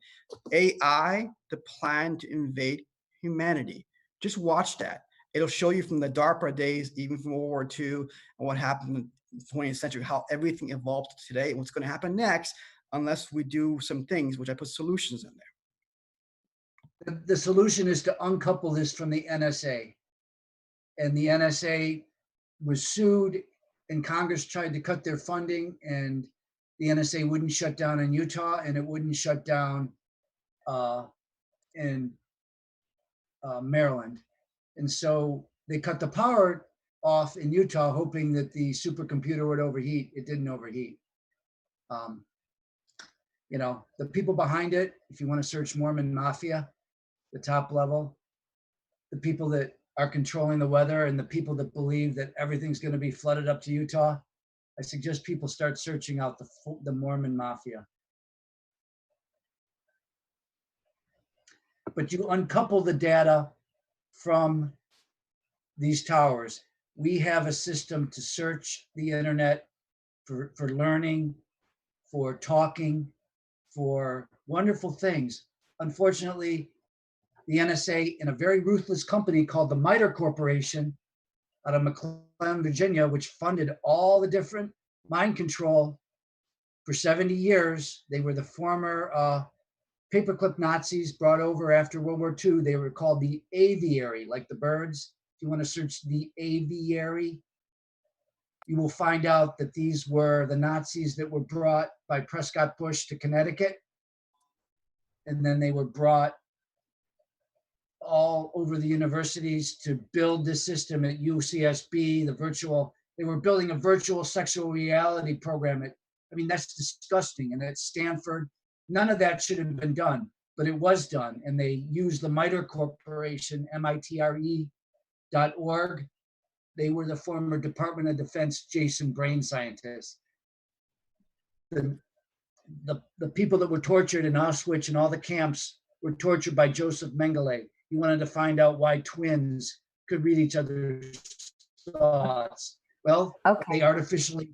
AI, the plan to invade humanity. Just watch that. It'll show you from the DARPA days, even from World War II, and what happened in the 20th century, how everything evolved today and what's going to happen next, unless we do some things, which I put solutions in there. The solution is to uncouple this from the NSA. And the NSA was sued, and Congress tried to cut their funding, and the NSA wouldn't shut down in Utah, and it wouldn't shut down in Maryland. And so they cut the power off in Utah, hoping that the supercomputer would overheat. It didn't overheat. The people behind it, if you want to search Mormon Mafia, the top level, the people that are controlling the weather, and the people that believe that everything's going to be flooded up to Utah, I suggest people start searching out the Mormon Mafia. but you uncouple the data from these towers. We have a system to search the internet for learning, for talking, for wonderful things. Unfortunately, the NSA, in a very ruthless company called the MITRE Corporation out of McLean, Virginia, which funded all the different mind control for 70 years. They were the former paperclip Nazis brought over after World War II. They were called the aviary, like the birds. If you want to search the aviary, you will find out that these were the Nazis that were brought by Prescott Bush to Connecticut. And then they were brought all over the universities to build this system at UCSB, they were building a virtual sexual reality program. I mean, that's disgusting. And at Stanford, none of that should have been done, but it was done. And they used the MITRE Corporation, MITRE.org. They were the former Department of Defense Jason brain scientists. The people that were tortured in Auschwitz and all the camps were tortured by Joseph Mengele. He wanted to find out why twins could read each other's thoughts. Well, they artificially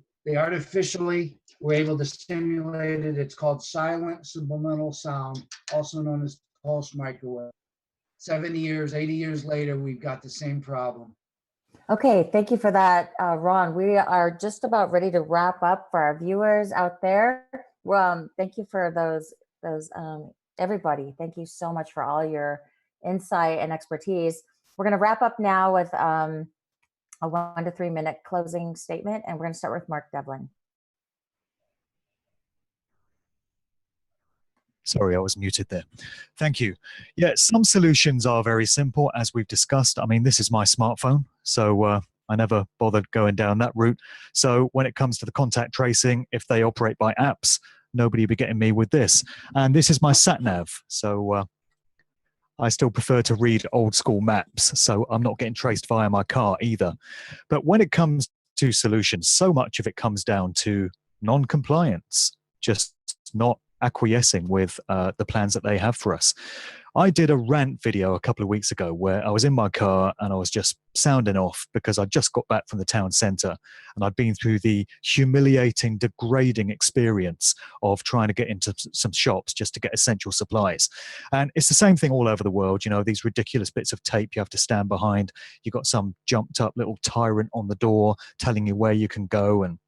were able to stimulate it. It's called silent subliminal sound, also known as pulse microwave. 70 years, 80 years later, we've got the same problem. Okay, thank you for that, Ron. We are just about ready to wrap up for our viewers out there. Thank you for those everybody. Thank you so much for all your insight and expertise. We're going to wrap up now with a 1 to 3 minute closing statement, and we're going to start with Mark Devlin. Sorry, I was muted there. Thank you. Yeah, some solutions are very simple, as we've discussed. I mean, this is my smartphone, so I never bothered going down that route. So when it comes to the contact tracing, if they operate by apps, nobody will be getting me with this. And this is my sat-nav, so I still prefer to read old school maps, so I'm not getting traced via my car either. But when it comes to solutions, so much of it comes down to non-compliance, just not acquiescing with the plans that they have for us. I did a rant video a couple of weeks ago where I was in my car and I was just sounding off because I just got back from the town centre and I'd been through the humiliating, degrading experience of trying to get into some shops just to get essential supplies. And it's the same thing all over the world, you know, these ridiculous bits of tape you have to stand behind. You've got some jumped up little tyrant on the door telling you where you can go. And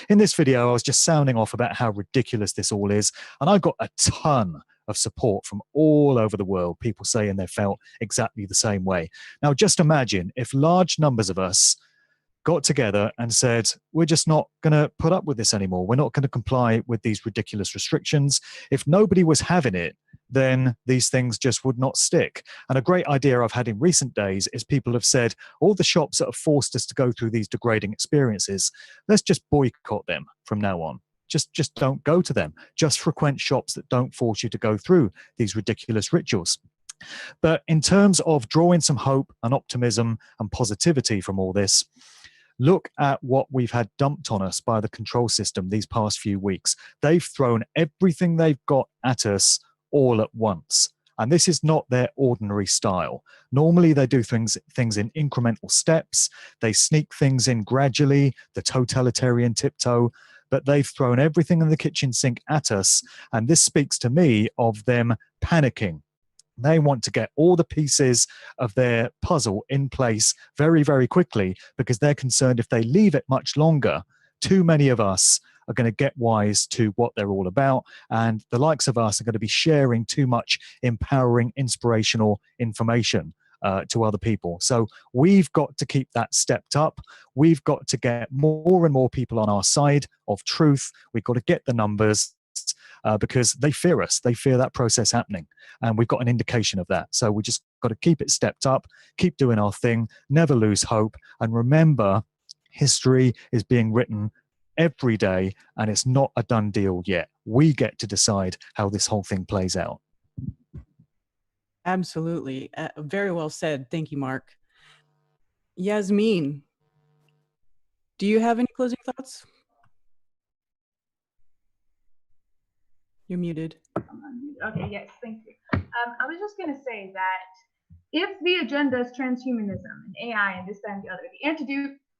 in this video, I was just sounding off about how ridiculous this all is. And I got a ton of support from all over the world, people saying they felt exactly the same way. Now, just imagine if large numbers of us got together and said, we're just not going to put up with this anymore. We're not going to comply with these ridiculous restrictions. If nobody was having it, then these things just would not stick. And a great idea I've had in recent days is people have said, all the shops that have forced us to go through these degrading experiences, let's just boycott them from now on. Just don't go to them. Just frequent shops that don't force you to go through these ridiculous rituals. But in terms of drawing some hope and optimism and positivity from all this, look at what we've had dumped on us by the control system these past few weeks. They've thrown everything they've got at us all at once. And this is not their ordinary style. Normally they do things in incremental steps. They sneak things in gradually, the totalitarian tiptoe, but they've thrown everything in the kitchen sink at us. And this speaks to me of them panicking. They want to get all the pieces of their puzzle in place very, very quickly because they're concerned if they leave it much longer, too many of us are going to get wise to what they're all about. And the likes of us are going to be sharing too much empowering, inspirational information to other people. So we've got to keep that stepped up. We've got to get more and more people on our side of truth. We've got to get the numbers because they fear us. They fear that process happening. And we've got an indication of that. So we just got to keep it stepped up, keep doing our thing, never lose hope. And remember, history is being written every day and it's not a done deal yet. We get to decide how this whole thing plays out. Absolutely. Very well said. Thank you, Mark. Yasmin, do you have any closing thoughts? You're muted. Okay, yes, thank you. I was just going to say that if the agenda is transhumanism and AI and this, that, and the other, the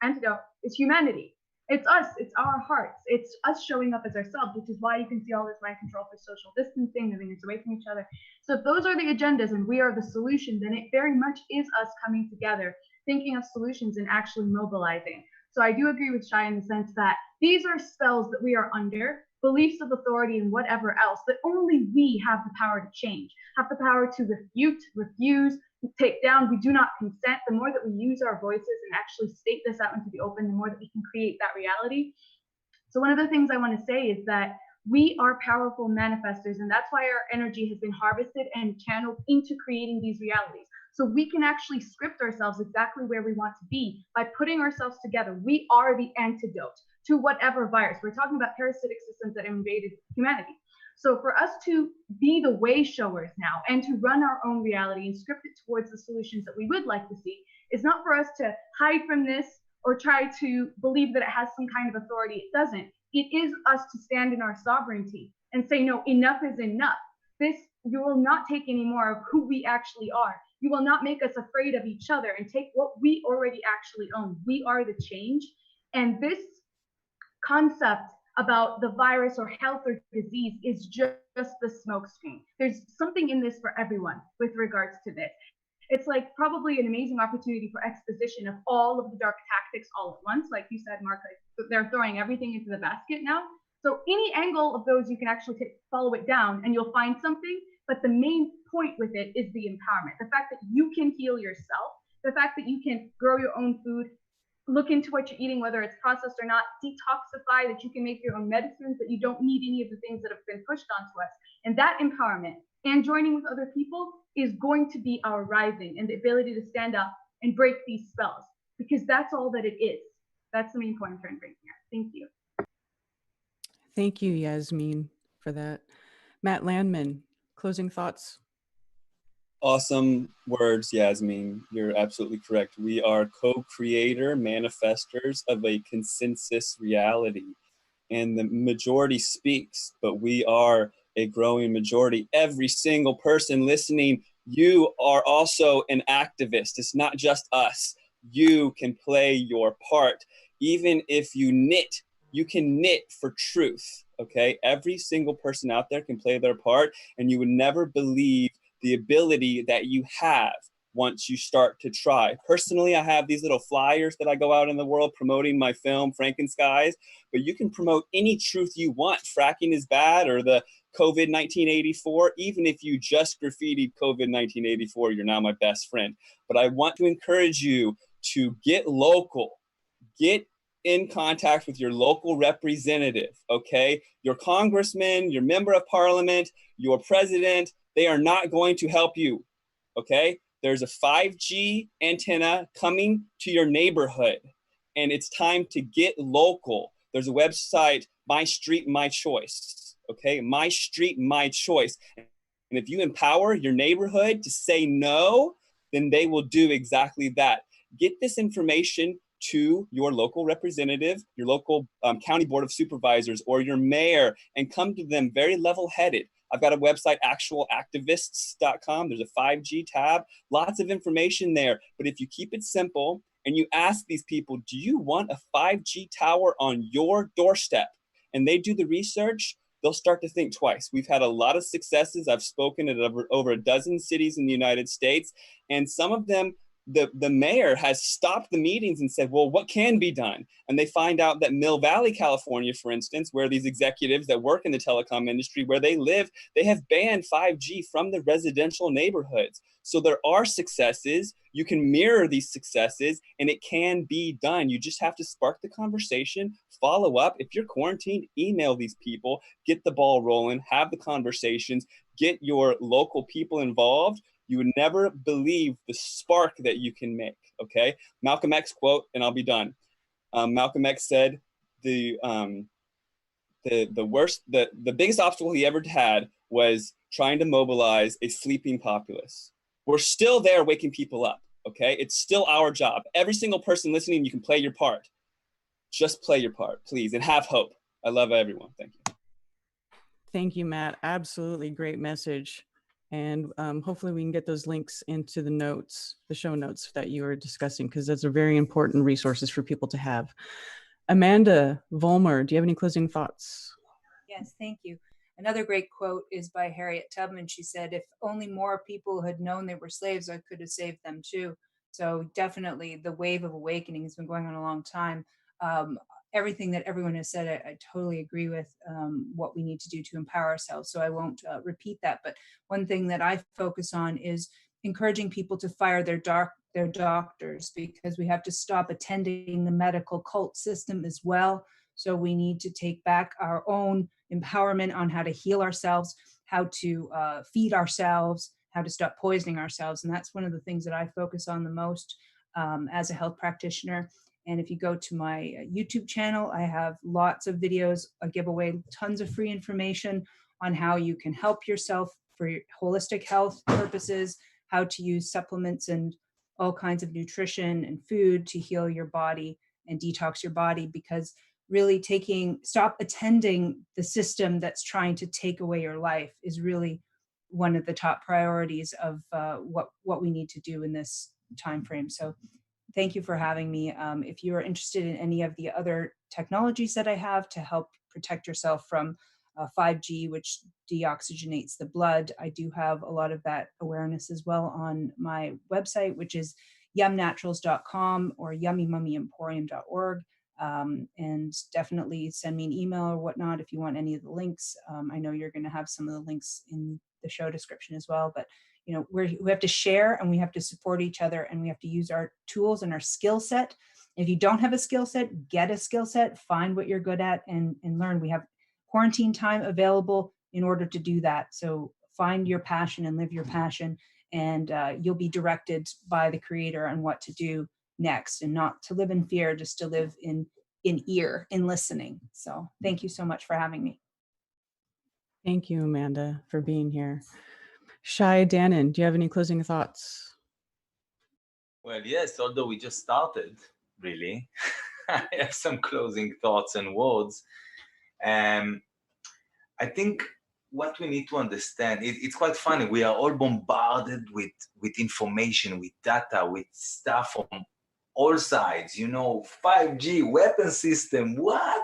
antidote is humanity. It's us, it's our hearts, it's us showing up as ourselves, which is why you can see all this mind control for social distancing, moving us away from each other. So if those are the agendas and we are the solution, then it very much is us coming together, thinking of solutions and actually mobilizing. So I do agree with Shai in the sense that these are spells that we are under, beliefs of authority and whatever else, that only we have the power to change, have the power to refute, refuse, take down. We do not consent. The more that we use our voices and actually state this out into the open, the more that we can create that reality. So one of the things I want to say is that we are powerful manifestors, and that's why our energy has been harvested and channeled into creating these realities. So we can actually script ourselves exactly where we want to be by putting ourselves together. We are the antidote to whatever virus. We're talking about parasitic systems that invaded humanity. So for us to be the way showers now and to run our own reality and script it towards the solutions that we would like to see is not for us to hide from this or try to believe that it has some kind of authority. It doesn't. It is us to stand in our sovereignty and say, no, enough is enough. You will not take any more of who we actually are. You will not make us afraid of each other and take what we already actually own. We are the change. And this concept about the virus or health or disease is just the smokescreen. There's something in this for everyone with regards to this. It's like probably an amazing opportunity for exposition of all of the dark tactics all at once. Like you said, Mark, they're throwing everything into the basket now. So any angle of those, you can actually follow it down and you'll find something. But the main point with it is the empowerment. The fact that you can heal yourself, the fact that you can grow your own food, look into what you're eating, whether it's processed or not, detoxify, that you can make your own medicines, that you don't need any of the things that have been pushed onto us. And that empowerment and joining with other people is going to be our rising and the ability to stand up and break these spells, because that's all that it is. That's the main point I'm trying to bring here. Thank you. Thank you, Yasmin, for that. Matt Landman, closing thoughts. Awesome words, Yasmin. You're absolutely correct. We are co-creator, manifestors of a consensus reality. And the majority speaks, but we are a growing majority. Every single person listening, you are also an activist. It's not just us. You can play your part. Even if you knit, you can knit for truth, okay? Every single person out there can play their part, and you would never believe the ability that you have once you start to try. Personally, I have these little flyers that I go out in the world promoting my film, Frankenskies, but you can promote any truth you want. Fracking is bad, or the COVID-1984. Even if you just graffitied COVID-1984, you're now my best friend. But I want to encourage you to get local, get in contact with your local representative, okay? Your congressman, your member of parliament, your president, they are not going to help you, okay? There's a 5G antenna coming to your neighborhood, and it's time to get local. There's a website, My Street, My Choice, okay? My Street, My Choice. And if you empower your neighborhood to say no, then they will do exactly that. Get this information to your local representative, your local county board of supervisors, or your mayor, and come to them very level-headed. I've got a website, actualactivists.com. There's a 5G tab, lots of information there. But if you keep it simple and you ask these people, do you want a 5G tower on your doorstep? And they do the research, they'll start to think twice. We've had a lot of successes. I've spoken at over a dozen cities in the United States, and some of them, the mayor has stopped the meetings and said, well, what can be done? And they find out that Mill Valley, California, for instance, where these executives that work in the telecom industry, where they live, they have banned 5G from the residential neighborhoods. So there are successes. You can mirror these successes, and it can be done. You just have to spark the conversation, follow up. If you're quarantined, email these people, get the ball rolling, have the conversations, get your local people involved. You would never believe the spark that you can make, okay? Malcolm X quote, and I'll be done. Malcolm X said the biggest obstacle he ever had was trying to mobilize a sleeping populace. We're still there waking people up, okay? It's still our job. Every single person listening, you can play your part. Just play your part, please, and have hope. I love everyone. Thank you. Thank you, Matt. Absolutely great message. And hopefully we can get those links into the notes, the show notes that you were discussing, because those are very important resources for people to have. Amanda Vollmer, do you have any closing thoughts? Yes, thank you. Another great quote is by Harriet Tubman. She said, if only more people had known they were slaves, I could have saved them too. So definitely the wave of awakening has been going on a long time. Everything that everyone has said, I totally agree with what we need to do to empower ourselves. So I won't repeat that. But one thing that I focus on is encouraging people to fire their doctors, because we have to stop attending the medical cult system as well. So we need to take back our own empowerment on how to heal ourselves, how to feed ourselves, how to stop poisoning ourselves. And that's one of the things that I focus on the most as a health practitioner. And if you go to my YouTube channel, I have lots of videos. I give away tons of free information on how you can help yourself for your holistic health purposes, how to use supplements and all kinds of nutrition and food to heal your body and detox your body, because really stop attending the system that's trying to take away your life is really one of the top priorities of what we need to do in this time frame. So thank you for having me. If you are interested in any of the other technologies that I have to help protect yourself from 5G, which deoxygenates the blood, I do have a lot of that awareness as well on my website, which is yumnaturals.com or yummymummyemporium.org. And definitely send me an email or whatnot if you want any of the links. I know you're going to have some of the links in the show description as well, but you know, we have to share and we have to support each other, and we have to use our tools and our skill set. If you don't have a skill set, get a skill set, find what you're good at and learn. We have quarantine time available in order to do that. So find your passion and live your passion, and you'll be directed by the creator on what to do next, and not to live in fear, just to live in listening. So thank you so much for having me. Thank you, Amanda, for being here. Shai Dannon, do you have any closing thoughts? Well, yes, although we just started, really, I have some closing thoughts and words. I think what we need to understand, it's quite funny. We are all bombarded with information, with data, with stuff from all sides, 5G, weapon system, what?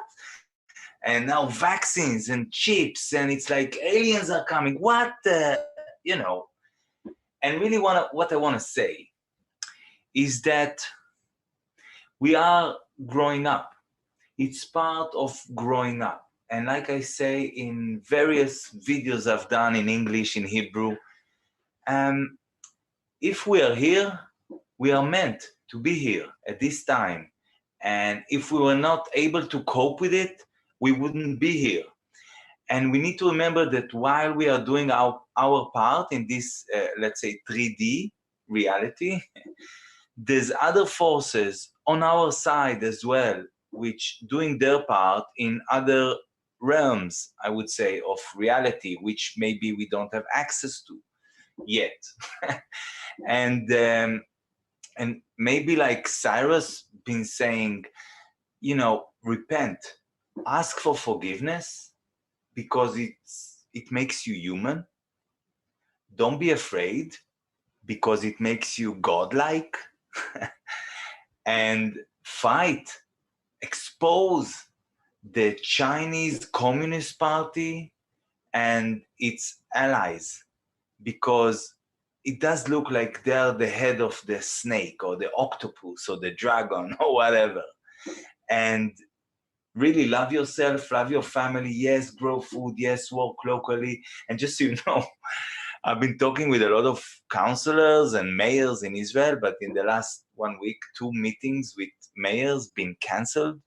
And now vaccines and chips, and it's like aliens are coming, what? And really what I want to say is that we are growing up. It's part of growing up. And like I say in various videos I've done in English, in Hebrew, if we are here, we are meant to be here at this time. And if we were not able to cope with it, we wouldn't be here. And we need to remember that while we are doing our part in this, let's say, 3D reality, there's other forces on our side as well, which doing their part in other realms, I would say, of reality, which maybe we don't have access to yet. And maybe like Cyrus been saying, repent, ask for forgiveness, because it makes you human. Don't be afraid, because it makes you godlike. And fight, expose the Chinese Communist Party and its allies, because it does look like they're the head of the snake or the octopus or the dragon or whatever. And really love yourself, love your family. Yes, grow food. Yes, work locally. And just so you know, I've been talking with a lot of counselors and mayors in Israel, but in the last 1 week, 2 meetings with mayors been canceled.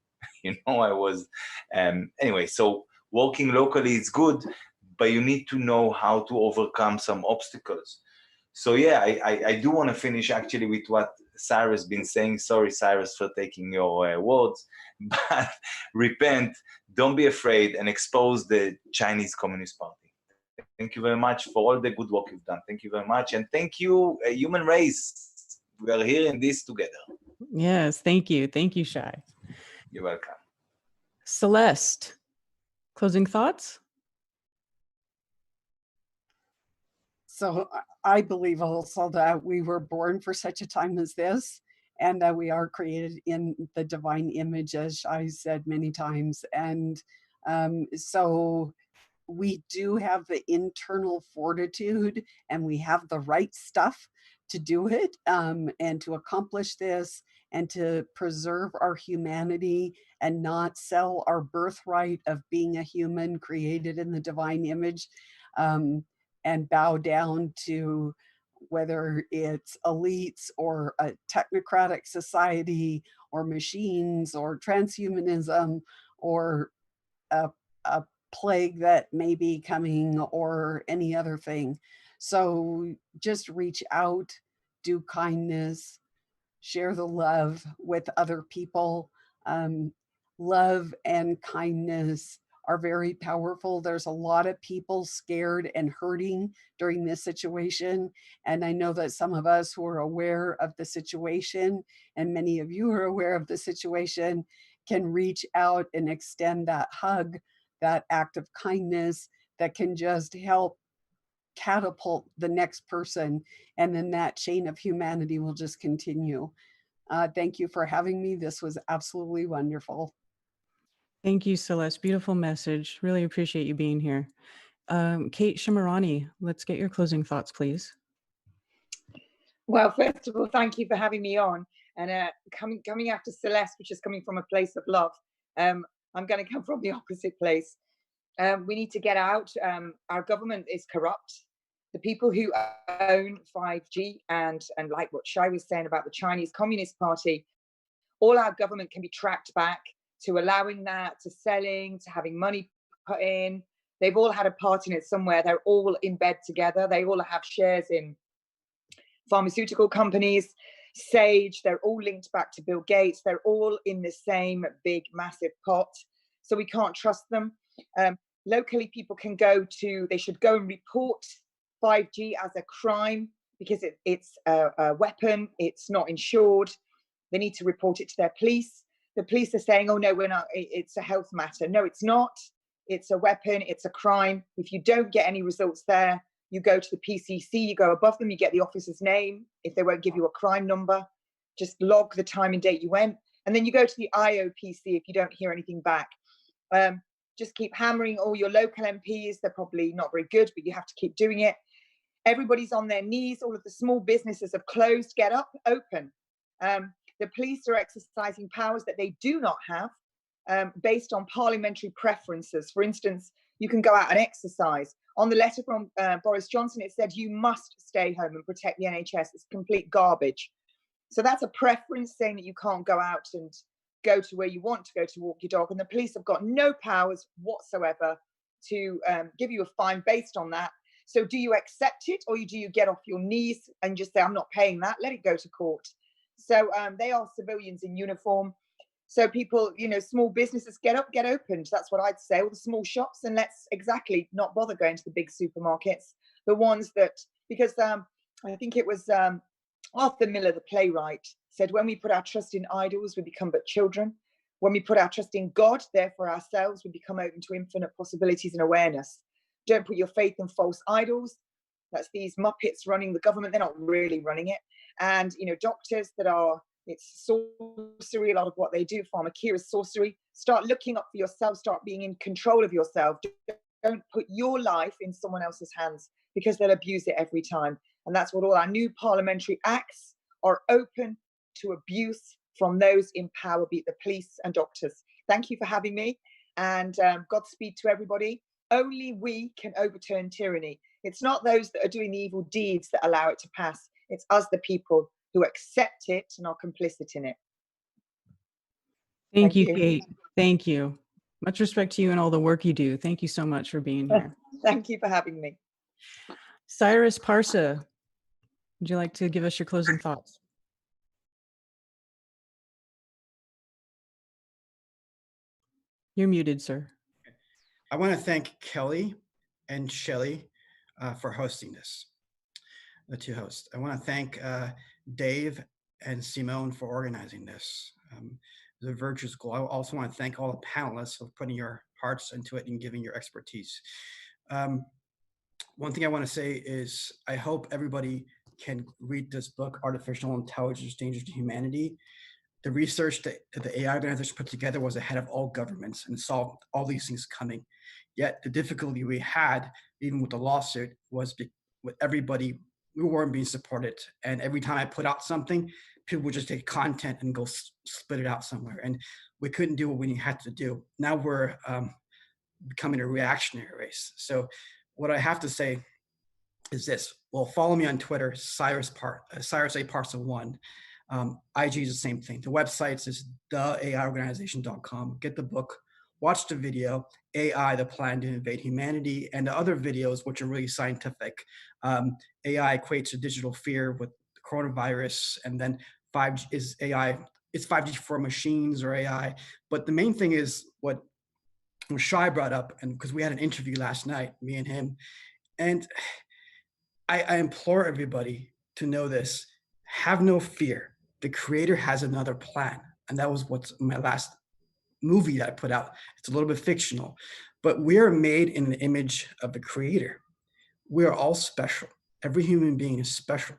I was, anyway, so working locally is good, but you need to know how to overcome some obstacles. So yeah, I do want to finish actually with what Cyrus been saying. Sorry, Cyrus, for taking your words, but repent, don't be afraid, and expose the Chinese Communist Party. Thank you very much for all the good work you've done. Thank you very much. And thank you, human race. We are here in this together. Yes, thank you. Thank you, Shai. You're welcome. Celeste, closing thoughts? So I believe also that we were born for such a time as this, and that we are created in the divine image, as I said many times. And so we do have the internal fortitude, and we have the right stuff to do it, and to accomplish this, and to preserve our humanity and not sell our birthright of being a human created in the divine image, and bow down to whether it's elites or a technocratic society or machines or transhumanism or a plague that may be coming or any other thing. So just reach out, do kindness, share the love with other people. Love and kindness are very powerful. There's a lot of people scared and hurting during this situation. And I know that some of us who are aware of the situation, and many of you are aware of the situation, can reach out and extend that hug, that act of kindness that can just help catapult the next person. And then that chain of humanity will just continue. Thank you for having me. This was absolutely wonderful. Thank you, Celeste. Beautiful message. Really appreciate you being here. Kate Shimarani, let's get your closing thoughts, please. Well, first of all, thank you for having me on. And coming after Celeste, which is coming from a place of love, I'm going to come from the opposite place. We need to get out. Our government is corrupt. The people who own 5G and like what Shai was saying about the Chinese Communist Party, all our government can be tracked back to allowing that, to selling, to having money put in. They've all had a part in it somewhere. They're all in bed together. They all have shares in pharmaceutical companies, Sage. They're all linked back to Bill Gates. They're all in the same big, massive pot. So we can't trust them. Locally, people can they should go and report 5G as a crime because it's a weapon. It's not insured. They need to report it to their police. The police are saying, oh, no, we're not. It's a health matter. No, it's not. It's a weapon. It's a crime. If you don't get any results there, you go to the PCC, you go above them, you get the officer's name. If they won't give you a crime number, just log the time and date you went. And then you go to the IOPC if you don't hear anything back. Just keep hammering all your local MPs. They're probably not very good, but you have to keep doing it. Everybody's on their knees. All of the small businesses have closed. Get up, open. The police are exercising powers that they do not have based on parliamentary preferences. For instance, you can go out and exercise. On the letter from Boris Johnson, it said you must stay home and protect the NHS. It's complete garbage. So that's a preference saying that you can't go out and go to where you want to go to walk your dog. And the police have got no powers whatsoever to give you a fine based on that. So do you accept it, or do you get off your knees and just say, I'm not paying that, let it go to court? So they are civilians in uniform. So people, small businesses, get up, get opened. That's what I'd say. All the small shops, and let's not bother going to the big supermarkets. The ones that, because I think it was Arthur Miller, the playwright, said, when we put our trust in idols, we become but children. When we put our trust in God, therefore ourselves, we become open to infinite possibilities and awareness. Don't put your faith in false idols. That's these Muppets running the government. They're not really running it. And, doctors that are, it's sorcery, a lot of what they do. Pharmakeia is sorcery. Start looking up for yourself. Start being in control of yourself. Don't put your life in someone else's hands, because they'll abuse it every time. And that's what all our new parliamentary acts are open to abuse from those in power, be it the police and doctors. Thank you for having me, and Godspeed to everybody. Only we can overturn tyranny. It's not those that are doing the evil deeds that allow it to pass. It's us, the people, who accept it and are complicit in it. Thank you, Kate. Thank you. Much respect to you and all the work you do. Thank you so much for being here. Thank you for having me. Cyrus Parsa, would you like to give us your closing thoughts? You're muted, sir. I want to thank Kelly and Shelley for hosting this, the two hosts. I want to thank Dave and Simone for organizing this. The virtuous goal. I also want to thank all the panelists for putting your hearts into it and giving your expertise. one thing I want to say is I hope everybody can read this book, Artificial Intelligence, Dangers to Humanity. The research that the AI organization put together was ahead of all governments and saw all these things coming. Yet the difficulty we had, even with the lawsuit, was with everybody, we weren't being supported. And every time I put out something, people would just take content and go split it out somewhere. And we couldn't do what we had to do. Now we're becoming a reactionary race. So what I have to say is this. Well, follow me on Twitter, Cyrus A. Parcel 1. IG is the same thing. The website is theaiorganization.com. Get the book, watch the video, AI, the plan to invade humanity, and the other videos, which are really scientific. AI equates to digital fear with the coronavirus, and then 5G is AI. It's 5G for machines or AI. But the main thing is what Shai brought up, and because we had an interview last night, me and him, and I implore everybody to know this. Have no fear. The creator has another plan. And that was what's my last movie that I put out. It's a little bit fictional, but we are made in the image of the creator. We are all special. Every human being is special.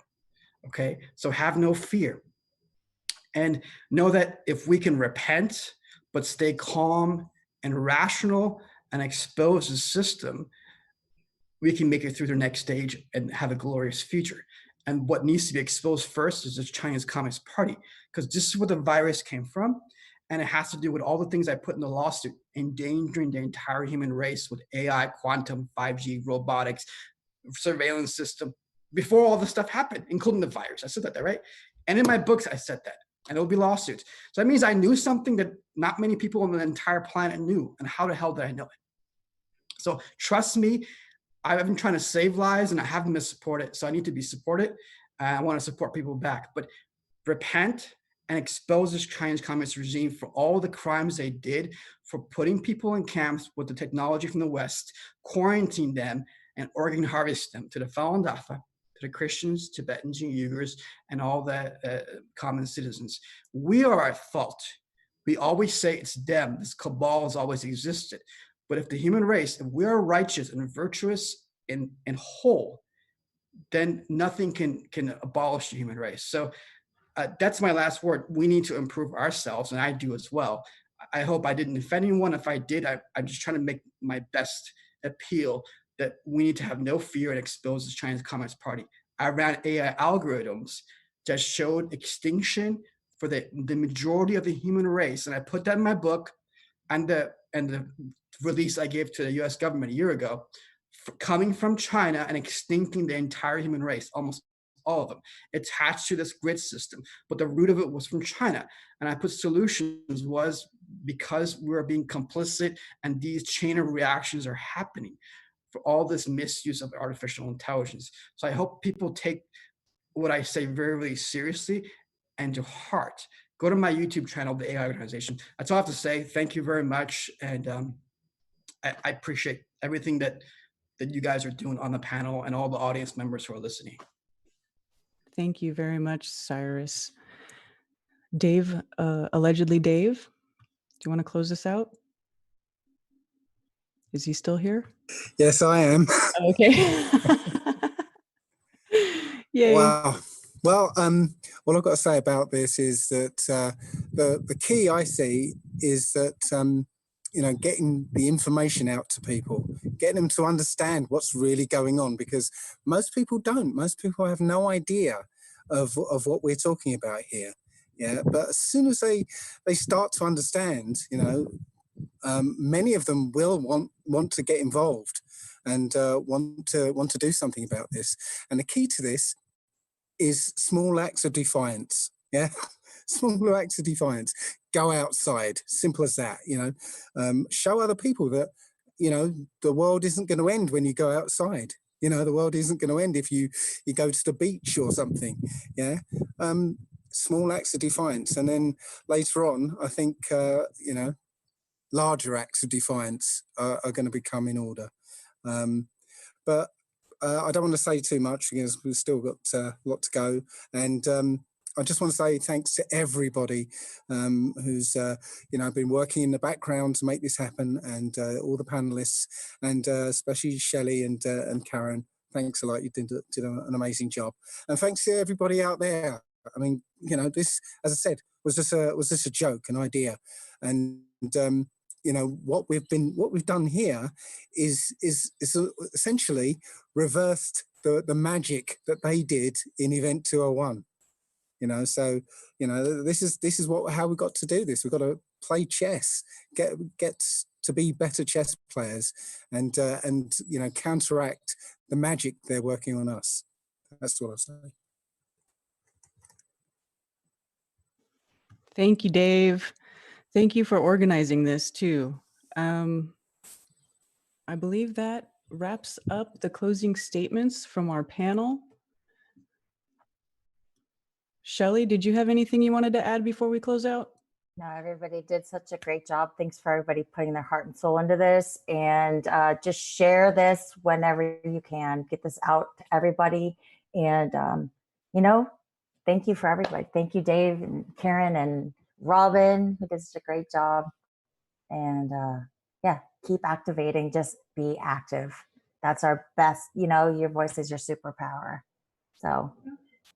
Okay. So have no fear. And know that if we can repent, but stay calm and rational and expose the system, we can make it through the next stage and have a glorious future. And what needs to be exposed first is the Chinese Communist Party, because this is where the virus came from. And it has to do with all the things I put in the lawsuit, endangering the entire human race with AI, quantum, 5G, robotics, surveillance system, before all this stuff happened, including the virus. I said that, right? And in my books, I said that. And there'll be lawsuits. So that means I knew something that not many people on the entire planet knew. And how the hell did I know it? So trust me, I've been trying to save lives and I haven't been supported. So I need to be supported. I want to support people back. But repent and expose this Chinese Communist regime for all the crimes they did, for putting people in camps with the technology from the West, quarantine them, and organ harvest them to the Falun Dafa, to the Christians, Tibetans, and Uyghurs, and all the common citizens. We are at fault. We always say it's them. This cabal has always existed. But if the human race, if we are righteous and virtuous and whole, then nothing can abolish the human race. So that's my last word. We need to improve ourselves, and I do as well. I hope I didn't offend anyone. If I did, I'm just trying to make my best appeal that we need to have no fear and expose the Chinese Communist Party. I ran AI algorithms that showed extinction for the majority of the human race, and I put that in my book and the release I gave to the US government a year ago, coming from China and extincting the entire human race, almost all of them, attached to this grid system. But the root of it was from China. And I put solutions was because we're being complicit and these chain of reactions are happening for all this misuse of artificial intelligence. So I hope people take what I say very, very seriously and to heart. Go to my YouTube channel, The AI Organization. That's all I have to say. Thank you very much. And I appreciate everything that you guys are doing on the panel and all the audience members who are listening. Thank you very much, Cyrus. Dave, allegedly Dave, do you want to close this out? Is he still here? Yes, I am. Okay. Yay. Wow. Well, what I've got to say about this is that the key I see is that getting the information out to people, getting them to understand what's really going on, because most people don't. Most people have no idea of what we're talking about here. Yeah, but as soon as they start to understand, many of them will want to get involved and want to do something about this. And the key to this is small acts of defiance. Yeah. Small acts of defiance. Go outside. Simple as that. Show other people that the world isn't going to end when you go outside. The world isn't going to end if you go to the beach or something. Yeah. Small acts of defiance, and then later on, I think larger acts of defiance are going to become in order. But I don't want to say too much because we've still got a lot to go. And I just want to say thanks to everybody who's been working in the background to make this happen, and all the panelists, and especially Shelley and Karen. Thanks a lot. You did an amazing job, and thanks to everybody out there. I mean, this, as I said, was this a joke, an idea, and what we've done here is essentially reversed the magic that they did in Event 201. So this is how we got to do this. We've got to play chess, get to be better chess players, and counteract the magic they're working on us. That's what I'll say. Thank you, Dave. Thank you for organizing this too. I believe that wraps up the closing statements from our panel. Shelley, did you have anything you wanted to add before we close out? No, everybody did such a great job. Thanks for everybody putting their heart and soul into this, and just share this whenever you can. Get this out to everybody, and thank you for everybody. Thank you, Dave and Karen and Robin, who did such a great job. And yeah, keep activating. Just be active. That's our best. Your voice is your superpower. So.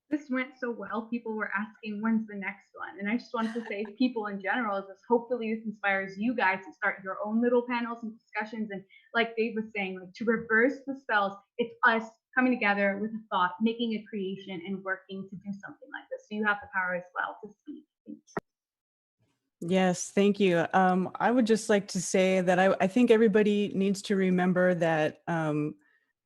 This went so well. People were asking, when's the next one? And I just wanted to say, people in general, is this, hopefully this inspires you guys to start your own little panels and discussions. And like Dave was saying, to reverse the spells, it's us coming together with a thought, making a creation, and working to do something like this. So you have the power as well to speak. Yes, thank you. I would just like to say that I think everybody needs to remember that,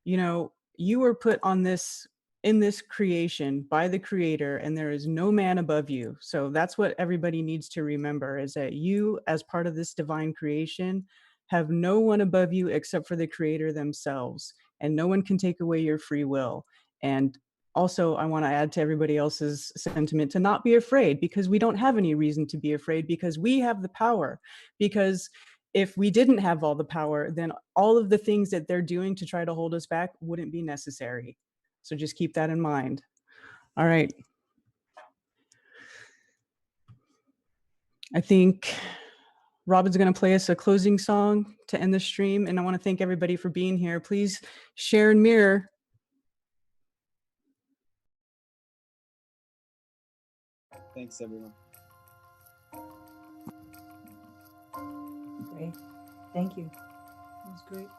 you were put on this, in this creation by the creator, and there is no man above you. So that's what everybody needs to remember, is that you, as part of this divine creation, have no one above you except for the creator themselves, and no one can take away your free will. And also, I want to add to everybody else's sentiment to not be afraid, because we don't have any reason to be afraid, because we have the power. Because if we didn't have all the power, then all of the things that they're doing to try to hold us back wouldn't be necessary. So just keep that in mind. All right. I think Robin's going to play us a closing song to end the stream. And I want to thank everybody for being here. Please share and mirror. Thanks, everyone. Great. Thank you. That was great.